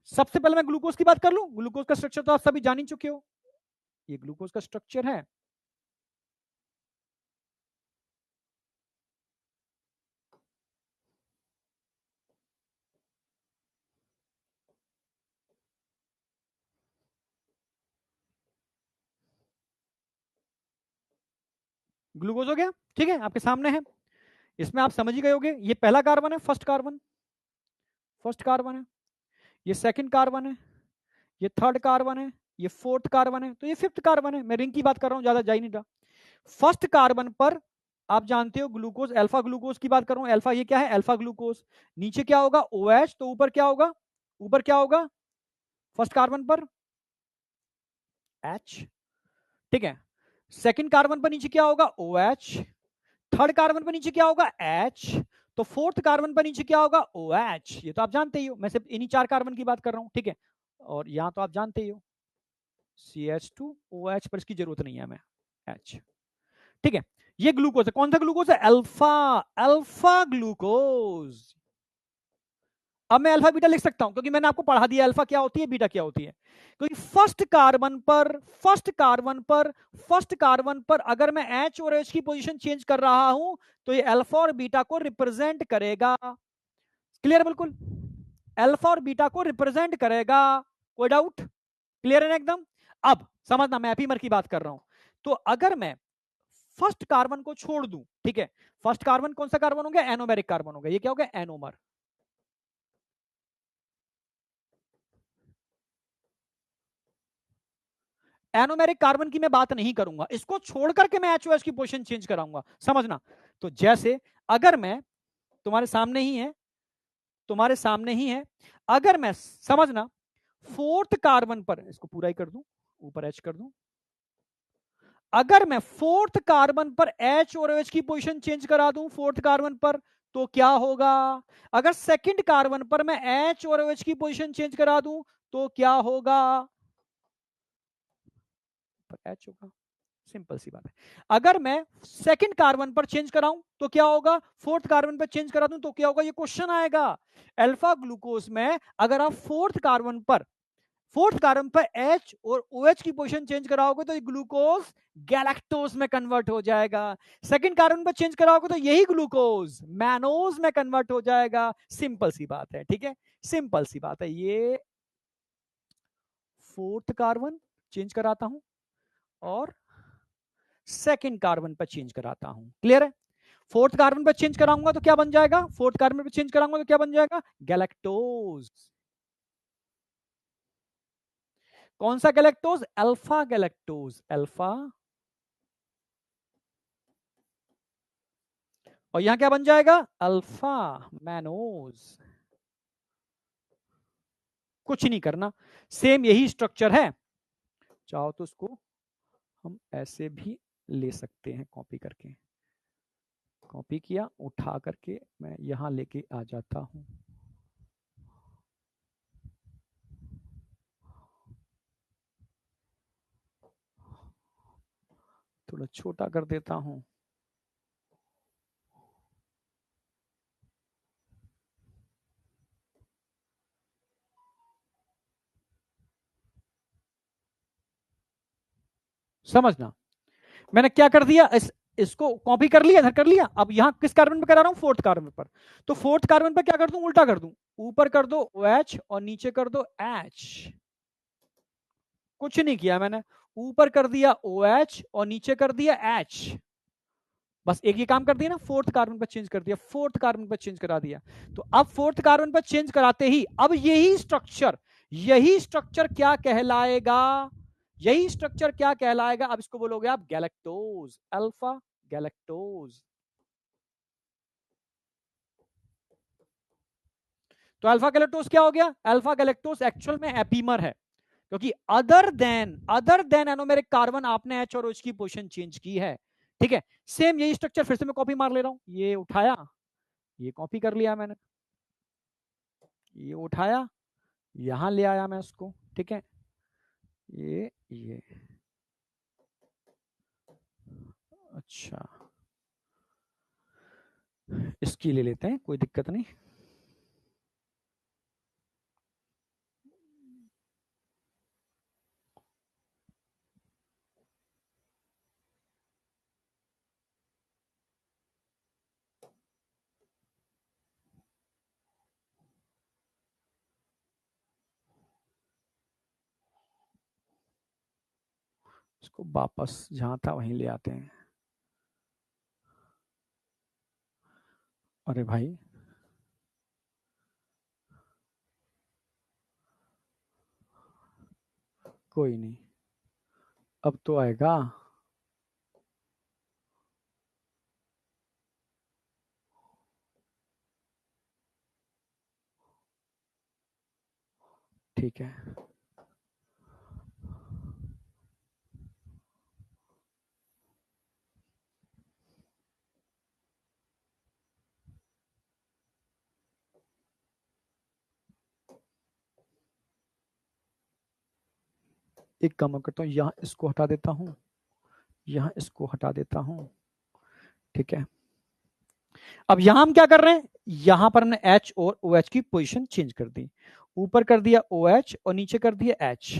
सबसे पहले मैं ग्लूकोज की बात कर लूं। ग्लूकोज का स्ट्रक्चर तो आप सभी जान ही चुके हो। ये ग्लूकोज का स्ट्रक्चर है। ग्लूकोज हो गया, ठीक है, आपके सामने है। इसमें आप समझ ही गए होंगे, ये पहला कार्बन है, फर्स्ट कार्बन है, ये सेकंड कार्बन है, ये थर्ड कार्बन है, ये फोर्थ कार्बन है, तो ये फिफ्थ कार्बन है। मैं रिंग की बात कर रहा हूं, ज्यादा जा ही नहीं रहा। फर्स्ट कार्बन पर आप जानते हो ग्लूकोज, अल्फा ग्लूकोज की बात कर रहा हूं। अल्फा ये क्या है? Alpha glucose. नीचे क्या होगा? OH। तो ऊपर क्या होगा? फर्स्ट कार्बन पर H, ठीक है। सेकंड कार्बन पर नीचे क्या होगा? OH। थर्ड कार्बन पर नीचे क्या होगा? H। तो फोर्थ कार्बन पर नीचे क्या होगा? OH। ये तो आप जानते ही हो, मैं सिर्फ इन्हीं 4 कार्बन की बात कर रहा हूं, ठीक है। और यहां तो आप जानते ही हो CH2OH, पर इसकी जरूरत नहीं है हमें, H, ठीक है। ये ग्लूकोज है। कौन सा ग्लूकोज है? Alpha glucose. अब मैं अल्फा बीटा लिख सकता हूं क्योंकि मैंने आपको पढ़ा दिया अल्फा क्या होती है, बीटा क्या होती है। क्योंकि फर्स्ट कार्बन पर अगर मैं H और H की पोजीशन चेंज कर रहा हूं तो ये अल्फा और बीटा को रिप्रेजेंट करेगा। क्लियर? बिल्कुल, अल्फा और बीटा को रिप्रेजेंट करेगा। कोई डाउट? क्लियर है ना एकदम? अब समझना, मैं एपीमर की बात कर रहा हूं। तो अगर मैं फर्स्ट कार्बन को छोड़ दूं, ठीक है, फर्स्ट कार्बन कौन सा कार्बन हो गया? एनोमेरिक कार्बन हो गया। ये क्या हो गया? एनोमर। एनोमेरिक कार्बन की मैं बात नहीं करूंगा, इसको छोड़ करके मैं एचओएच की पोजीशन चेंज कराऊंगा, समझना। तो जैसे अगर मैं तुम्हारे सामने ही है, अगर मैं, समझना, फोर्थ कार्बन पर, इसको पूरा ही कर दूं, ऊपर एच कर दूं, अगर मैं फोर्थ कार्बन पर एच और OH की पोजीशन चेंज करा दूं फोर्थ कार्बन पर, तो क्या होगा? अगर सेकंड कार्बन पर मैं एच और OH की पोजीशन चेंज करा दूं तो क्या होगा? पर एच होगा। सिंपल सी बात है। अगर मैं सेकंड कार्बन पर चेंज कराऊं तो क्या होगा? फोर्थ कार्बन पर चेंज करा दूं तो क्या होगा? ये क्वेश्चन आएगा। अल्फा ग्लूकोज में अगर आप फोर्थ कार्बन पर H और OH की पोजीशन चेंज कराओगे तो ये ग्लूकोज गैलेक्टोज में कन्वर्ट हो जाएगा। सेकंड कार्बन पर चेंज कराओगे तो यही ग्लूकोज मैनोज में कन्वर्ट हो जाएगा। सिंपल सी बात है, ठीक है, सिंपल सी बात है। ये फोर्थ कार्बन चेंज कराता हूं और सेकंड कार्बन पर चेंज कराता हूं। क्लियर है? फोर्थ कार्बन पर चेंज कराऊंगा तो क्या बन जाएगा? फोर्थ कार्बन पर चेंज कराऊंगा तो क्या बन जाएगा? गैलेक्टोज। कौन सा गैलेक्टोज? Alpha galactose, alpha. और यहां क्या बन जाएगा? Alpha mannose. कुछ नहीं करना, सेम यही स्ट्रक्चर है। चाहो तो उसको हम ऐसे भी ले सकते हैं, कॉपी करके। कॉपी किया, उठा करके मैं यहां लेके आ जाता हूं। थोड़ा छोटा कर देता हूं। समझना, मैंने क्या कर दिया, इसको कॉपी कर लिया, इधर कर लिया। अब यहां किस कार्बन पे करा रहा हूं? फोर्थ कार्बन पर। तो फोर्थ कार्बन पर क्या कर दूं? उल्टा कर दूं, ऊपर कर दो OH और नीचे कर दो H। कुछ नहीं किया मैंने, ऊपर कर दिया OH और नीचे कर दिया H, बस एक ही काम कर दिया ना, फोर्थ कार्बन पर चेंज कर दिया, फोर्थ कार्बन पर चेंज करा दिया। तो अब फोर्थ कार्बन पर चेंज कराते ही अब यही स्ट्रक्चर क्या कहलाएगा, यही स्ट्रक्चर क्या कहलाएगा, अब इसको बोलोगे आप गैलेक्टोज, अल्फा गैलेक्टोज। तो अल्फा गैलेक्टोज क्या हो गया, अल्फा गैलेक्टोज एक्चुअल में एपीमर है, क्योंकि अदर देन एनोमेरिक कार्बन आपने H और OH की पोजीशन चेंज की है। ठीक है, सेम यही स्ट्रक्चर फिर से मैं कॉपी मार ले रहा हूं, ये उठाया, ये कॉपी कर लिया मैंने, ये उठाया, यहां ले आया मैं उसको। ठीक है, ये अच्छा, इसकी ले लेते हैं, कोई दिक्कत नहीं। इसको वापस जहां था वहीं ले आते हैं। अरे भाई, कोई नहीं, अब तो आएगा। ठीक है, एक काम करता हूँ, यहाँ इसको हटा देता हूँ, यहाँ इसको हटा देता हूँ। ठीक है, अब यहां हम क्या कर रहे हैं, यहां पर हमने H और OH की पोजीशन चेंज कर दी, ऊपर कर दिया OH और नीचे कर दिया H।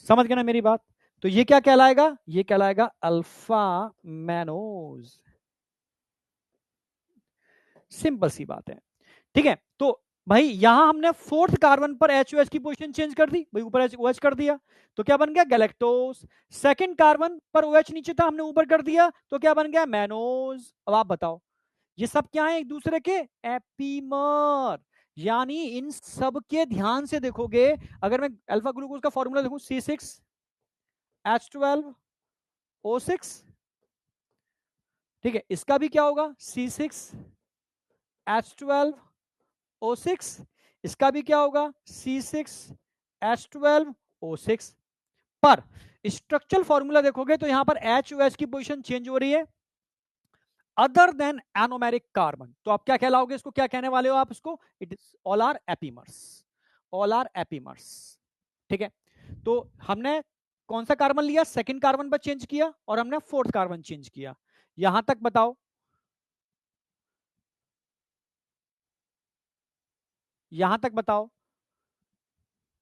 समझ गए ना मेरी बात? तो ये क्या कहलाएगा, ये कहलाएगा अल्फा मैनोज। सिंपल सी बात है। ठीक है, तो भाई यहां हमने फोर्थ कार्बन पर HOH की पोजीशन चेंज कर दी, भाई ऊपर OH कर दिया, तो क्या बन गया गैलेक्टोज। सेकंड कार्बन पर OH नीचे था, हमने ऊपर कर दिया, तो क्या बन गया मैनोज। अब आप बताओ, ये सब क्या है, एक दूसरे के एपीमर, यानी इन सब के ध्यान से देखोगे, अगर मैं अल्फा ग्लूकोज का फॉर्मूला देखूं C6H12O6, ठीक है, इसका भी क्या होगा C6H12O6, इसका भी क्या होगा C6H12O6। पर स्ट्रक्चरल फॉर्मूला देखोगे तो यहां पर HOH की पोजीशन चेंज हो रही है, अदर देन एनोमेरिक कार्बन। तो आप क्या कहलाओगे, इसको क्या कहने वाले हो आप इसको, it is all are epimers, all are epimers. ठीक है, तो हमने कौन सा कार्बन लिया, सेकंड कार्बन पर चेंज किया और हमने फोर्थ कार्बन चेंज किया, यहां तक बताओ, यहां तक बताओ।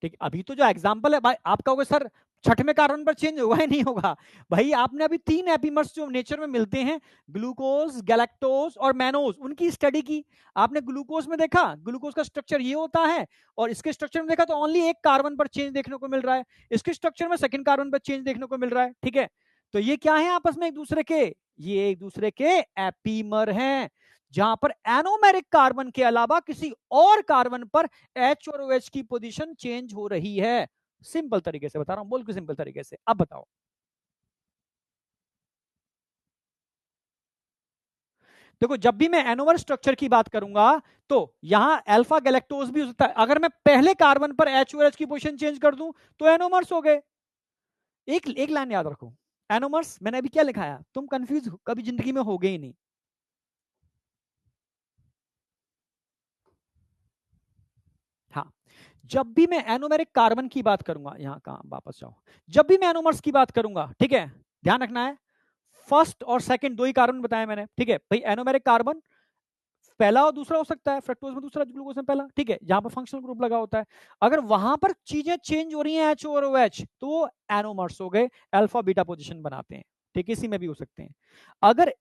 ठीक, अभी तो जो एग्जांपल है भाई, आप कहोगे सर छठवें कार्बन पर चेंज होगा ही नहीं होगा, भाई आपने अभी 3 एपीमर्स जो नेचर में मिलते हैं, ग्लूकोज, गैलेक्टोज और मैनोज, उनकी स्टडी की। आपने ग्लूकोज में देखा, ग्लूकोज का स्ट्रक्चर ये होता है, और इसके स्ट्रक्चर में देखा तो ओनली एक कार्बन पर चेंज देखने को मिल रहा है, इसके स्ट्रक्चर में सेकंड कार्बन पर चेंज देखने को मिल रहा है। ठीक है, तो ये क्या है आपस में एक दूसरे के, ये एक दूसरे के एपीमर हैं, जहां पर एनोमेरिक कार्बन के अलावा किसी और कार्बन पर H और OH की पोजीशन चेंज हो रही है। सिंपल तरीके से बता रहा हूं, बोल के सिंपल तरीके से। अब बताओ, देखो जब भी मैं एनोमर स्ट्रक्चर की बात करूंगा तो यहां अल्फा गैलेक्टोज भी हो सकता है, अगर मैं पहले कार्बन पर H और H की पोजीशन चेंज कर दूं तो एनोमर्स हो गए। एक एक लाइन याद रखो, एनोमर्स मैंने अभी क्या लिखाया, तुम कंफ्यूज कभी जिंदगी में हो गए ही नहीं। हाँ, जब भी मैं एनोमेरिक कार्बन की बात करूंगा, यहां कहां वापस जाओ, जब भी मैं एनोमर्स की बात करूंगा, ठीक है, ध्यान रखना है, फर्स्ट और सेकंड दो ही कार्बन बताया मैंने। ठीक है भाई, एनोमेरिक कार्बन पहला और दूसरा हो सकता है, फ्रक्टोज में दूसरा, ग्लूकोज में पहला। ठीक है, जहां पर फंक्शनल ग्रुप लगा होता है, अगर वहां पर चीजें चेंज हो रही हैं H और OH, तो वो एनोमर्स हो गए, अल्फा बीटा पोजीशन बनाते हैं। ठीक है, इसी में भी हो सकते हैं। अगर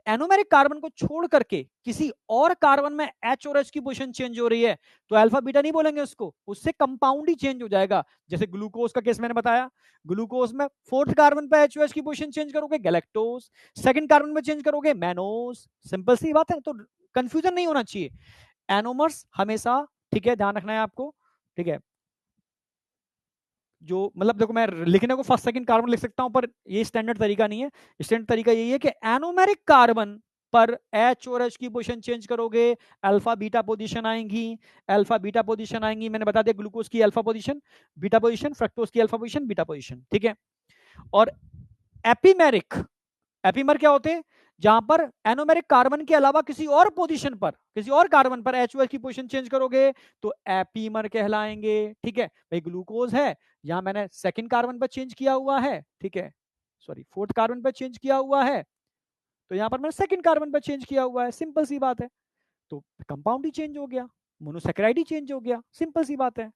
एनोमेरिक कार्बन को छोड़ करके किसी और कार्बन में H और H की पोजीशन चेंज हो रही है तो अल्फा बीटा नहीं बोलेंगे उसको, उससे कंपाउंड ही चेंज हो जाएगा। जैसे ग्लूकोज का केस मैंने बताया, ग्लूकोज में फोर्थ कार्बन पे H और H की पोजीशन चेंज करोगे गैलेक्टोज, सेकंड कार्बन पे चेंज करोगे मैनोज। सिंपल सी बात है, तो कंफ्यूजन नहीं होना चाहिए। एनोमर्स हमेशा, ठीक है, ध्यान रखना है आपको, ठीक है। जो मतलब देखो मैं लिखने को फर्स्ट सेकंड कार्बन लिख सकता हूं, पर ये स्टैंडर्ड तरीका नहीं है। स्टैंडर्ड तरीका यही है कि एनोमेरिक कार्बन पर H और H की पोजीशन चेंज करोगे, अल्फा बीटा पोजीशन आएंगी। अल्फा बीटा पोजीशन आएंगी, मैंने बता दिया ग्लूकोज की alpha position, beta position, fructose की अल्फा पोजीशन, बीटा पोजीशन, ठीक है। और एपीमेरिक, एपीमर क्या होते हैं, जहां पर एनोमेरिक कार्बन के अलावा किसी और पोजीशन पर, किसी और कार्बन पर H की पोजीशन चेंज करोगे तो एपीमर कहलाएंगे, ठीक है। भाई ग्लूकोज है, यहां मैंने सेकंड कार्बन पर चेंज किया हुआ है, ठीक है, सॉरी फोर्थ कार्बन पर चेंज किया हुआ है, तो यहां पर मैंने सेकंड कार्बन पर चेंज किया हुआ है, सिंपल सी बात है। तो कंपाउंड ही चेंज हो गया, मोनोसेकेराइड ही चेंज हो गया, सिंपल सी बात है।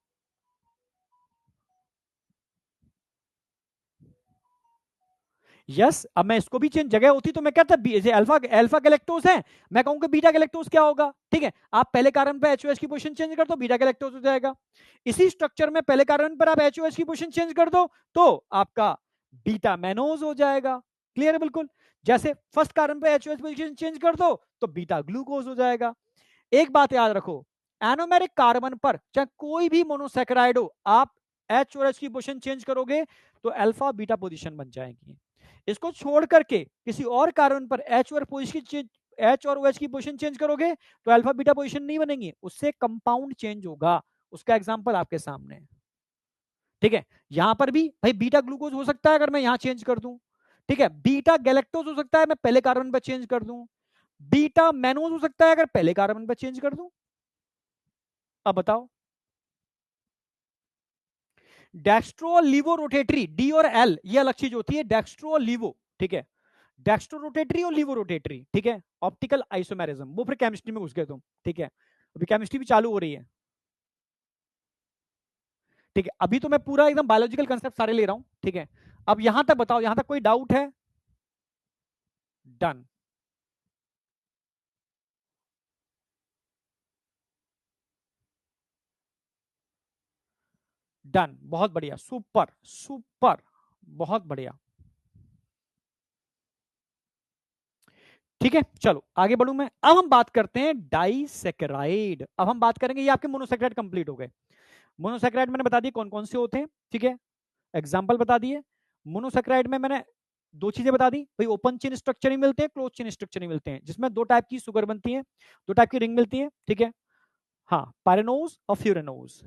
यस, अब मैं इसको भी चेंज, जगह होती तो मैं कहता अल्फा अल्फा गैलेक्टोज है, मैं कहूंगा बीटा गैलेक्टोज क्या होगा, ठीक है। आप पहले कार्बन पे एचओएच की पोजीशन चेंज कर दो, बीटा गैलेक्टोज हो जाएगा। इसी स्ट्रक्चर में पहले कार्बन पर आप एचओएच की पोजीशन चेंज कर दो तो आपका बीटा मैनोज हो जाएगा। क्लियर है बिल्कुल। जैसे फर्स्ट कार्बन पे एचओएच पोजीशन चेंज कर दो तो बीटा ग्लूकोज हो जाएगा। एक बात याद रखो, एनोमेरिक कार्बन पर चाहे कोई भी मोनोसेकेराइड हो, आप एच और एच की पोजीशन चेंज करोगे तो अल्फा बीटा पोजीशन बन जाएगी। इसको छोड़ करके किसी और कार्बन पर एच और पोजीशन, एच और OH की पोजीशन चेंज करोगे तो अल्फा बीटा पोजीशन नहीं बनेगी, उससे कंपाउंड चेंज होगा। उसका एग्जांपल आपके सामने है, ठीक है। यहां पर भी भाई बीटा ग्लूकोज हो सकता है अगर मैं यहां चेंज कर दूं, ठीक है। बीटा गैलेक्टोज हो सकता है मैं पहले कार्बन पर चेंज कर दूं। बीटा मैनोज हो सकता है अगर पहले कार्बन पर चेंज कर दूं। अब बताओ, डेक्स्ट्रो लीवो रोटेटरी, डी और एल ये अलग चीज होती है, डेक्स्ट्रो लीवो, ठीक है। डेक्स्ट्रो रोटेटरी और लीवो रोटेटरी, ठीक है। ऑप्टिकल आइसोमेरिज्म, वो फिर केमिस्ट्री में घुस गए तुम, ठीक है। अभी केमिस्ट्री भी चालू हो रही है, ठीक है। अभी तो मैं पूरा एकदम बायोलॉजिकल कंसेप्ट सारे ले रहा हूं, ठीक है। अब यहां तक बताओ, यहां तक कोई डाउट है? डन, डन, बहुत बढ़िया, सुपर सुपर, बहुत बढ़िया, ठीक है। चलो आगे बढ़ू मैं। अब हम बात करते हैं डाइसेकेराइड। अब हम बात करेंगे, ये आपके मोनोसेकेराइड कंप्लीट हो गए। मोनोसेकेराइड मैंने बता दिए कौन कौन से होते हैं, ठीक है, एग्जाम्पल बता दिए। मोनोसेकेराइड में मैंने दो चीजें बता दी, भाई ओपन चेन स्ट्रक्चर ही मिलते हैं, क्लोज चेन स्ट्रक्चर ही मिलते हैं, जिसमें दो टाइप की सुगर बनती है, दो टाइप की रिंग मिलती है, ठीक है। हाँ, पायरेनोज और फ्यूरेनोज।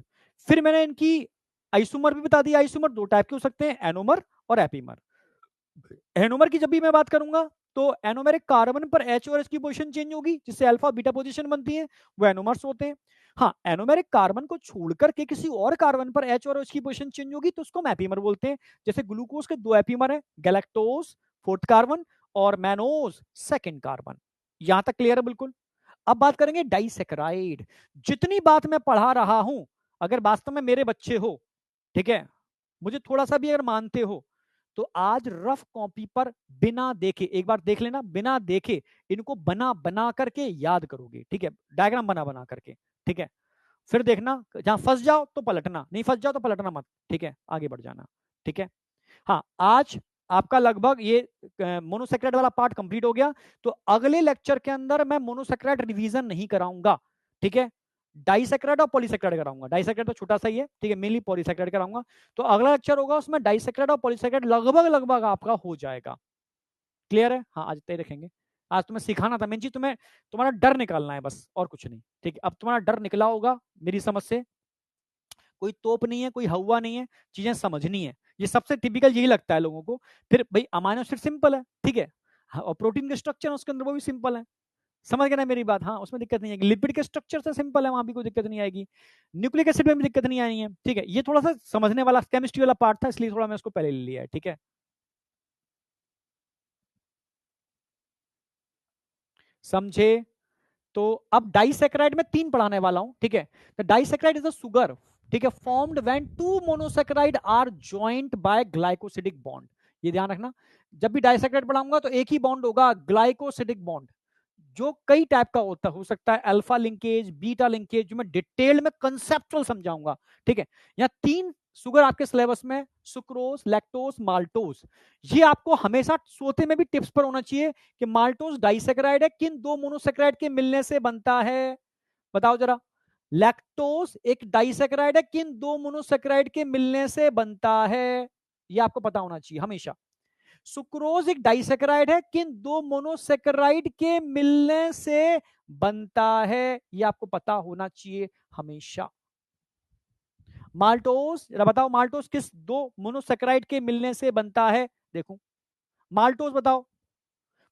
फिर मैंने इनकी आइसोमर भी बता दिया, आइसोमर दो टाइप के हो सकते हैं, एनोमर और एपीमर। एनोमर की जब भी मैं बात करूंगा तो एनोमेरिक कार्बन पर एच और एच की पोजीशन चेंज होगी, जिससे अल्फा बीटा पोजीशन बनती है, वो एनोमर्स होते हैं। हाँ, एनोमेरिक कार्बन को छोड़कर के किसी और कार्बन पर एच और एच की पोजीशन चेंज होगी तो उसको हम एपीमर बोलते हैं। जैसे ग्लूकोज के दो एपीमर है, गैलेक्टोज फोर्थ कार्बन और मैनोज सेकेंड कार्बन। यहां तक क्लियर है बिल्कुल। अब बात करेंगे डाइसेकेराइड। जितनी बात मैं पढ़ा रहा हूं, अगर वास्तव में मेरे बच्चे हो, ठीक है, मुझे थोड़ा सा भी अगर मानते हो तो आज रफ कॉपी पर बिना देखे, एक बार देख लेना, बिना देखे इनको बना बना करके याद करोगे, ठीक है, डायग्राम बना बना करके, ठीक है। फिर देखना, जहां फंस जाओ तो पलटना, नहीं फंस जाओ तो पलटना मत, ठीक है, आगे बढ़ जाना, ठीक है। हाँ, आज आपका लगभग ये मोनोसेक्राइड वाला पार्ट कंप्लीट हो गया। तो अगले लेक्चर के अंदर मैं मोनोसेक्राइड रिवीजन नहीं कराऊंगा, ठीक है। डाइसेक्राइड और पॉलीसेक्राइड कराऊंगा। डाइसेक्राइड तो छोटा सा ही है, ठीक है, मेनली पॉलीसेक्राइड कराऊंगा। तो अगला लेक्चर होगा उसमें डाइसेक्राइड और पॉलीसेक्राइड लगभग लगभग आपका हो जाएगा। क्लियर है? हाँ, आज तय रखेंगे। आज तुम्हें सिखाना था, मेन चीज तुम्हें तुम्हारा डर निकालना है बस, और कुछ नहीं, ठीक है। अब तुम्हारा डर निकला होगा मेरी समझ से, कोई तोप नहीं है, कोई हवा नहीं है, चीजें समझनी है। ये सबसे टिपिकल यही लगता है लोगों को। फिर भाई अमाइनो एसिड सिंपल है, ठीक है, हाँ, और प्रोटीन के स्ट्रक्चर उसके अंदर वो भी सिंपल है, समझ गए ना मेरी बात? हाँ, उसमें दिक्कत नहीं आएगी। लिपिड के स्ट्रक्चर से सिंपल है, वहां भी कोई दिक्कत नहीं आएगी। न्यूक्लिक एसिड में भी दिक्कत नहीं आई है, ठीक है। ये थोड़ा सा समझने वाला केमिस्ट्री वाला पार्ट था, इसलिए थोड़ा मैं उसको पहले ले लिया है, ठीक है। समझे? तो अब डाइसेक्राइड में तीन पढ़ाने वाला हूं, ठीक है। The disaccharide is a sugar, ठीक है, formed when two monosaccharide are joint by glycosidic bond. ये ध्यान रखना। जब भी डाइसैकेराइड पढ़ाऊंगा तो एक ही बॉन्ड होगा, ग्लाइकोसिडिक बॉन्ड, जो कई टाइप का होता हो सकता है, अल्फा लिंकेज, बीटा लिंकेज, जो मैं डिटेल में कंसेप्चुअल समझाऊंगा। ठीक है, यहाँ 3 शुगर आपके सिलेबस में, सुक्रोज, लैक्टोज, माल्टोज। ये आपको हमेशा सोते में भी टिप्स पर होना चाहिए कि माल्टोज डाइसैकेराइड है, किन 2 मोनोसैकेराइड के मिलने से बनता है, बताओ जरा। लैक्टोज एक डाइसैकेराइड है, किन 2 मोनोसैकेराइड के मिलने से बनता है, ये आपको पता होना चाहिए हमेशा। सुक्रोज एक डाइसैकेराइड है, किन 2 मोनोसैकेराइड के मिलने से बनता है, ये आपको पता होना चाहिए हमेशा। माल्टोज, बताओ माल्टोज किस 2 मोनोसैकेराइड के मिलने से बनता है, देखो माल्टोज बताओ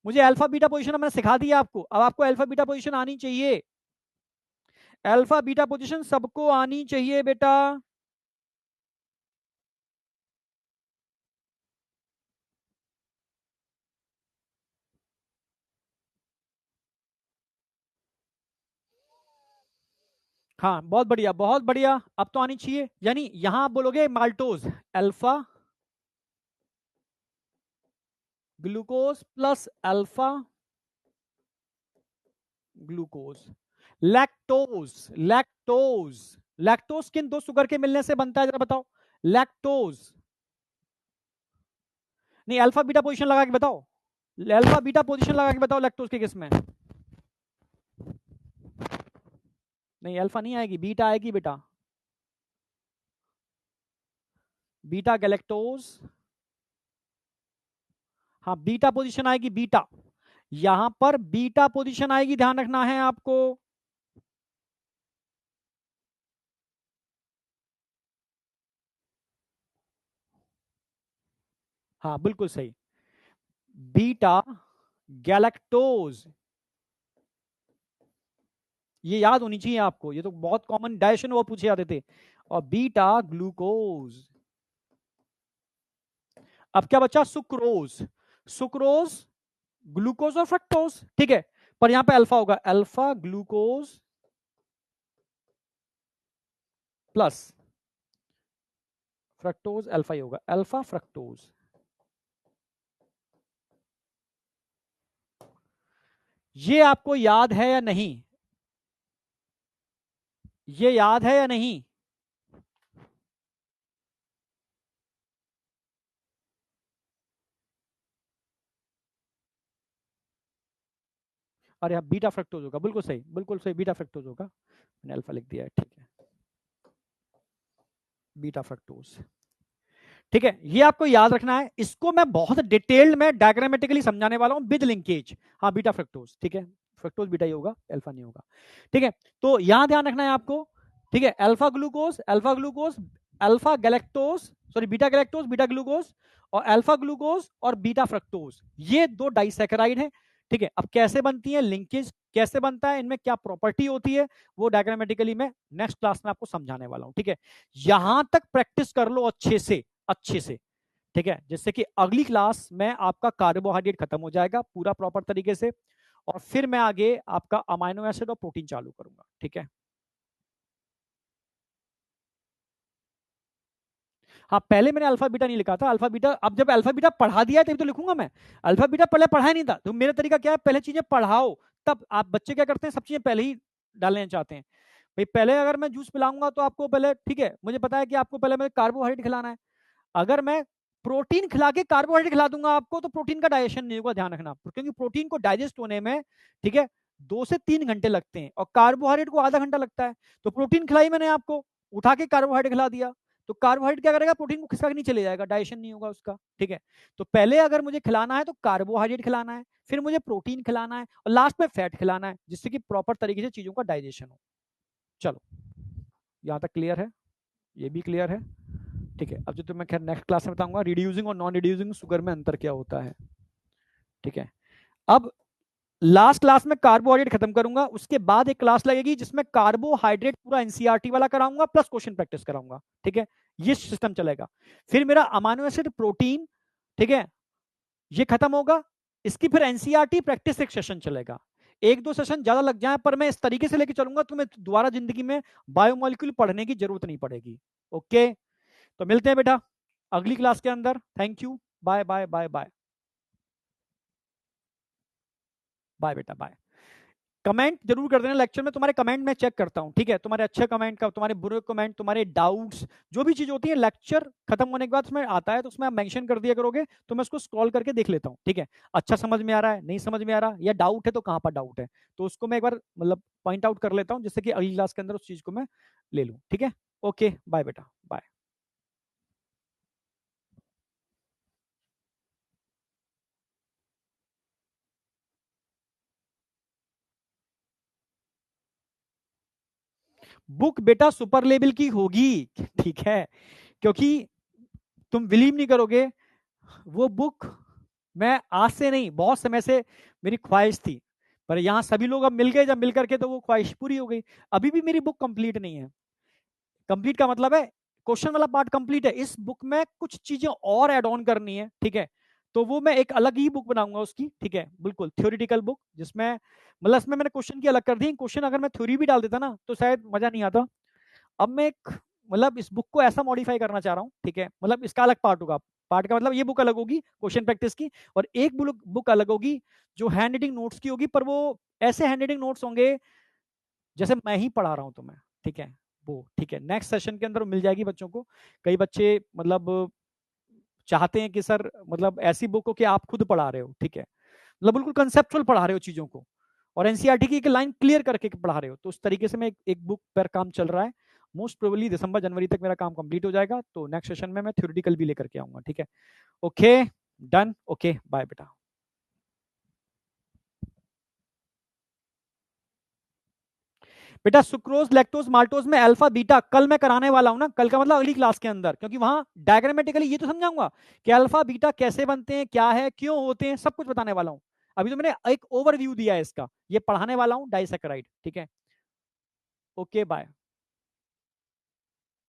मुझे। अल्फा बीटा पोजीशन मैंने सिखा दिया आपको, अब आपको अल्फा बीटा पोजीशन आनी चाहिए, अल्फा बीटा पोजीशन सबको आनी चाहिए बेटा। हाँ बहुत बढ़िया बहुत बढ़िया, अब तो आनी चाहिए। यानी यहां आप बोलोगे maltose alpha glucose plus alpha glucose. Lactose, lactose, lactose किन 2 शुगर के मिलने से बनता है जरा बताओ। लैक्टोज, नहीं अल्फा बीटा पोजीशन लगा के बताओ, अल्फा बीटा पोजीशन लगा के बताओ लैक्टोज के किस में। नहीं अल्फा नहीं आएगी, बीटा आएगी बेटा, बीटा गैलेक्टोज। हाँ बीटा पोजीशन आएगी, बीटा, यहां पर बीटा पोजीशन आएगी, ध्यान रखना है आपको। हाँ बिल्कुल सही, बीटा गैलेक्टोज, ये याद होनी चाहिए आपको, ये तो बहुत कॉमन डाइजेशन वो पूछे जाते थे। और बीटा ग्लूकोज। अब क्या बचा, सुक्रोज, सुक्रोज ग्लूकोज और फ्रक्टोज, ठीक है, पर यहां पे अल्फा होगा, alpha glucose plus fructose, alpha ही होगा, अल्फा फ्रक्टोज। ये आपको याद है या नहीं, ये याद है या नहीं। अरे हाँ बीटा फ्रक्टोज होगा, बिल्कुल सही बिल्कुल सही, बीटा फ्रक्टोज होगा, मैंने अल्फा लिख दिया है, ठीक है, बीटा फ्रक्टोज। ठीक है, ये आपको याद रखना है, इसको मैं बहुत डिटेल्ड में डायग्रामेटिकली समझाने वाला हूं विद लिंकेज। हाँ बीटा फ्रक्टोज, ठीक है, फ्रक्टोज बीटा ही होगा, अल्फा नहीं होगा। ठीक है, तो यहां ध्यान रखना है आपको। ठीक है, alpha glucose, alpha glucose, alpha galactose, sorry beta galactose, beta glucose, और अल्फा ग्लूकोज और बीटा फ्रक्टोज, ये 2 डाइसैकेराइड है। ठीक है, अब कैसे बनती है, लिंकेज कैसे बनता है, इनमें क्या प्रॉपर्टी होती है, वो डायग्रामेटिकली मैं नेक्स्ट क्लास में आपको समझाने वाला हूं। ठीक है, यहां तक प्रैक्टिस कर लो अच्छे से, अच्छे से। ठीक है, जिससे कि अगली क्लास में आपका कार्बोहाइड्रेट खत्म हो जाएगा पूरा प्रॉपर तरीके से, और फिर मैं आगे आपका अमाइनो एसिड और प्रोटीन चालू करूंगा। ठीक है, हाँ पहले मैंने अल्फा बीटा नहीं लिखा था, अल्फा बीटा अब जब अल्फा बीटा पढ़ा दिया तभी तो लिखूंगा मैं। अल्फा बीटा पहले पढ़ा नहीं था, तो मेरा तरीका क्या है, पहले चीजें पढ़ाओ, तब आप बच्चे क्या करते हैं, सब चीजें पहले ही डालना चाहते हैं। भाई पहले अगर मैं जूस पिलाऊंगा तो आपको पहले, ठीक है मुझे पता है कि आपको पहले मैं कार्बोहाइड्रेट खिलाना है, अगर मैं प्रोटीन खिला के कार्बोहाइड्रेट खिला दूंगा आपको, तो प्रोटीन का डाइजेशन नहीं होगा, ध्यान रखना, क्योंकि प्रोटीन को डाइजेस्ट होने में, ठीक है, 2 से 3 घंटे लगते हैं, और कार्बोहाइड्रेट को आधा घंटा लगता है। तो प्रोटीन खिलाई मैंने आपको, उठा के कार्बोहाइड्रेट खिला दिया, तो कार्बोहाइड्रेट क्या करेगा, प्रोटीन को खिसका के नहीं चले जाएगा, डाइजेशन नहीं होगा उसका। ठीक है, तो पहले अगर मुझे खिलाना है तो कार्बोहाइड्रेट खिलाना है, फिर मुझे प्रोटीन खिलाना है, और लास्ट में फैट खिलाना है, जिससे कि प्रॉपर तरीके से चीजों का डाइजेशन हो। चलो यहां तक क्लियर है, ये भी क्लियर है। ठीक है, अब जो मैं खैर नेक्स्ट क्लास में बताऊंगा रिड्यूसिंग और नॉन रिड्यूसिंग शुगर में अंतर क्या होता है। ठीक है, अब लास्ट क्लास में कार्बोहाइड्रेट खत्म करूंगा, उसके बाद एक क्लास लगेगी जिसमें कार्बोहाइड्रेट पूरा एनसीईआरटी वाला कराऊंगा प्लस क्वेश्चन प्रैक्टिस कराऊंगा। ठीक है, ये सिस्टम चलेगा। फिर मेरा अमाइनो एसिड प्रोटीन, ठीक है, ये खत्म होगा, इसकी फिर एनसीईआरटी प्रैक्टिस एक सेशन चलेगा। 1-2 सेशन ज्यादा लग जाए, पर मैं इस तरीके से लेके चलूंगा, तो मैं दोबारा जिंदगी में बायोमोलिक्यूल पढ़ने की जरूरत नहीं पड़ेगी। ओके, तो मिलते हैं बेटा अगली क्लास के अंदर। Thank you. Bye bye bye bye bye बेटा बाय। कमेंट जरूर कर देना लेक्चर में, तुम्हारे कमेंट मैं चेक करता हूँ, ठीक है, तुम्हारे अच्छे कमेंट का, तुम्हारे बुरे कमेंट, तुम्हारे डाउट्स, जो भी चीज होती है लेक्चर खत्म होने के बाद उसमें आता है तो उसमें आप मेंशन कर दिया करोगे, तो मैं उसको स्क्रॉल करके देख लेता हूँ, ठीक है। अच्छा समझ में आ रहा है, नहीं समझ में आ रहा, या डाउट है तो कहाँ पर डाउट है, तो उसको मैं एक बार मतलब पॉइंट आउट कर लेता हूँ, जिससे कि अगली क्लास के अंदर उस चीज को मैं ले लूँ, ठीक है। ओके बाय बेटा बाय। बुक बेटा सुपर लेवल की होगी, ठीक है, क्योंकि तुम बिलीव नहीं करोगे, वो बुक मैं आज से नहीं बहुत समय से मेरी ख्वाहिश थी, पर यहाँ सभी लोग अब मिल गए, जब मिल करके तो वो ख्वाहिश पूरी हो गई। अभी भी मेरी बुक कंप्लीट नहीं है। कंप्लीट का मतलब है क्वेश्चन वाला पार्ट कंप्लीट है, इस बुक में कुछ चीजें और ऐड ऑन करनी है, ठीक है। तो वो मैं एक अलग ही बुक बनाऊंगा उसकी, ठीक है, बिल्कुल थ्योरेटिकल बुक, जिसमें मतलब इसमें मैंने क्वेश्चन की अलग कर दी, क्वेश्चन अगर मैं थ्योरी भी डाल देता ना तो शायद मजा नहीं आता। अब मैं एक मतलब इस बुक को ऐसा मॉडिफाई करना चाह रहा हूँ, ठीक है, मतलब इसका अलग पार्ट होगा। पार्ट का मतलब ये बुक अलग होगी क्वेश्चन प्रैक्टिस की, और एक बुक अलग होगी जो हैंड राइटिंग नोट्स की होगी, पर वो ऐसे हैंड राइटिंग नोट्स होंगे जैसे मैं ही पढ़ा रहा हूँ तुम्हें, ठीक है। वो ठीक है, नेक्स्ट सेशन के अंदर मिल जाएगी बच्चों को। कई बच्चे मतलब चाहते हैं कि सर मतलब ऐसी बुक हो कि आप खुद पढ़ा रहे हो, ठीक है, मतलब बिल्कुल कंसेप्चुअल पढ़ा रहे हो चीजों को, और एनसीईआरटी की एक लाइन क्लियर करके पढ़ा रहे हो, तो उस तरीके से मैं एक बुक पर काम चल रहा है। मोस्ट प्रोबेबली दिसंबर जनवरी तक मेरा काम कंप्लीट हो जाएगा, तो नेक्स्ट सेशन में मैं थ्योरेटिकल भी लेकर के आऊंगा, ठीक है। ओके डन, ओके बाय बेटा। बेटा सुक्रोज लैक्टोज माल्टोज में अल्फा बीटा कल मैं कराने वाला हूं ना, कल का मतलब अगली क्लास के अंदर, क्योंकि वहां डायग्रामेटिकली ये तो समझाऊंगा कि अल्फा बीटा कैसे बनते हैं, क्या है, क्यों होते हैं, सब कुछ बताने वाला हूं। अभी तो मैंने एक ओवरव्यू दिया है इसका, ये पढ़ाने वाला हूं डाइसैकेराइड, ठीक है। Okay bye.